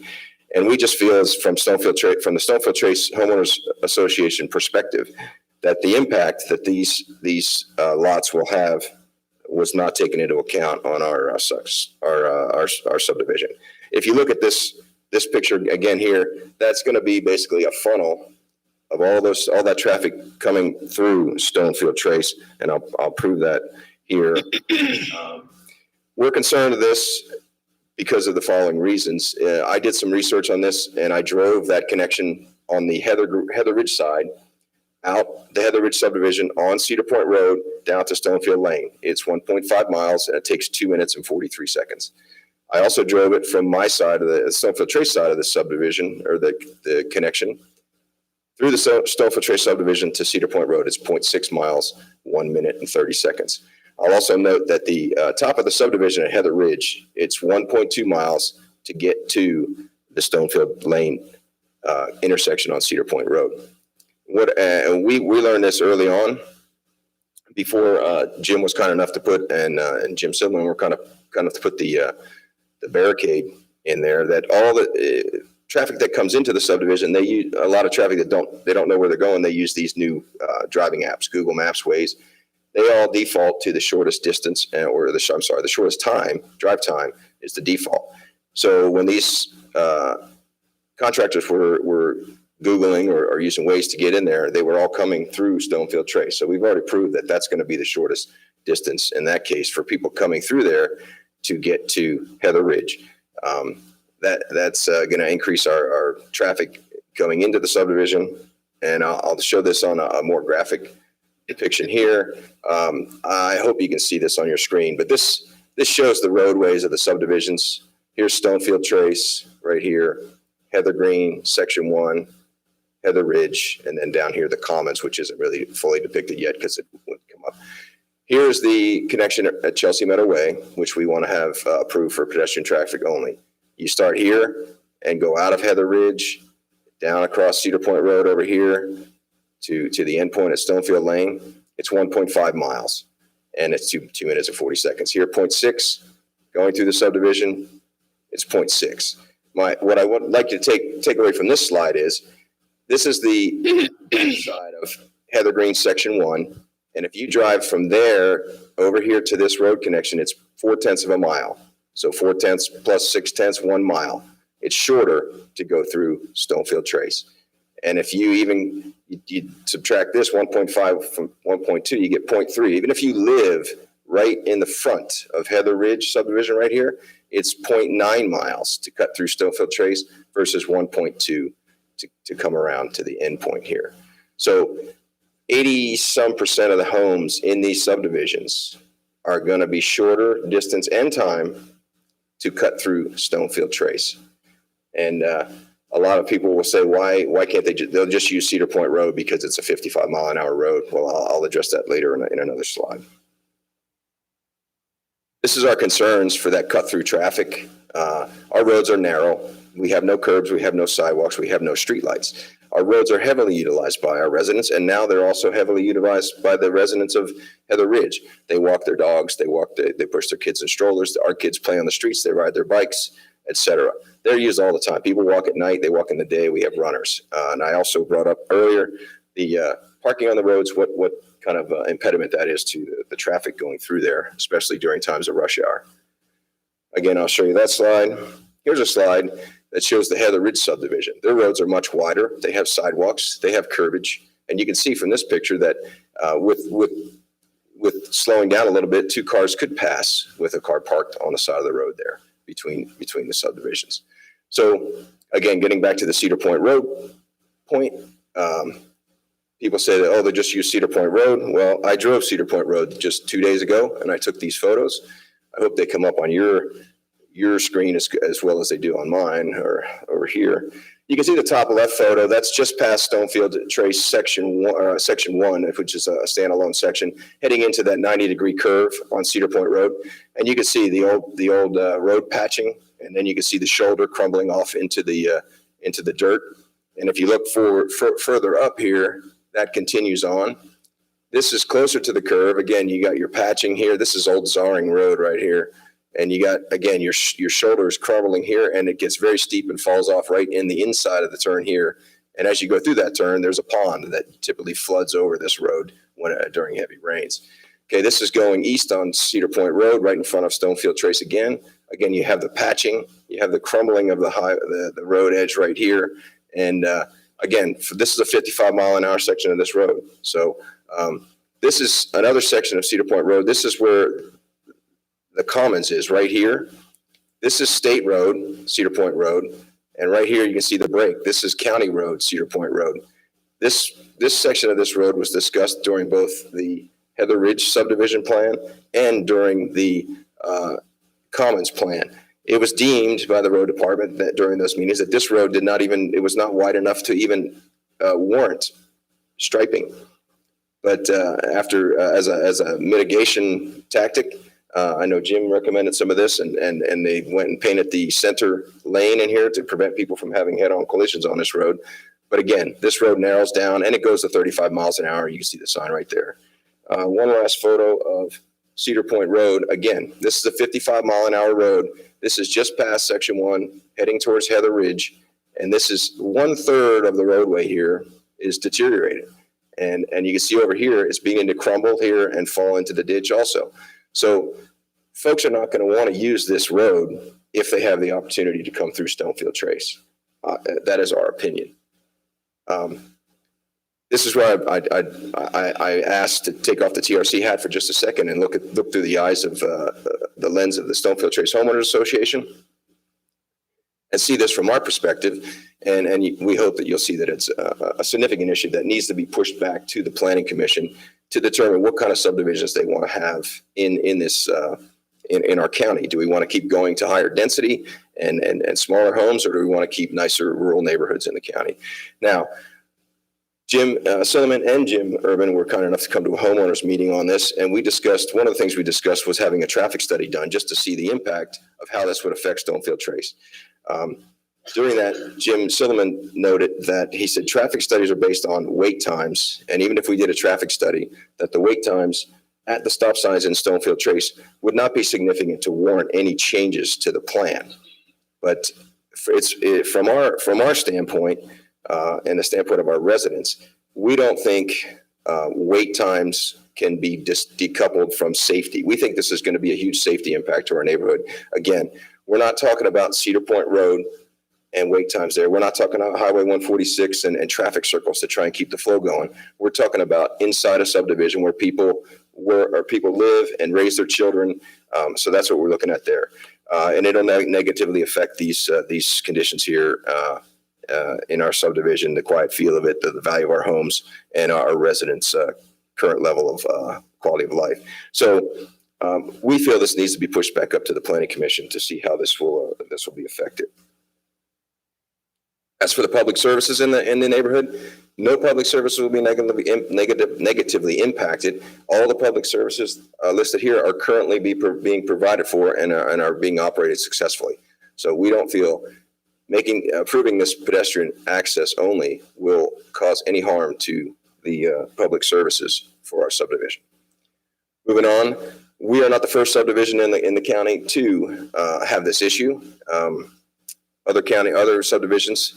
And we just feel, from the Stonefield Trace Homeowners Association perspective, that the impact that these lots will have was not taken into account on our subdivision. If you look at this picture again here, that's going to be basically a funnel of all that traffic coming through Stonefield Trace, and I'll prove that here. We're concerned with this because of the following reasons. I did some research on this, and I drove that connection on the Heather Ridge side out the Heather Ridge subdivision on Cedar Point Road down to Stonefield Lane. It's 1.5 miles, and it takes 2 minutes and 43 seconds. I also drove it from my side of the Stonefield Trace side of the subdivision, or the connection, through the Stonefield Trace subdivision to Cedar Point Road. It's 0.6 miles, 1 minute and 30 seconds. I'll also note that the top of the subdivision at Heather Ridge, it's 1.2 miles to get to the Stonefield Lane intersection on Cedar Point Road. We learned this early on before Jim was kind enough to put, and Jim Sidlin were kind of to put the barricade in there, that all the traffic that comes into the subdivision, they use a lot of traffic that they don't know where they're going. They use these new driving apps, Google Maps, Waze. They all default to the shortest distance, the shortest drive time is the default. So when these contractors were Googling or using Waze to get in there, they were all coming through Stonefield Trace. So we've already proved that that's going to be the shortest distance in that case for people coming through there to get to Heather Ridge. That's going to increase our traffic going into the subdivision. And I'll show this on a more graphic depiction here. I hope you can see this on your screen, but this shows the roadways of the subdivisions. Here's Stonefield Trace right here, Heather Green, Section 1, Heather Ridge, and then down here the Commons, which isn't really fully depicted yet because it wouldn't come up. Here's the connection at Chelsea Meadow Way, which we want to have approved for pedestrian traffic only. You start here and go out of Heather Ridge, down across Cedar Point Road over here to the end point at Stonefield Lane. It's 1.5 miles, and it's 2 minutes and 40 seconds. Here, 0.6, going through the subdivision, it's 0.6. What I would like to take away from this slide is, this is the side of Heather Green Section 1, and if you drive from there over here to this road connection, it's 0.4 of a mile. So 0.4 plus 0.6, 1 mile. It's shorter to go through Stonefield Trace. And if you subtract this 1.5 from 1.2, you get 0.3. Even if you live right in the front of Heather Ridge subdivision right here, it's 0.9 miles to cut through Stonefield Trace versus 1.2 to come around to the end point here. So 80% of the homes in these subdivisions are going to be shorter distance and time to cut through Stonefield Trace. And a lot of people will say, why can't they'll just use Cedar Point Road because it's a 55-mile-an-hour road. Well, I'll address that later in another slide. This is our concerns for that cut through traffic. Our roads are narrow. We have no curbs, we have no sidewalks, we have no streetlights. Our roads are heavily utilized by our residents, and now they're also heavily utilized by the residents of Heather Ridge. They walk their dogs, they push their kids in strollers. Our kids play on the streets, they ride their bikes, etc. They're used all the time. People walk at night, they walk in the day. We have runners. And I also brought up earlier the parking on the roads, what kind of impediment that is to the traffic going through there, especially during times of rush hour. Again, I'll show you that slide. Here's a slide that shows the Heather Ridge subdivision. Their roads are much wider. They have sidewalks. They have curbage. And you can see from this picture that with slowing down a little bit, 2 cars could pass with a car parked on the side of the road there between the subdivisions. So again, getting back to the Cedar Point Road point, people say that, they just use Cedar Point Road. Well, I drove Cedar Point Road just 2 days ago, and I took these photos. I hope they come up on your screen as well as they do on mine or over here. You can see the top left photo. That's just past Stonefield Trace Section 1, which is a standalone section, heading into that 90-degree curve on Cedar Point Road. And you can see the old road patching, and then you can see the shoulder crumbling off into the dirt. And if you look further up here, that continues on. This is closer to the curve. Again, you got your patching here. This is Old Zaring Road right here. And you got, again, your shoulder is crumbling here, and it gets very steep and falls off right in the inside of the turn here. And as you go through that turn, there's a pond that typically floods over this road during heavy rains. Okay, this is going east on Cedar Point Road, right in front of Stonefield Trace again. Again, you have the patching, you have the crumbling of the road edge right here. And again, this is a 55-mile-an-hour section of this road. So this is another section of Cedar Point Road. This is where the Commons is, right here. This is State Road, Cedar Point Road. And right here, you can see the break. This is County Road, Cedar Point Road. This section of this road was discussed during both the Heather Ridge subdivision plan and during the Commons plan. It was deemed by the road department that during those meetings that this road it was not wide enough to even warrant striping. But as a mitigation tactic, I know Jim recommended some of this, and they went and painted the center lane in here to prevent people from having head-on collisions on this road. But again, this road narrows down and it goes to 35 miles an hour. You can see the sign right there. One last photo of Cedar Point Road. Again, this is a 55-mile-an-hour road. This is just past section 1, heading towards Heather Ridge. And this is 1/3 of the roadway here is deteriorated. And you can see over here, it's beginning to crumble here and fall into the ditch also. So folks are not going to want to use this road if they have the opportunity to come through Stonefield Trace. That is our opinion. This is where I asked to take off the TRC hat for just a second and look through the eyes of the lens of the Stonefield Trace Homeowners Association and see this from our perspective. And we hope that you'll see that it's a significant issue that needs to be pushed back to the Planning Commission to determine what kind of subdivisions they want to have in this in our county. Do we want to keep going to higher density and smaller homes, or do we want to keep nicer rural neighborhoods in the county? Now, Jim Silliman and Jim Urban were kind enough to come to a homeowners meeting on this, and one of the things we discussed was having a traffic study done just to see the impact of how this would affect Stonefield Trace. During that, Jim Silliman noted that he said traffic studies are based on wait times, and even if we did a traffic study, that the wait times at the stop signs in Stonefield Trace would not be significant to warrant any changes to the plan. But from our standpoint, and the standpoint of our residents, we don't think wait times can be decoupled from safety. We think this is going to be a huge safety impact to our neighborhood. Again, we're not talking about Cedar Point Road and wait times there. We're not talking about Highway 146 and traffic circles to try and keep the flow going. We're talking about inside a subdivision where people live and raise their children. So that's what we're looking at there. And it'll negatively affect these conditions here in our subdivision, the quiet feel of it, the value of our homes, and our residents' current level of quality of life. So we feel this needs to be pushed back up to the Planning Commission to see how this will be affected. As for the public services in the neighborhood, no public services will be negatively impacted. All the public services listed here are currently being provided for and are being operated successfully. So we don't feel approving this pedestrian access only will cause any harm to the public services for our subdivision. Moving on, we are not the first subdivision in the county to have this issue. Other subdivisions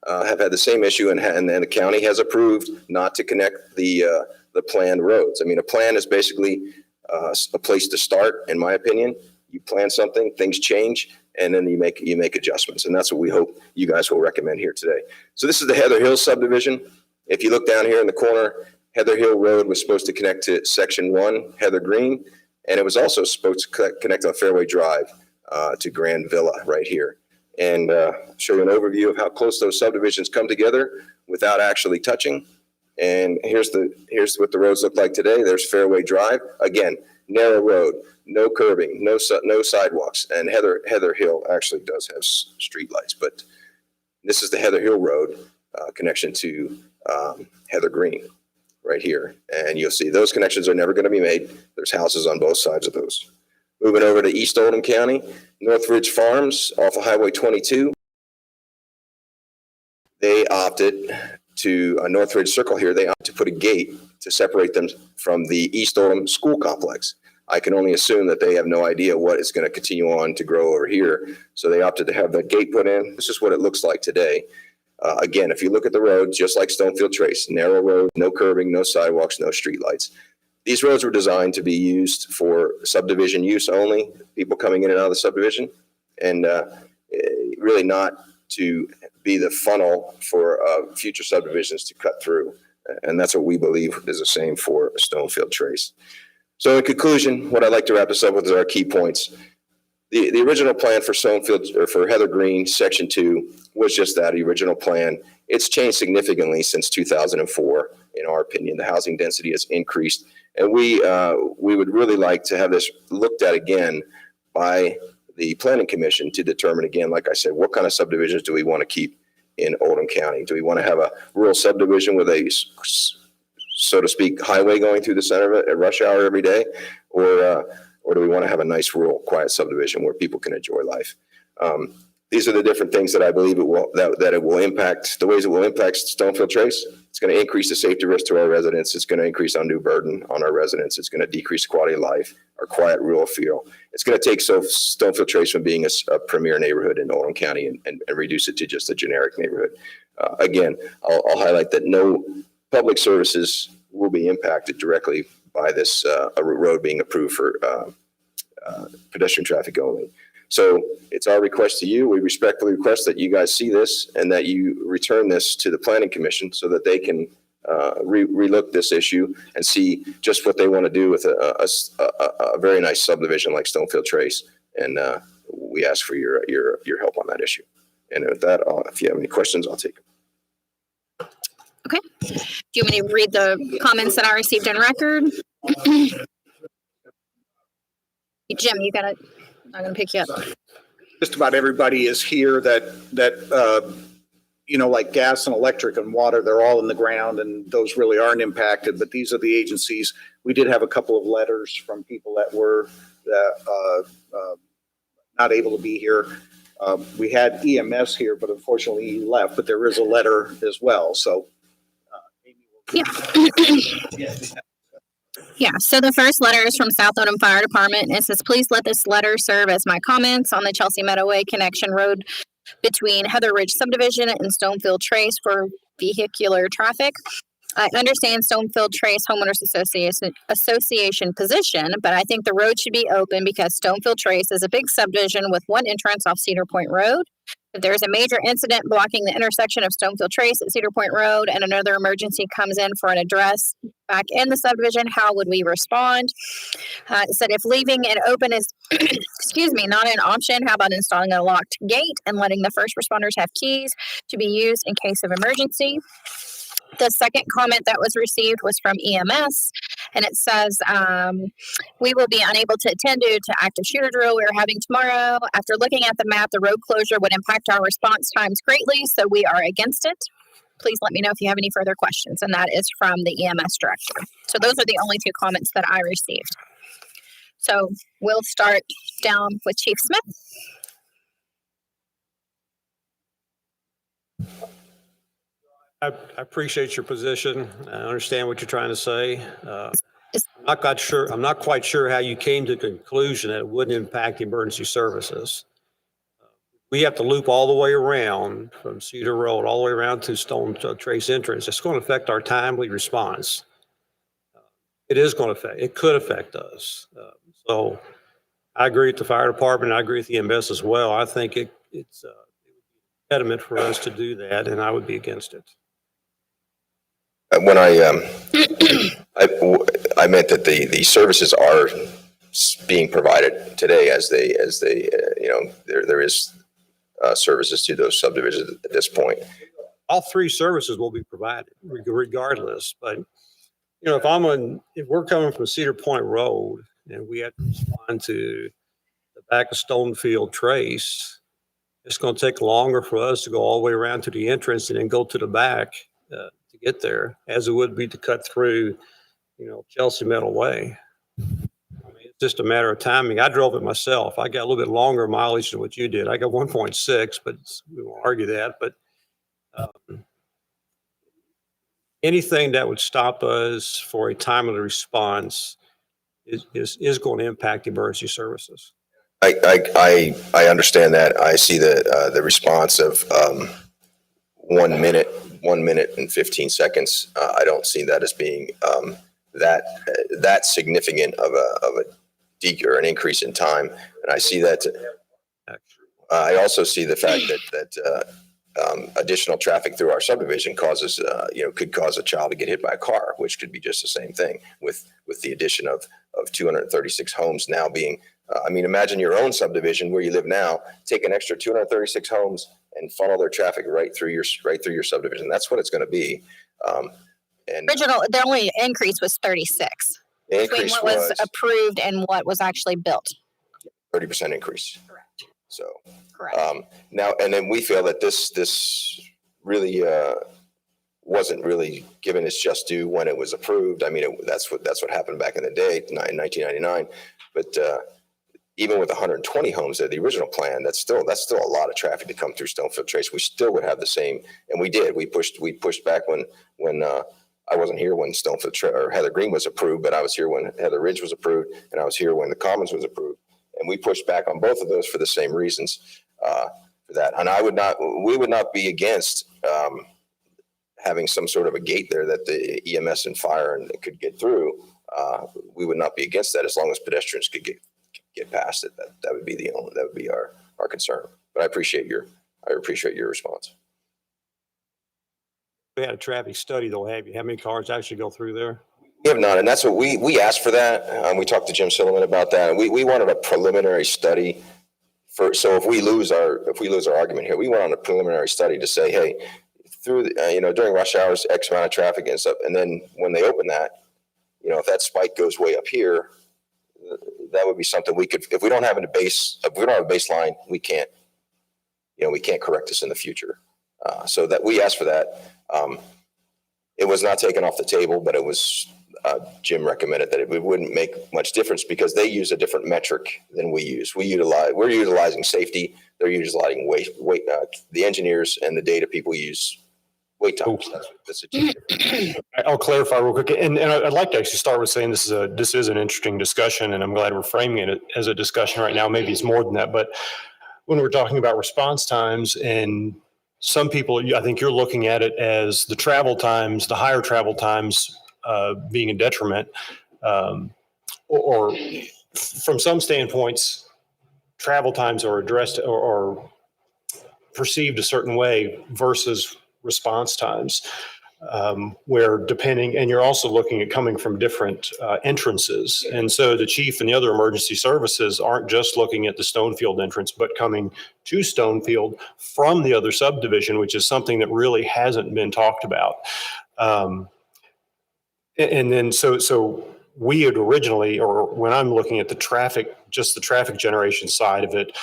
have had the same issue, and the county has approved not to connect the planned roads. I mean, a plan is basically a place to start, in my opinion. You plan something, things change, and then you make adjustments, and that's what we hope you guys will recommend here today. So this is the Heather Hill subdivision. If you look down here in the corner, Heather Hill Road was supposed to connect to Section 1, Heather Green, and it was also supposed to connect on Fairway Drive to Grand Villa right here. And show you an overview of how close those subdivisions come together without actually touching. And here's what the roads look like today. There's Fairway Drive. Again, narrow road, no curbing, no sidewalks. And Heather Hill actually does have street lights, but this is the Heather Hill Road connection to Heather Green right here. And you'll see those connections are never going to be made. There's houses on both sides of those. Moving over to East Oldham County, Northridge Farms off of Highway 22. They opted to Northridge Circle here. They opted to put a gate to separate them from the East Oldham school complex. I can only assume that they have no idea what is going to continue on to grow over here. So they opted to have that gate put in. This is what it looks like today. Again, if you look at the road, just like Stonefield Trace, narrow road, no curbing, no sidewalks, no streetlights. These roads were designed to be used for subdivision use only, people coming in and out of the subdivision, and really not to be the funnel for future subdivisions to cut through. And that's what we believe is the same for Stonefield Trace. So in conclusion, what I'd like to wrap this up with is our key points. The original plan for Stonefield, or for Heather Green, Section 2, was just that, original plan. It's changed significantly since 2004, in our opinion. The housing density has increased. And we would really like to have this looked at again by the Planning Commission to determine again, like I said, what kind of subdivisions do we want to keep in Oldham County? Do we want to have a rural subdivision with a, so to speak, highway going through the center of it at rush hour every day? Or do we want to have a nice rural quiet subdivision where people can enjoy life? These are the different things that I believe it will impact, the ways it will impact Stonefield Trace. It's going to increase the safety risk to our residents. It's going to increase undue burden on our residents. It's going to decrease quality of life, our quiet rural feel. It's going to take Stonefield Trace from being a premier neighborhood in Oldham County and reduce it to just a generic neighborhood. Again, I'll highlight that no public services will be impacted directly by this road being approved for pedestrian traffic only. So it's our request to you. We respectfully request that you guys see this and that you return this to the Planning Commission so that they can relook this issue and see just what they want to do with a very nice subdivision like Stonefield Trace. And we ask for your help on that issue. And with that, if you have any questions, I'll take them.
Okay. Do you want me to read the comments that I received in record? Jim, I'm going to pick you up.
Just about everybody is here that like gas and electric and water, they're all in the ground and those really aren't impacted, but these are the agencies. We did have a couple of letters from people that were not able to be here. We had EMS here, but unfortunately he left, but there is a letter as well. So
yeah. Yeah, so the first letter is from South Oldham Fire Department, and it says, please let this letter serve as my comments on the Chelsea Meadowway connection road between Heather Ridge Subdivision and Stonefield Trace for vehicular traffic. I understand Stonefield Trace Homeowners Association position, but I think the road should be open because Stonefield Trace is a big subdivision with one entrance off Cedar Point Road. If there's a major incident blocking the intersection of Stonefield Trace at Cedar Point Road and another emergency comes in for an address back in the subdivision, how would we respond? It said if leaving it open is, not an option, how about installing a locked gate and letting the first responders have keys to be used in case of emergency? The second comment that was received was from EMS, and it says, we will be unable to attend due to active shooter drill we are having tomorrow. After looking at the map, the road closure would impact our response times greatly, so we are against it. Please let me know if you have any further questions, and that is from the EMS director. So those are the only two comments that I received. So we'll start down with Chief Smith.
I appreciate your position. I understand what you're trying to say. I'm not quite sure how you came to the conclusion that it wouldn't impact emergency services. We have to loop all the way around from Cedar Road, all the way around to Stone Trace entrance. It's going to affect our timely response. It could affect us. So I agree with the fire department. I agree with EMS as well. I think it's an impediment for us to do that, and I would be against it.
When I meant that the services are being provided today as they there is services to those subdivisions at this point.
All three services will be provided regardless. But if we're coming from Cedar Point Road and we have to respond to the back of Stonefield Trace, it's going to take longer for us to go all the way around to the entrance and then go to the back to get there, as it would be to cut through, Chelsea Meadowway. I mean, it's just a matter of timing. I drove it myself. I got a little bit longer mileage than what you did. I got 1.6, but we won't argue that. But anything that would stop us for a timely response is going to impact emergency services.
I understand that. I see the response of 1 minute and 15 seconds. I don't see that as being that significant of a or an increase in time. And I see that. I also see the fact that additional traffic through our subdivision causes, could cause a child to get hit by a car, which could be just the same thing with the addition of 236 homes now being. Imagine your own subdivision where you live now, take an extra 236 homes and funnel their traffic right through your subdivision. That's what it's going to be.
The only increase was 36 between what was approved and what was actually built.
30% increase.
Correct.
So
correct.
Now, and then we feel that this really wasn't really given its just due when it was approved. That's what happened back in the day, in 1999. But even with 120 homes there, the original plan, that's still a lot of traffic to come through Stonefield Trace. We still would have the same, and we did. We pushed back when I wasn't here when Stonefield or Heather Green was approved, but I was here when Heather Ridge was approved, and I was here when the Commons was approved. And we pushed back on both of those for the same reasons for that. And we would not be against having some sort of a gate there that the EMS and fire could get through. We would not be against that as long as pedestrians could get past it. That would be our concern. But I appreciate your response.
We had a traffic study though, have you? How many cars actually go through there?
We have not, and that's what we asked for that. We talked to Jim Silliman about that. We wanted a preliminary study so if we lose our argument here, we went on a preliminary study to say, hey, through during rush hours, X amount of traffic and stuff, and then when they open that, if that spike goes way up here, that would be something we could. If we don't have a baseline, we can't correct this in the future. So that we asked for that. It was not taken off the table, but it was. Jim recommended that it wouldn't make much difference because they use a different metric than we use. We're utilizing safety. They're utilizing weight. The engineers and the data people use wait times. That's
I'll clarify real quick, and I'd like to actually start with saying this is an interesting discussion, and I'm glad we're framing it as a discussion right now. Maybe it's more than that, but when we're talking about response times, and some people, I think you're looking at it as the travel times, the higher travel times. Being a detriment, or from some standpoints, travel times are addressed or perceived a certain way versus response times, where depending, and you're also looking at coming from different entrances. And so the chief and the other emergency services aren't just looking at the Stonefield entrance, but coming to Stonefield from the other subdivision, which is something that really hasn't been talked about. And then so we had originally, or when I'm looking at the traffic, just the traffic generation side of it,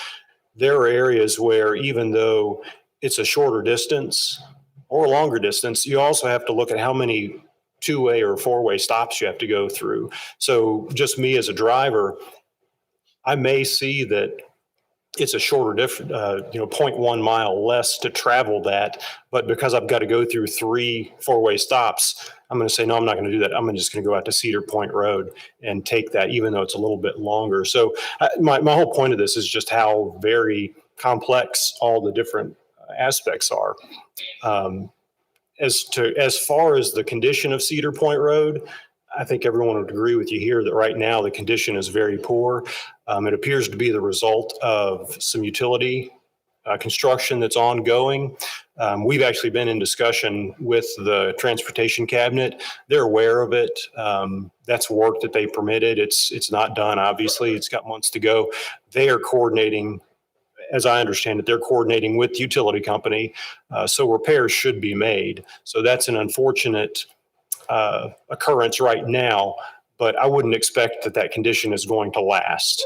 there are areas where even though it's a shorter distance or a longer distance, you also have to look at how many two-way or four-way stops you have to go through. So just me as a driver, I may see that it's a shorter 0.1 mile less to travel that, but because I've got to go through 3 four-way stops, I'm going to say, no, I'm not going to do that. I'm just going to go out to Cedar Point Road and take that, even though it's a little bit longer. So my whole point of this is just how very complex all the different aspects are. As far as the condition of Cedar Point Road, I think everyone would agree with you here that right now the condition is very poor. It appears to be the result of some utility construction that's ongoing. We've actually been in discussion with the transportation cabinet. They're aware of it. That's work that they permitted. It's not done, obviously. It's got months to go. They are coordinating, as I understand it, they're coordinating with the utility company. So repairs should be made. So that's an unfortunate occurrence right now, but I wouldn't expect that condition is going to last.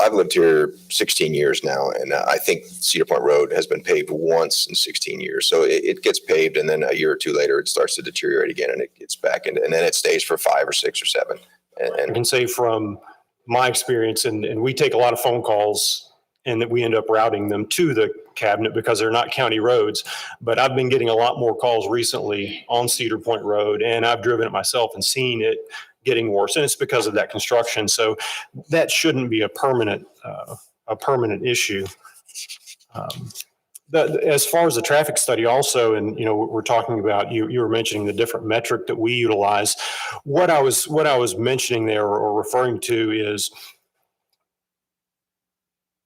I've lived here 16 years now, and I think Cedar Point Road has been paved once in 16 years. So it gets paved, and then a year or two later, it starts to deteriorate again, and it gets back, and then it stays for 5 or 6 or 7.
I can say from my experience, and we take a lot of phone calls, and that we end up routing them to the cabinet because they're not county roads. But I've been getting a lot more calls recently on Cedar Point Road, and I've driven it myself and seen it getting worse, and it's because of that construction. So that shouldn't be a permanent issue. As far as the traffic study also, and, we're talking about, you were mentioning the different metric that we utilize. What I was mentioning there or referring to is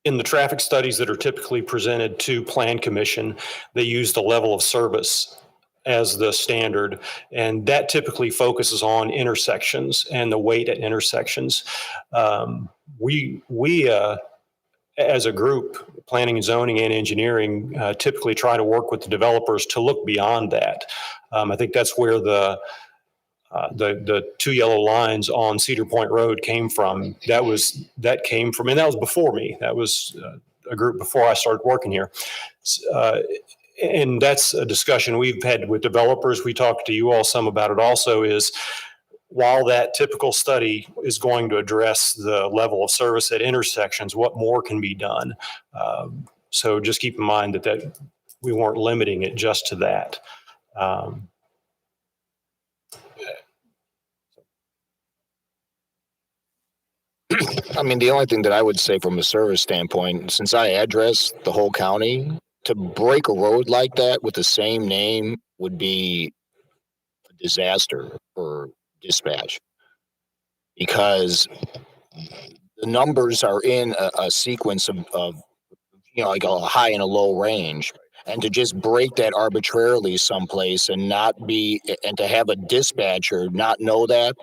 in the traffic studies that are typically presented to Plan Commission, they use the level of service as the standard, and that typically focuses on intersections and the weight at intersections. We as a group, planning and zoning and engineering, typically try to work with the developers to look beyond that. I think that's where the 2 yellow lines on Cedar Point Road came from. That came from, and that was before me. That was a group before I started working here. And that's a discussion we've had with developers. We talked to you all some about it also, is while that typical study is going to address the level of service at intersections, what more can be done? So just keep in mind that we weren't limiting it just to that.
I mean, the only thing that I would say from a service standpoint, since I address the whole county, to break a road like that with the same name would be a disaster for dispatch, because the numbers are in a sequence of like a high and a low range, and to just break that arbitrarily someplace and to have a dispatcher not know that,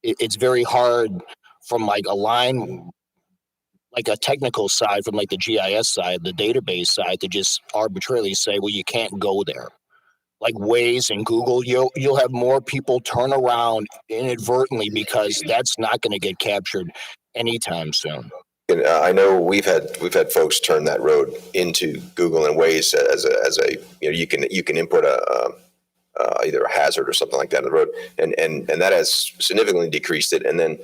it's very hard from like a line, like a technical side, from like the GIS side, the database side, to just arbitrarily say, well, you can't go there. Like Waze and Google, you'll have more people turn around inadvertently because that's not going to get captured anytime soon.
And I know we've had folks turn that road into Google and Waze as a you can input either a hazard or something like that in the road, and that has significantly decreased it. And then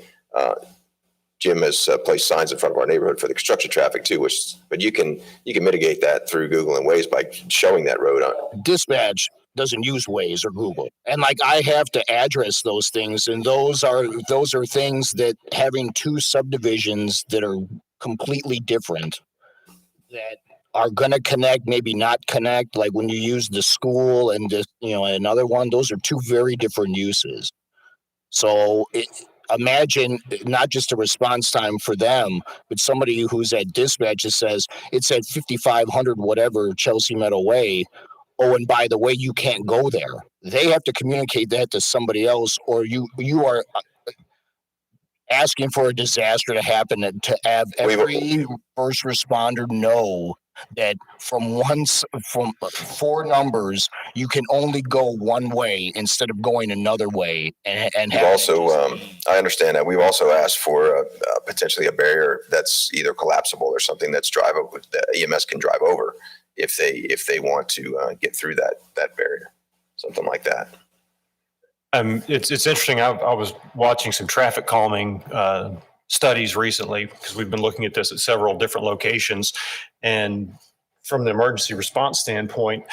Jim has placed signs in front of our neighborhood for the construction traffic too, but you can mitigate that through Google and Waze by showing that road on.
Dispatch doesn't use Waze or Google, and like I have to address those things, and those are things that having two subdivisions that are completely different, that are going to connect, maybe not connect. Like when you use the school and another one, those are two very different uses. So imagine not just a response time for them, but somebody who's at dispatch that says it's at 5500 whatever Chelsea Meadow Way. Oh, and by the way, you can't go there. They have to communicate that to somebody else, or you are asking for a disaster to happen, and to have every first responder know that from 4 numbers, you can only go one way instead of going another way. And
we've also, I understand that. We've also asked for potentially a barrier that's either collapsible or something that's that EMS can drive over if they want to get through that barrier, something like that.
It's interesting. I was watching some traffic calming studies recently, because we've been looking at this at several different locations. And from the emergency response standpoint,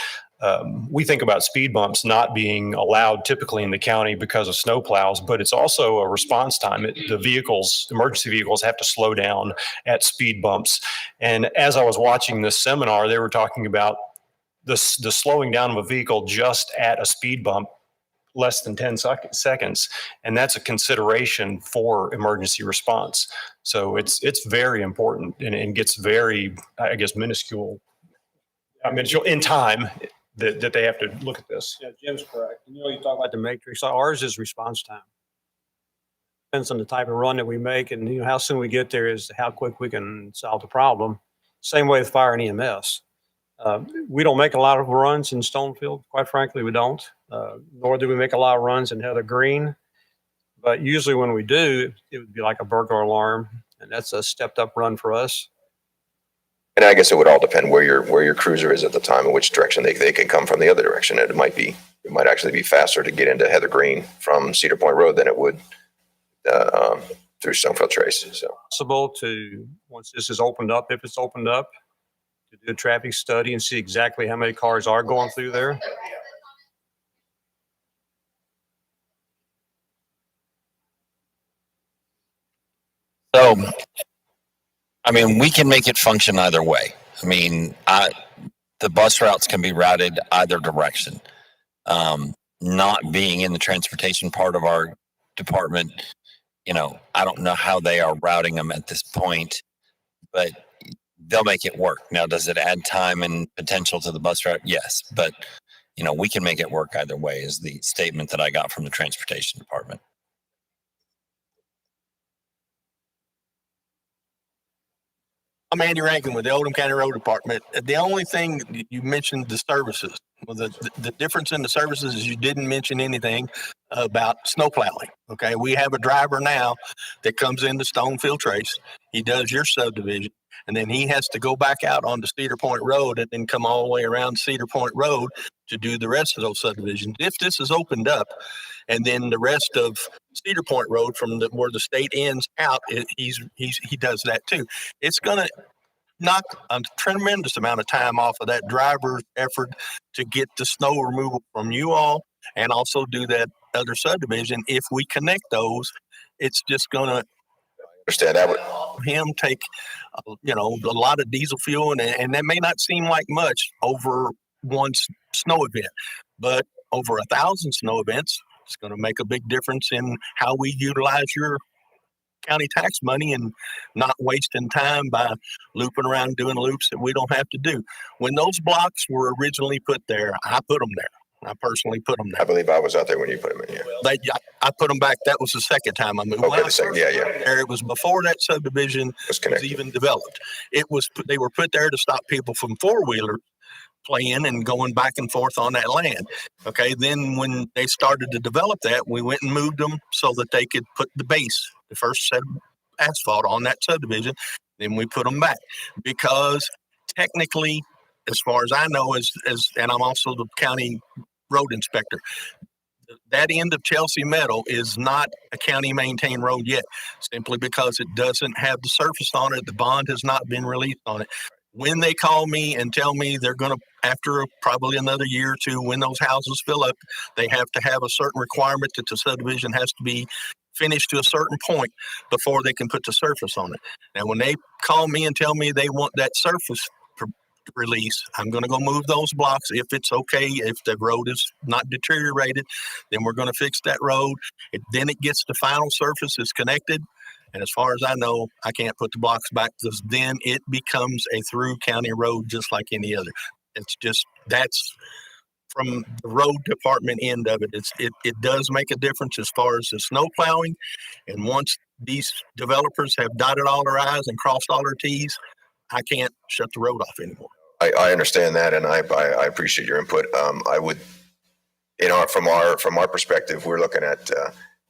we think about speed bumps not being allowed typically in the county because of snow plows, but it's also a response time. Emergency vehicles have to slow down at speed bumps. And as I was watching this seminar, they were talking about the slowing down of a vehicle just at a speed bump, less than 10 seconds. And that's a consideration for emergency response. So it's very important, and gets very, I guess, minuscule in time that they have to look at this.
Yeah, Jim's correct. You talk about the matrix. Ours is response time. Depends on the type of run that we make, and how soon we get there is how quick we can solve the problem. Same way with fire and EMS. We don't make a lot of runs in Stonefield. Quite frankly, we don't. Nor do we make a lot of runs in Heather Green. But usually when we do, it would be like a burglar alarm, and that's a stepped up run for us.
And I guess it would all depend where your cruiser is at the time and which direction they could come from the other direction. It might actually be faster to get into Heather Green from Cedar Point Road than it would through Stonefield Trace. So
possible to, once this is opened up, if it's opened up, to do a traffic study and see exactly how many cars are going through there.
So, I mean, we can make it function either way. I mean, the bus routes can be routed either direction. Not being in the transportation part of our department, I don't know how they are routing them at this point, but they'll make it work. Now, does it add time and potential to the bus route? Yes, but we can make it work either way is the statement that I got from the transportation department.
I'm Andy Rankin with the Oldham County Road Department. The only thing you mentioned the services. Well, the difference in the services is you didn't mention anything about snow plowing. Okay, we have a driver now that comes into Stonefield Trace. He does your subdivision, and then he has to go back out onto Cedar Point Road and then come all the way around Cedar Point Road to do the rest of those subdivisions. If this is opened up, and then the rest of Cedar Point Road from where the state ends out, he does that too. It's going to knock a tremendous amount of time off of that driver's effort to get the snow removal from you all and also do that other subdivision. If we connect those, it's just going to
understand that would
him take, a lot of diesel fuel, and that may not seem like much over one snow event, but over 1,000 snow events, it's going to make a big difference in how we utilize your county tax money and not wasting time by looping around doing loops that we don't have to do. When those blocks were originally put there, I put them there. I personally put them there.
I believe I was out there when you put them in. Yeah.
I put them back. That was the second time I moved.
Okay, the second. Yeah.
There, it was before that subdivision was even developed. They were put there to stop people from four-wheelers playing and going back and forth on that land. Okay. Then when they started to develop that, we went and moved them so that they could put the base, the first set of asphalt on that subdivision. Then we put them back because technically, as far as I know, and I'm also the county road inspector, that end of Chelsea Meadow is not a county maintained road yet, simply because it doesn't have the surface on it. The bond has not been released on it. When they call me and tell me they're going to, after probably another year or two, when those houses fill up, they have to have a certain requirement that the subdivision has to be finished to a certain point before they can put the surface on it. Now, when they call me and tell me they want that surface release, I'm going to go move those blocks. If it's okay, if the road is not deteriorated, then we're going to fix that road. Then it gets the final surface is connected. And as far as I know, I can't put the blocks back because then it becomes a through county road just like any other. That's from the road department end of it. It does make a difference as far as the snow plowing. And once these developers have dotted all their I's and crossed all their T's, I can't shut the road off anymore.
I understand that, and I appreciate your input. I would, from our perspective, we're looking at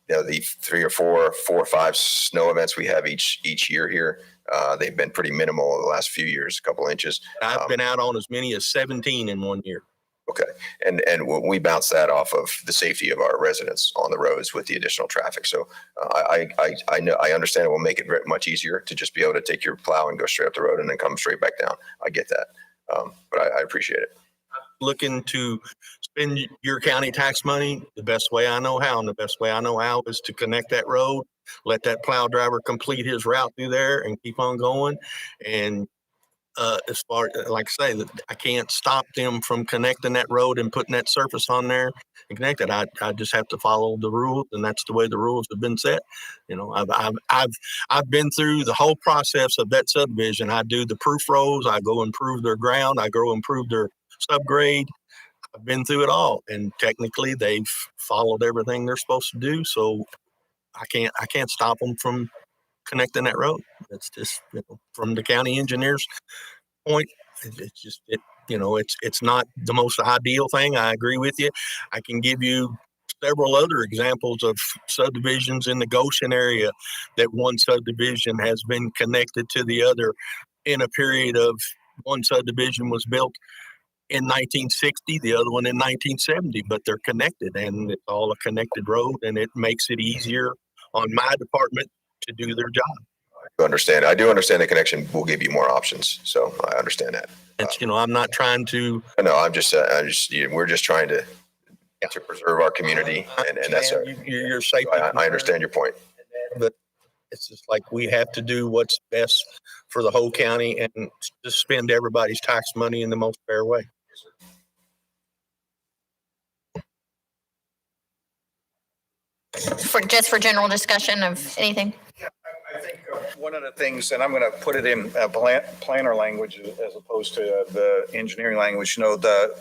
the 3 or 4 or 5 snow events we have each year here. They've been pretty minimal in the last few years, a couple inches.
I've been out on as many as 17 in one year.
Okay, and we bounce that off of the safety of our residents on the roads with the additional traffic. So I know I understand it will make it much easier to just be able to take your plow and go straight up the road and then come straight back down. I get that, but I appreciate it.
Looking to spend your county tax money the best way I know how, and the best way I know how is to connect that road, let that plow driver complete his route through there, and keep on going. And as far, like I say, I can't stop them from connecting that road and putting that surface on there and connect it. I just have to follow the rules, and that's the way the rules have been set. I've been through the whole process of that subdivision. I do the proof rows. I go improve their ground. I go improve their subgrade. I've been through it all, and technically they've followed everything they're supposed to do. So I can't stop them from connecting that road. It's just from the county engineer's point, it's not the most ideal thing. I agree with you. I can give you several other examples of subdivisions in the Goshen area that one subdivision has been connected to the other in a period of one subdivision was built in 1960, the other one in 1970, but they're connected, and it's all a connected road, and it makes it easier on my department to do their job.
I do understand the connection will give you more options. So I understand that.
I'm not trying to.
No, we're just trying to preserve our community, and that's
your safety.
I understand your point.
But It's just like we have to do what's best for the whole county and just spend everybody's tax money in the most fair way.
For general discussion of anything.
I think one of the things, and I'm going to put it in planner language as opposed to the engineering language, the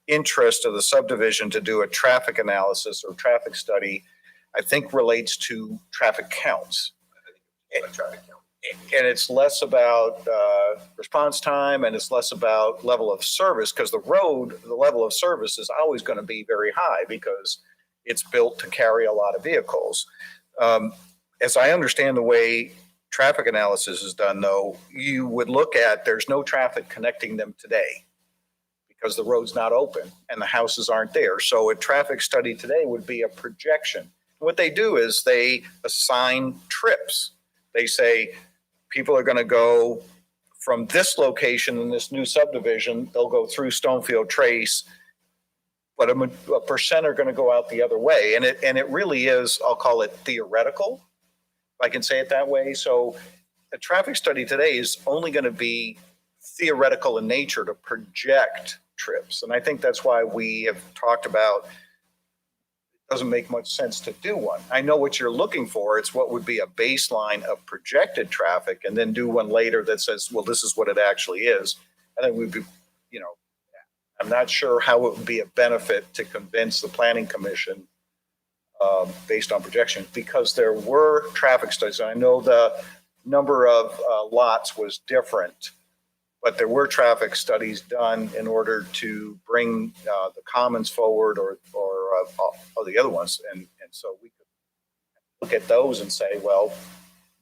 interest of the subdivision to do a traffic analysis or traffic study, I think relates to traffic counts. And it's less about response time, and it's less about level of service, because the level of service is always going to be very high because it's built to carry a lot of vehicles. As I understand the way traffic analysis is done, though, you would look at there's no traffic connecting them today because the road's not open and the houses aren't there. So a traffic study today would be a projection. What they do is they assign trips. They say people are going to go from this location in this new subdivision. They'll go through Stonefield Trace, but a percent are going to go out the other way. And it really is, I'll call it theoretical, if I can say it that way. So a traffic study today is only going to be theoretical in nature to project trips. And I think that's why we have talked about it doesn't make much sense to do one. I know what you're looking for. It's what would be a baseline of projected traffic, and then do one later that says, well, this is what it actually is. I think we'd be, I'm not sure how it would be a benefit to convince the Planning Commission based on projections, because there were traffic studies. I know the number of lots was different, but there were traffic studies done in order to bring the commons forward or the other ones. And so we could look at those and say, well,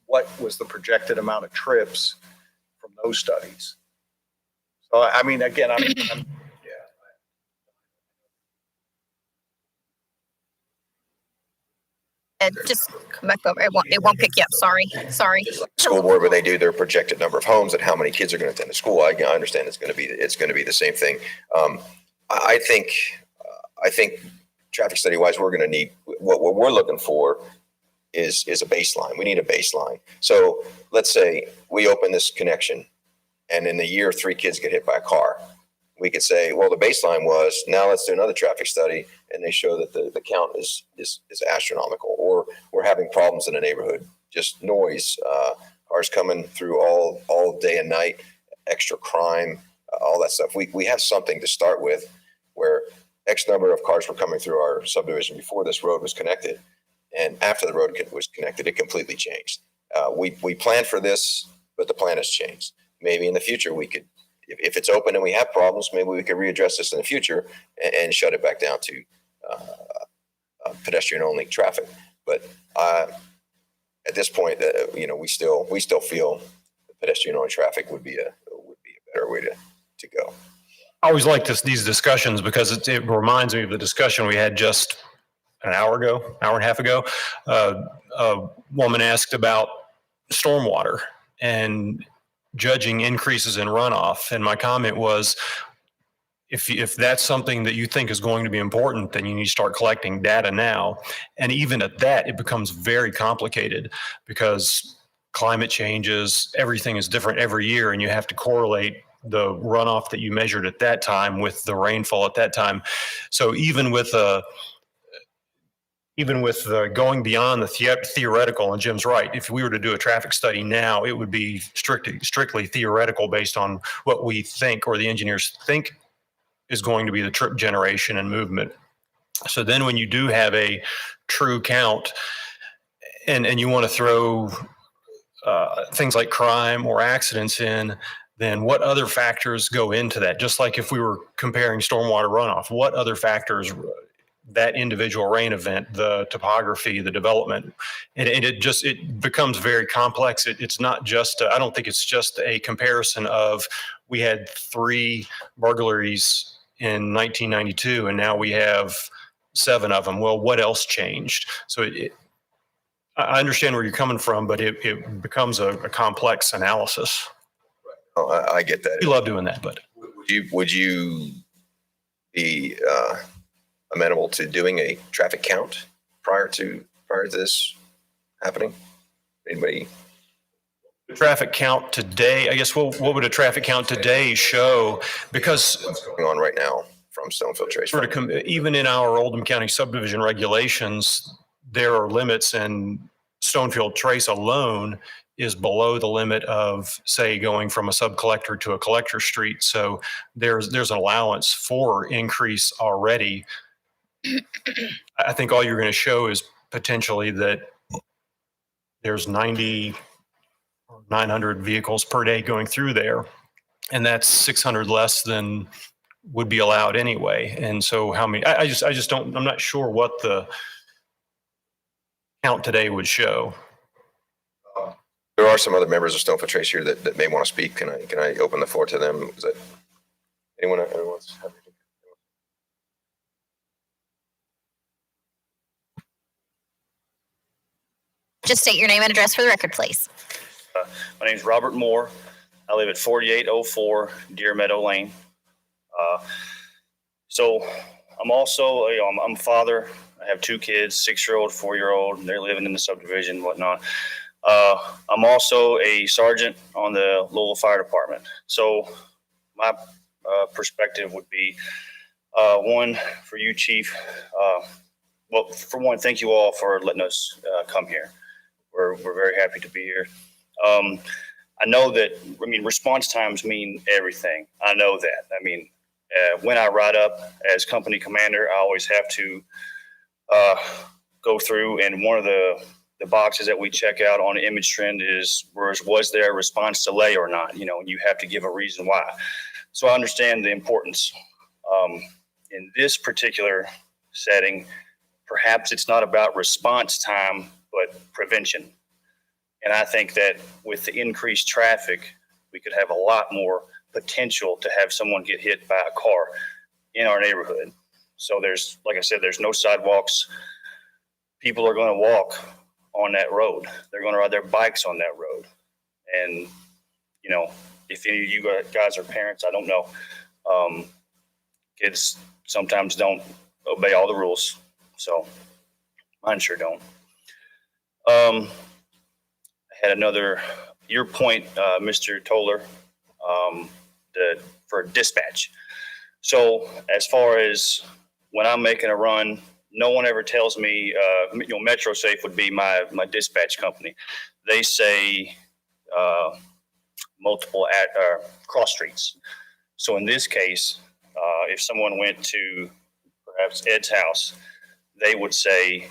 what was the projected amount of trips from those studies? So, I mean, again, I'm
Just come back over. It won't pick you up. Sorry.
School board, when they do their projected number of homes and how many kids are going to attend the school, I understand it's going to be the same thing. I think traffic study wise, we're going to need what we're looking for is a baseline. We need a baseline. So let's say we open this connection, and in the year 3 kids get hit by a car. We could say, well, the baseline was, now let's do another traffic study, and they show that the count is astronomical, or we're having problems in the neighborhood, just noise, cars coming through all day and night, extra crime, all that stuff. We have something to start with where X number of cars were coming through our subdivision before this road was connected, and after the road was connected, it completely changed. We planned for this, but the plan has changed. Maybe in the future we could, if it's open and we have problems, maybe we could readdress this in the future and shut it back down to pedestrian only traffic. But at this point, we still feel pedestrian only traffic would be a better way to go.
I always like these discussions because it reminds me of the discussion we had just an hour and a half ago. A woman asked about stormwater and judging increases in runoff. And my comment was, if that's something that you think is going to be important, then you need to start collecting data now. And even at that, it becomes very complicated because climate changes, everything is different every year, and you have to correlate the runoff that you measured at that time with the rainfall at that time. So even with going beyond the theoretical, and Jim's right, if we were to do a traffic study now, it would be strictly theoretical based on what we think, or the engineers think, is going to be the trip generation and movement. So then when you do have a true count and you want to throw things like crime or accidents in, then what other factors go into that? Just like if we were comparing stormwater runoff, what other factors, that individual rain event, the topography, the development, and it becomes very complex. It's not just, I don't think it's just a comparison of, we had 3 burglaries in 1992 and now we have 7 of them. Well, what else changed? So I understand where you're coming from, but it becomes a complex analysis.
Oh, I get that.
You love doing that, but
would you be amenable to doing a traffic count prior to this happening? Anybody?
The traffic count today, I guess, what would a traffic count today show? Because
what's going on right now from Stonefield Trace?
Even in our Oldham County subdivision regulations, there are limits, and Stonefield Trace alone is below the limit of, say, going from a sub-collector to a collector street. So there's an allowance for increase already. I think all you're going to show is potentially that there's 90 or 900 vehicles per day going through there, and that's 600 less than would be allowed anyway. And so how many, I just don't, I'm not sure what the count today would show.
There are some other members of Stonefield Trace here that may want to speak. Can I open the floor to them? Is that anyone else have anything?
Just state your name and address for the record, please.
My name is Robert Moore. I live at 4804 Deer Meadow Lane. So I'm also, I'm a father. I have two kids, 6-year-old, 4-year-old. They're living in the subdivision and whatnot. I'm also a sergeant on the Louisville Fire Department. So my perspective would be, one, for you, Chief. Well, for one, thank you all for letting us come here. We're very happy to be here. I know that, response times mean everything. I know that. When I ride up as company commander, I always have to go through, and one of the boxes that we check out on image trend is, was there a response delay or not? And you have to give a reason why. So I understand the importance. In this particular setting, perhaps it's not about response time, but prevention. And I think that with the increased traffic, we could have a lot more potential to have someone get hit by a car in our neighborhood. So there's, like I said, there's no sidewalks. People are going to walk on that road. They're going to ride their bikes on that road. And, if any of you guys are parents, I don't know. Kids sometimes don't obey all the rules. So mine sure don't. I had your point, Mr. Toller, for dispatch. So as far as when I'm making a run, no one ever tells me, MetroSafe would be my dispatch company. They say multiple cross streets. So in this case, if someone went to perhaps Ed's house, they would say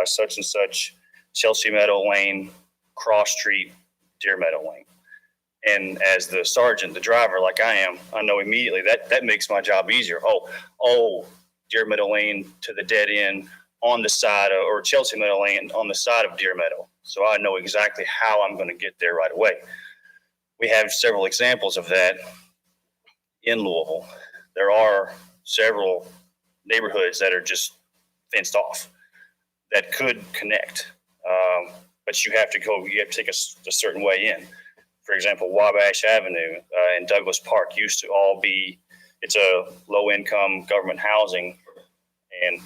such and such, Chelsea Meadow Lane, cross street, Deer Meadow Lane. And as the sergeant, the driver, like I am, I know immediately that makes my job easier. Oh, Deer Meadow Lane to the dead end on the side of, or Chelsea Meadow Lane on the side of Deer Meadow. So I know exactly how I'm going to get there right away. We have several examples of that in Louisville. There are several neighborhoods that are just fenced off that could connect. But you have to take a certain way in. For example, Wabash Avenue and Douglas Park used to all be, it's a low-income government housing. And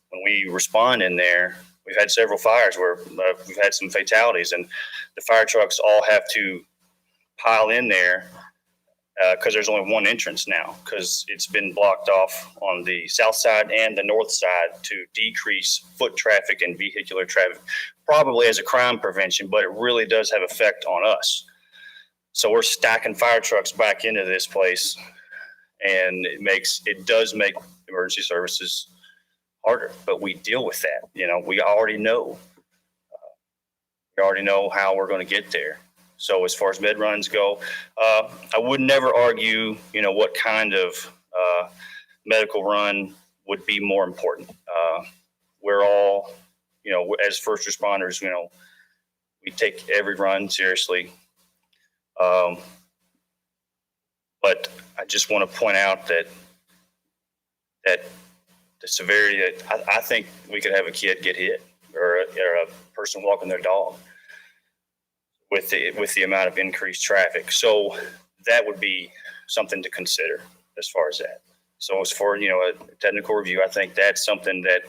when we respond in there, we've had several fires where we've had some fatalities, and the fire trucks all have to pile in there because there's only one entrance now, because it's been blocked off on the south side and the north side to decrease foot traffic and vehicular traffic, probably as a crime prevention, but it really does have effect on us. So we're stacking fire trucks back into this place, and it does make emergency services harder, but we deal with that. We already know how we're going to get there. So as far as med runs go, I would never argue, what kind of medical run would be more important. We're all, as first responders, we take every run seriously. But I just want to point out that the severity that I think we could have a kid get hit or a person walking their dog with the amount of increased traffic. So that would be something to consider as far as that. So as for, a technical review, I think that's something that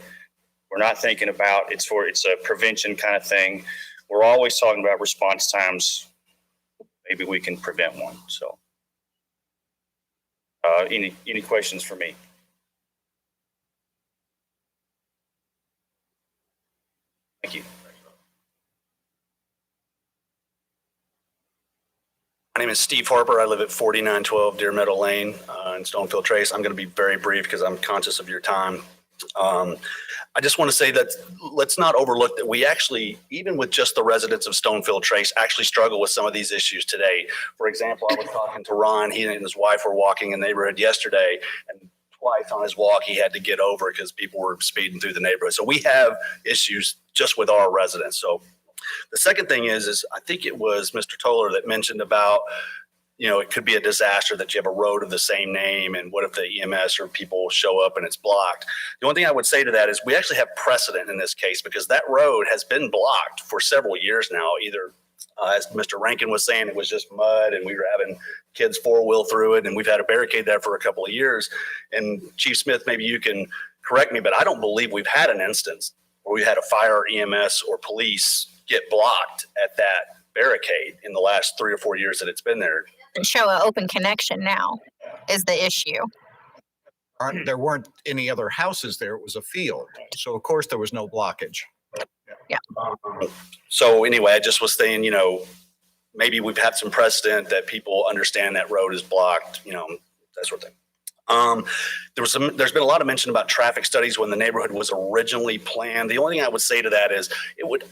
we're not thinking about. It's a prevention kind of thing. we're always talking about response times. Maybe we can prevent one. So, any questions for me? Thank you.
My name is Steve Harper. I live at 4912 Deer Meadow Lane in Stonefield Trace. I'm going to be very brief because I'm conscious of your time. I just want to say that let's not overlook that we actually, even with just the residents of Stonefield Trace, actually struggle with some of these issues today. For example, I was talking to Ron. He and his wife were walking in the neighborhood yesterday, and twice on his walk he had to get over because people were speeding through the neighborhood. So we have issues just with our residents. So the second thing is I think it was Mr. Toller that mentioned about, it could be a disaster that you have a road of the same name, and what if the EMS or people show up and it's blocked? The only thing I would say to that is we actually have precedent in this case, because that road has been blocked for several years now. Either, as Mr. Rankin was saying, it was just mud and we were having kids four-wheel through it, and we've had a barricade there for a couple of years. And Chief Smith, maybe you can correct me, but I don't believe we've had an instance where we had a fire, EMS, or police get blocked at that barricade in the last 3 or 4 years that it's been there.
And show an open connection now is the issue.
There weren't any other houses there. It was a field. So of course there was no blockage.
Yeah.
So anyway, I just was saying, maybe we've had some precedent that people understand that road is blocked, that sort of thing. There's been a lot of mention about traffic studies when the neighborhood was originally planned. The only thing I would say to that is it would,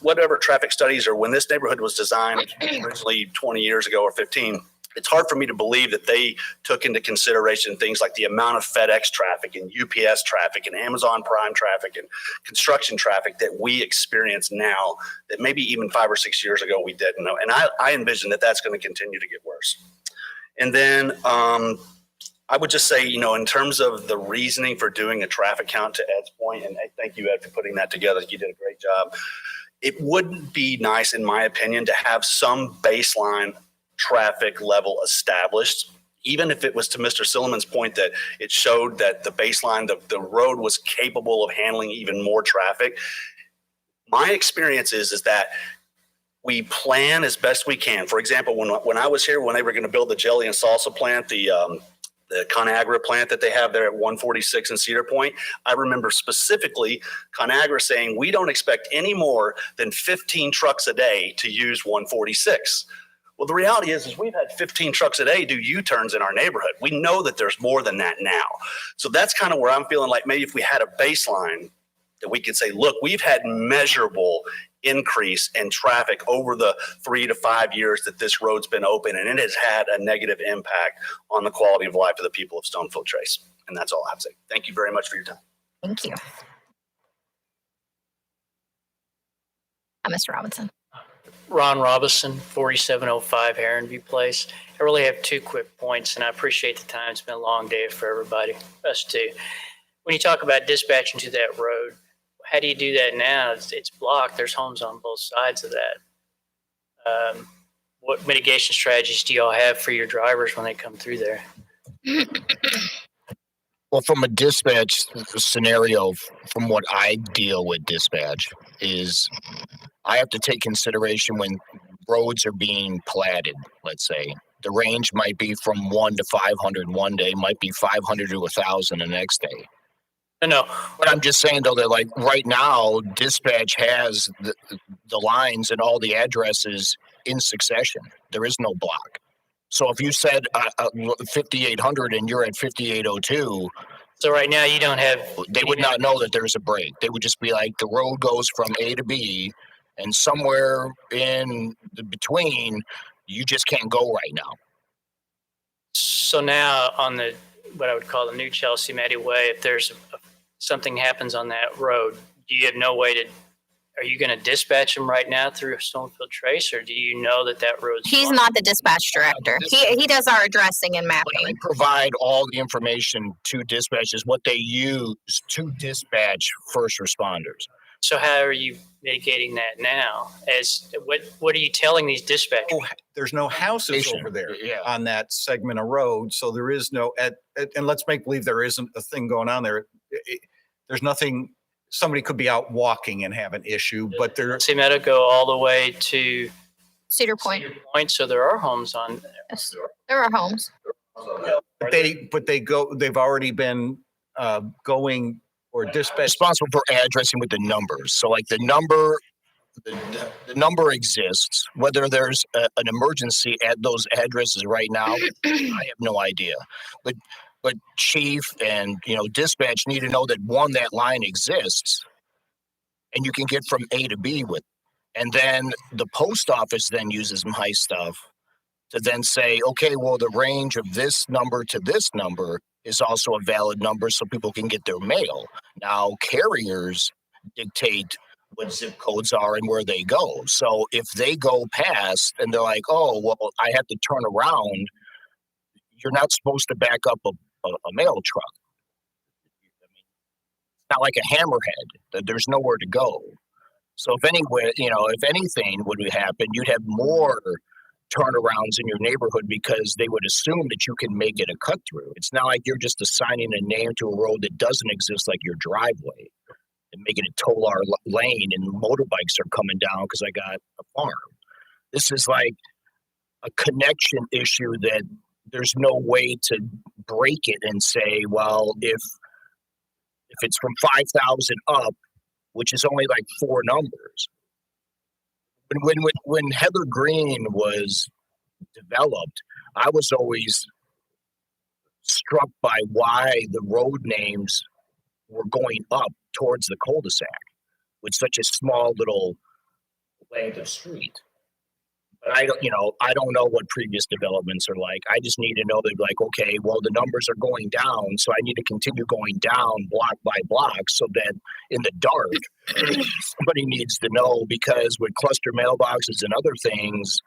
whatever traffic studies, or when this neighborhood was designed originally 20 years ago or 15, it's hard for me to believe that they took into consideration things like the amount of FedEx traffic and UPS traffic and Amazon Prime traffic and construction traffic that we experience now, that maybe even 5 or 6 years ago we didn't know. And I envision that that's going to continue to get worse. And then I would just say, in terms of the reasoning for doing a traffic count, to Ed's point, and thank you, Ed, for putting that together. You did a great job. It would be nice, in my opinion, to have some baseline traffic level established, even if it was to Mr. Silliman's point that it showed that the baseline, the road was capable of handling even more traffic. My experience is that we plan as best we can. For example, when I was here, when they were going to build the jelly and salsa plant, the ConAgra plant that they have there at 146 in Cedar Point, I remember specifically ConAgra saying, we don't expect any more than 15 trucks a day to use 146. Well, the reality is we've had 15 trucks a day do U-turns in our neighborhood. We know that there's more than that now. So that's kind of where I'm feeling like maybe if we had a baseline that we could say, look, we've had measurable increase in traffic over the 3 to 5 years that this road's been open, and it has had a negative impact on the quality of life of the people of Stonefield Trace. And that's all I have to say. Thank you very much for your time.
Thank you. Mr. Robinson.
Ron Robinson, 4705 Heronview Place. I really have 2 quick points, and I appreciate the time. It's been a long day for everybody, us too. When you talk about dispatching to that road, how do you do that now? It's blocked. There's homes on both sides of that. What mitigation strategies do y'all have for your drivers when they come through there?
Well, from a dispatch scenario, from what I deal with dispatch, is I have to take consideration when roads are being platted, let's say. The range might be from 1 to 500 one day, might be 500 to 1,000 the next day.
No.
But I'm just saying, though, that like right now, dispatch has the lines and all the addresses in succession. There is no block. So if you said 5,800 and you're at 5,802.
So right now you don't have.
They would not know that there's a break. They would just be like the road goes from A to B, and somewhere in the between, you just can't go right now.
So now on the what I would call the new Chelsea Matty Way, if there's something happens on that road, do you have no way to? Are you going to dispatch them right now through a Stonefield Trace, or do you know that road's?
He's not the dispatch director. He does our addressing and mapping.
They provide all the information to dispatchers, what they use to dispatch first responders.
So how are you mitigating that now? As what are you telling these dispatchers?
Oh, there's no houses over there on that segment of road, so there is no. And let's make believe there isn't a thing going on there. There's nothing
somebody could be out walking and have an issue, but they're.
See Meadow go all the way to
Cedar Point.
Point, so there are homes on there.
Yes, there are homes.
But they've already been going or dispatch.
Responsible for addressing with the numbers. So like the number exists. Whether there's an emergency at those addresses right now, I have no idea. But chief and dispatch need to know that that line exists, and you can get from A to B with. And then the post office then uses my stuff to then say, okay, well, the range of this number to this number is also a valid number so people can get their mail. Now, carriers dictate what zip codes are and where they go. So if they go past and they're like, oh, well, I have to turn around, you're not supposed to back up a mail truck. It's not like a hammerhead. There's nowhere to go. So if anything would happen, you'd have more turnarounds in your neighborhood because they would assume that you can make it a cut through. It's not like you're just assigning a name to a road that doesn't exist, like your driveway, and making it toll our lane and motorbikes are coming down because I got a farm. This is like a connection issue that there's no way to break it and say, well, if it's from 5,000 up, which is only like 4 numbers. When Heather Green was developed, I was always struck by why the road names were going up towards the cul-de-sac with such a small little length of street. But I don't know what previous developments are like. I just need to know they're like, okay, well, the numbers are going down, so I need to continue going down block by block so that in the dark, somebody needs to know, because with cluster mailboxes and other things,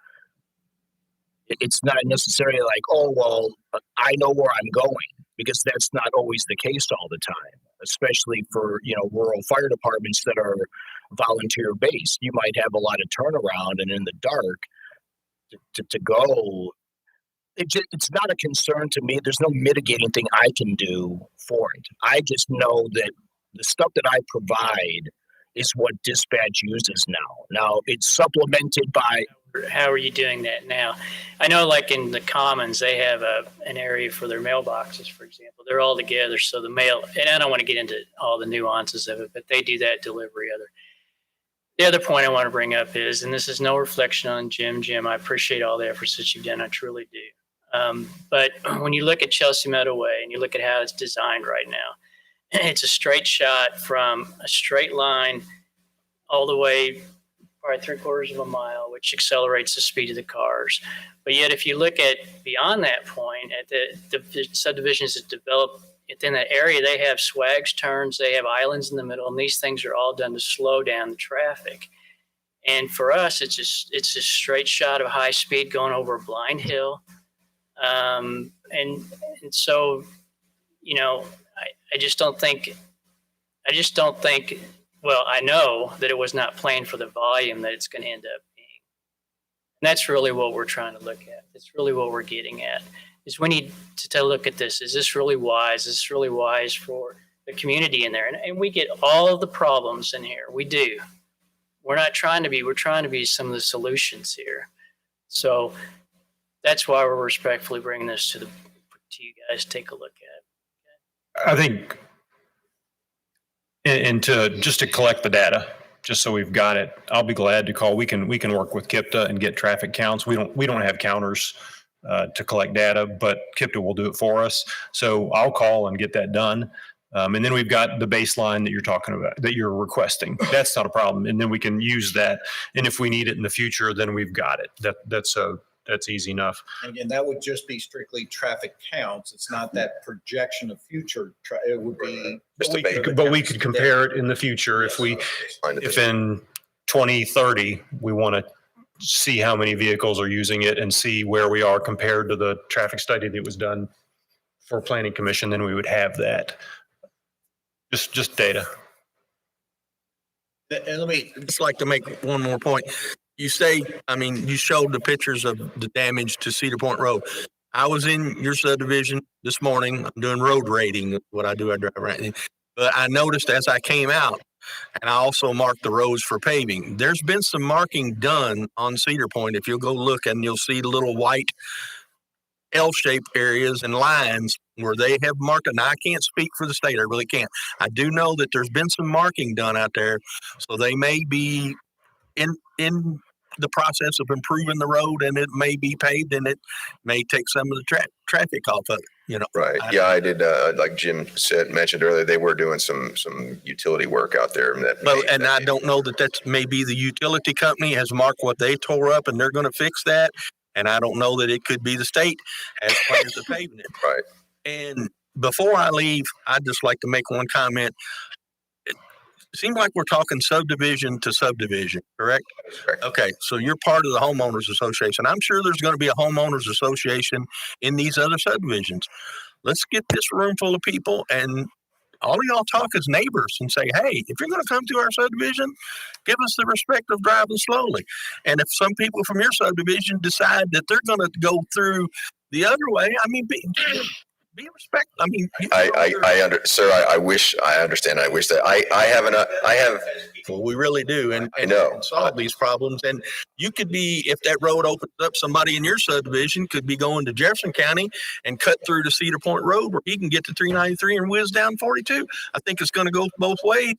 it's not necessarily like, oh, well, I know where I'm going, because that's not always the case all the time, especially for, rural fire departments that are volunteer based. You might have a lot of turnaround, and in the dark, to go, it's not a concern to me. There's no mitigating thing I can do for it. I just know that the stuff that I provide is what dispatch uses now. Now it's supplemented by.
How are you doing that now? I know, like in the Commons, they have an area for their mailboxes, for example. They're all together, so the mail. And I don't want to get into all the nuances of it, but they do that delivery. The other point I want to bring up is, and this is no reflection on Jim, I appreciate all the efforts that you've done. I truly do. But when you look at Chelsea Meadow Way and you look at how it's designed right now, it's a straight shot from a straight line all the way probably 3/4 of a mile, which accelerates the speed of the cars. But yet, if you look at beyond that point, at the subdivisions that develop within that area, they have swags, turns, they have islands in the middle, and these things are all done to slow down the traffic. And for us, it's a straight shot of high speed going over a blind hill. And so, I just don't think, well, I know that it was not planned for the volume that it's going to end up being. And that's really what we're trying to look at. It's really what we're getting at. Is we need to look at this. Is this really wise? Is this really wise for the community in there? And we get all of the problems in here. We do. We're trying to be some of the solutions here. So that's why we're respectfully bringing this to you guys to take a look at.
I think, and to collect the data, just so we've got it, I'll be glad to call. We can work with KIPTA and get traffic counts. We don't have counters to collect data, but KIPTA will do it for us. So I'll call and get that done. And then we've got the baseline that you're talking about, that you're requesting. That's not a problem. And then we can use that. And if we need it in the future, then we've got it. That's easy enough.
And again, that would just be strictly traffic counts. It's not that projection of future. It would be.
But we could compare it in the future if in 2030 we want to see how many vehicles are using it and see where we are compared to the traffic study that was done for Planning Commission, then we would have that. Just data.
And let me just like to make one more point. You you showed the pictures of the damage to Cedar Point Road. I was in your subdivision this morning. I'm doing road rating. What I do, I drive around. But I noticed as I came out, And I also marked the roads for paving. There's been some marking done on Cedar Point. If you'll go look, and you'll see the little white L-shaped areas and lines where they have marked. And I can't speak for the state. I really can't. I do know that there's been some marking done out there. So they may be in the process of improving the road, and it may be paved, and it may take some of the traffic off of it, you know.
Right. Yeah, I did. Like Jim mentioned earlier, they were doing some utility work out there.
I don't know that that's maybe the utility company has marked what they tore up, and they're going to fix that. And I don't know that it could be the state as plans of paving it.
Right.
And before I leave, I'd just like to make one comment. It seems like we're talking subdivision to subdivision, correct?
Correct.
Okay, so you're part of the homeowners association. I'm sure there's going to be a homeowners association in these other subdivisions. Let's get this room full of people, and all of y'all talk as neighbors and say, hey, if you're going to come to our subdivision, give us the respect of driving slowly. And if some people from your subdivision decide that they're going to go through the other way, I mean, be respectful. I mean,
sir, I wish I understand. I wish that I have.
Well, we really do. And
I know.
And solve these problems. And you could be, if that road opens up, somebody in your subdivision could be going to Jefferson County and cut through to Cedar Point Road where he can get to 393 and whiz down 42. I think it's going to go both ways.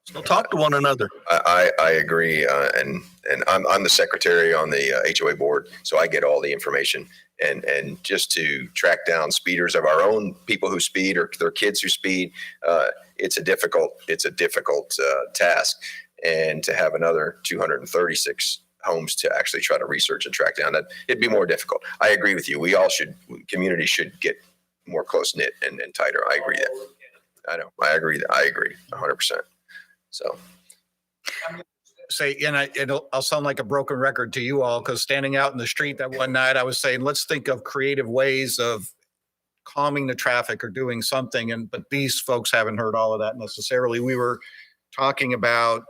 So talk to one another.
I agree. And I'm the secretary on the HOA board, so I get all the information. And just to track down speeders of our own people who speed or their kids who speed, it's a difficult task. And to have another 236 homes to actually try to research and track down, that it'd be more difficult. I agree with you. Community should get more close knit and tighter. I agree that. I know. I agree 100%. So.
Say, and I'll sound like a broken record to you all, because standing out in the street that one night, I was saying, let's think of creative ways of calming the traffic or doing something. But these folks haven't heard all of that necessarily. We were talking about,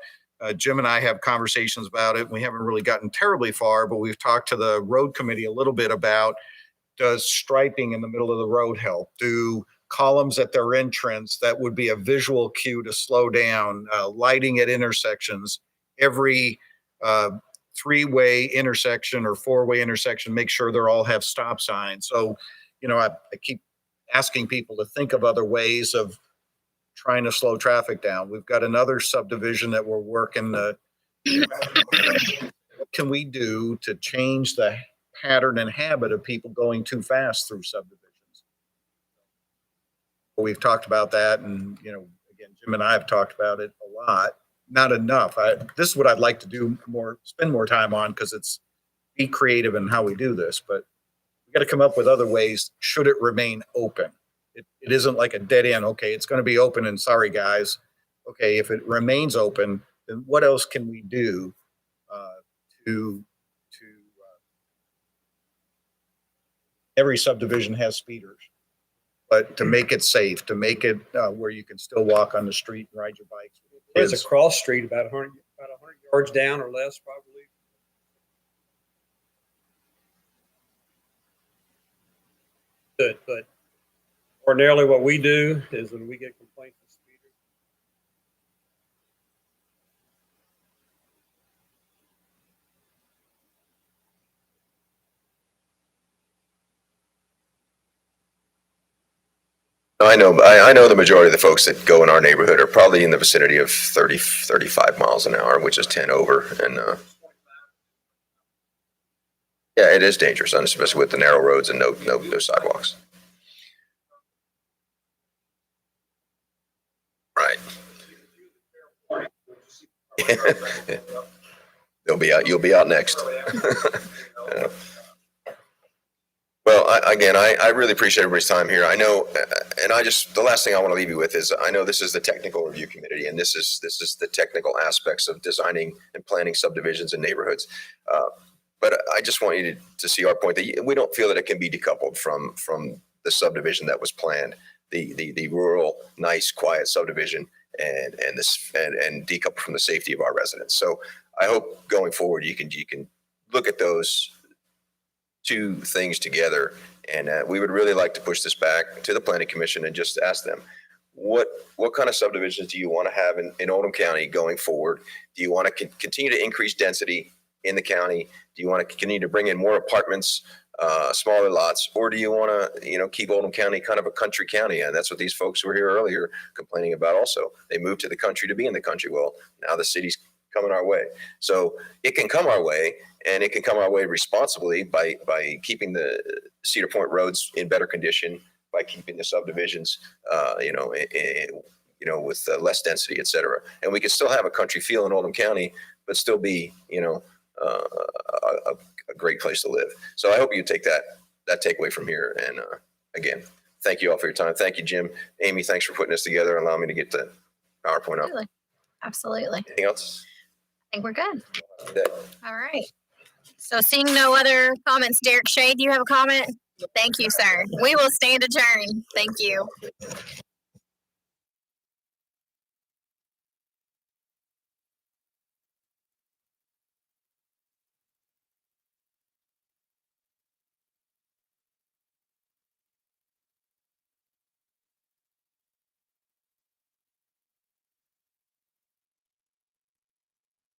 Jim and I have conversations about it. We haven't really gotten terribly far, but we've talked to the road committee a little bit about, does striping in the middle of the road help? Do columns at their entrance that would be a visual cue to slow down, lighting at intersections? Every three-way intersection or four-way intersection, make sure they all have stop signs. So, I keep asking people to think of other ways of trying to slow traffic down. We've got another subdivision that we're working. What can we do to change the pattern and habit of people going too fast through subdivisions? We've talked about that, and again, Jim and I have talked about it a lot. Not enough. This is what I'd like to do spend more time on, because it's be creative in how we do this, but we got to come up with other ways should it remain open. It isn't like a dead end. Okay, it's going to be open, and sorry guys. Okay, if it remains open, then what else can we do to every subdivision has speeders, but to make it safe, to make it where you can still walk on the street and ride your bikes.
There's a cross street about 100 yards down or less, probably. Good, but ordinarily what we do is when we get complaints of speeders,
I know the majority of the folks that go in our neighborhood are probably in the vicinity of 30, 35 miles an hour, which is 10 over. And yeah, it is dangerous, especially with the narrow roads and no sidewalks. Right. You'll be out next. Yeah. Well, I really appreciate everybody's time here. I know, and the last thing I want to leave you with is, I know this is the technical review committee, and this is the technical aspects of designing and planning subdivisions and neighborhoods. But I just want you to see our point that we don't feel that it can be decoupled from the subdivision that was planned, the rural, nice, quiet subdivision, and decoupled from the safety of our residents. So I hope going forward you can look at those two things together, and we would really like to push this back to the planning commission and just ask them, what kind of subdivisions do you want to have in Oldham County going forward? Do you want to continue to increase density in the county? Do you want to continue to bring in more apartments, smaller lots, or do you want to, keep Oldham County kind of a country county? And that's what these folks who were here earlier complaining about also. They moved to the country to be in the country. Well, now the city's coming our way. So it can come our way, and it can come our way responsibly by keeping the Cedar Point roads in better condition, by keeping the subdivisions, with less density, et cetera. And we can still have a country feel in Oldham County, but still be, a great place to live. So I hope you take that takeaway from here. And again, thank you all for your time. Thank you, Jim. Amy, thanks for putting this together and allowing me to get the PowerPoint up.
Absolutely.
Anything else?
I think we're good.
That-
All right. So seeing no other comments, Derek Shea, do you have a comment? Thank you, sir. We will stand adjourned. Thank you.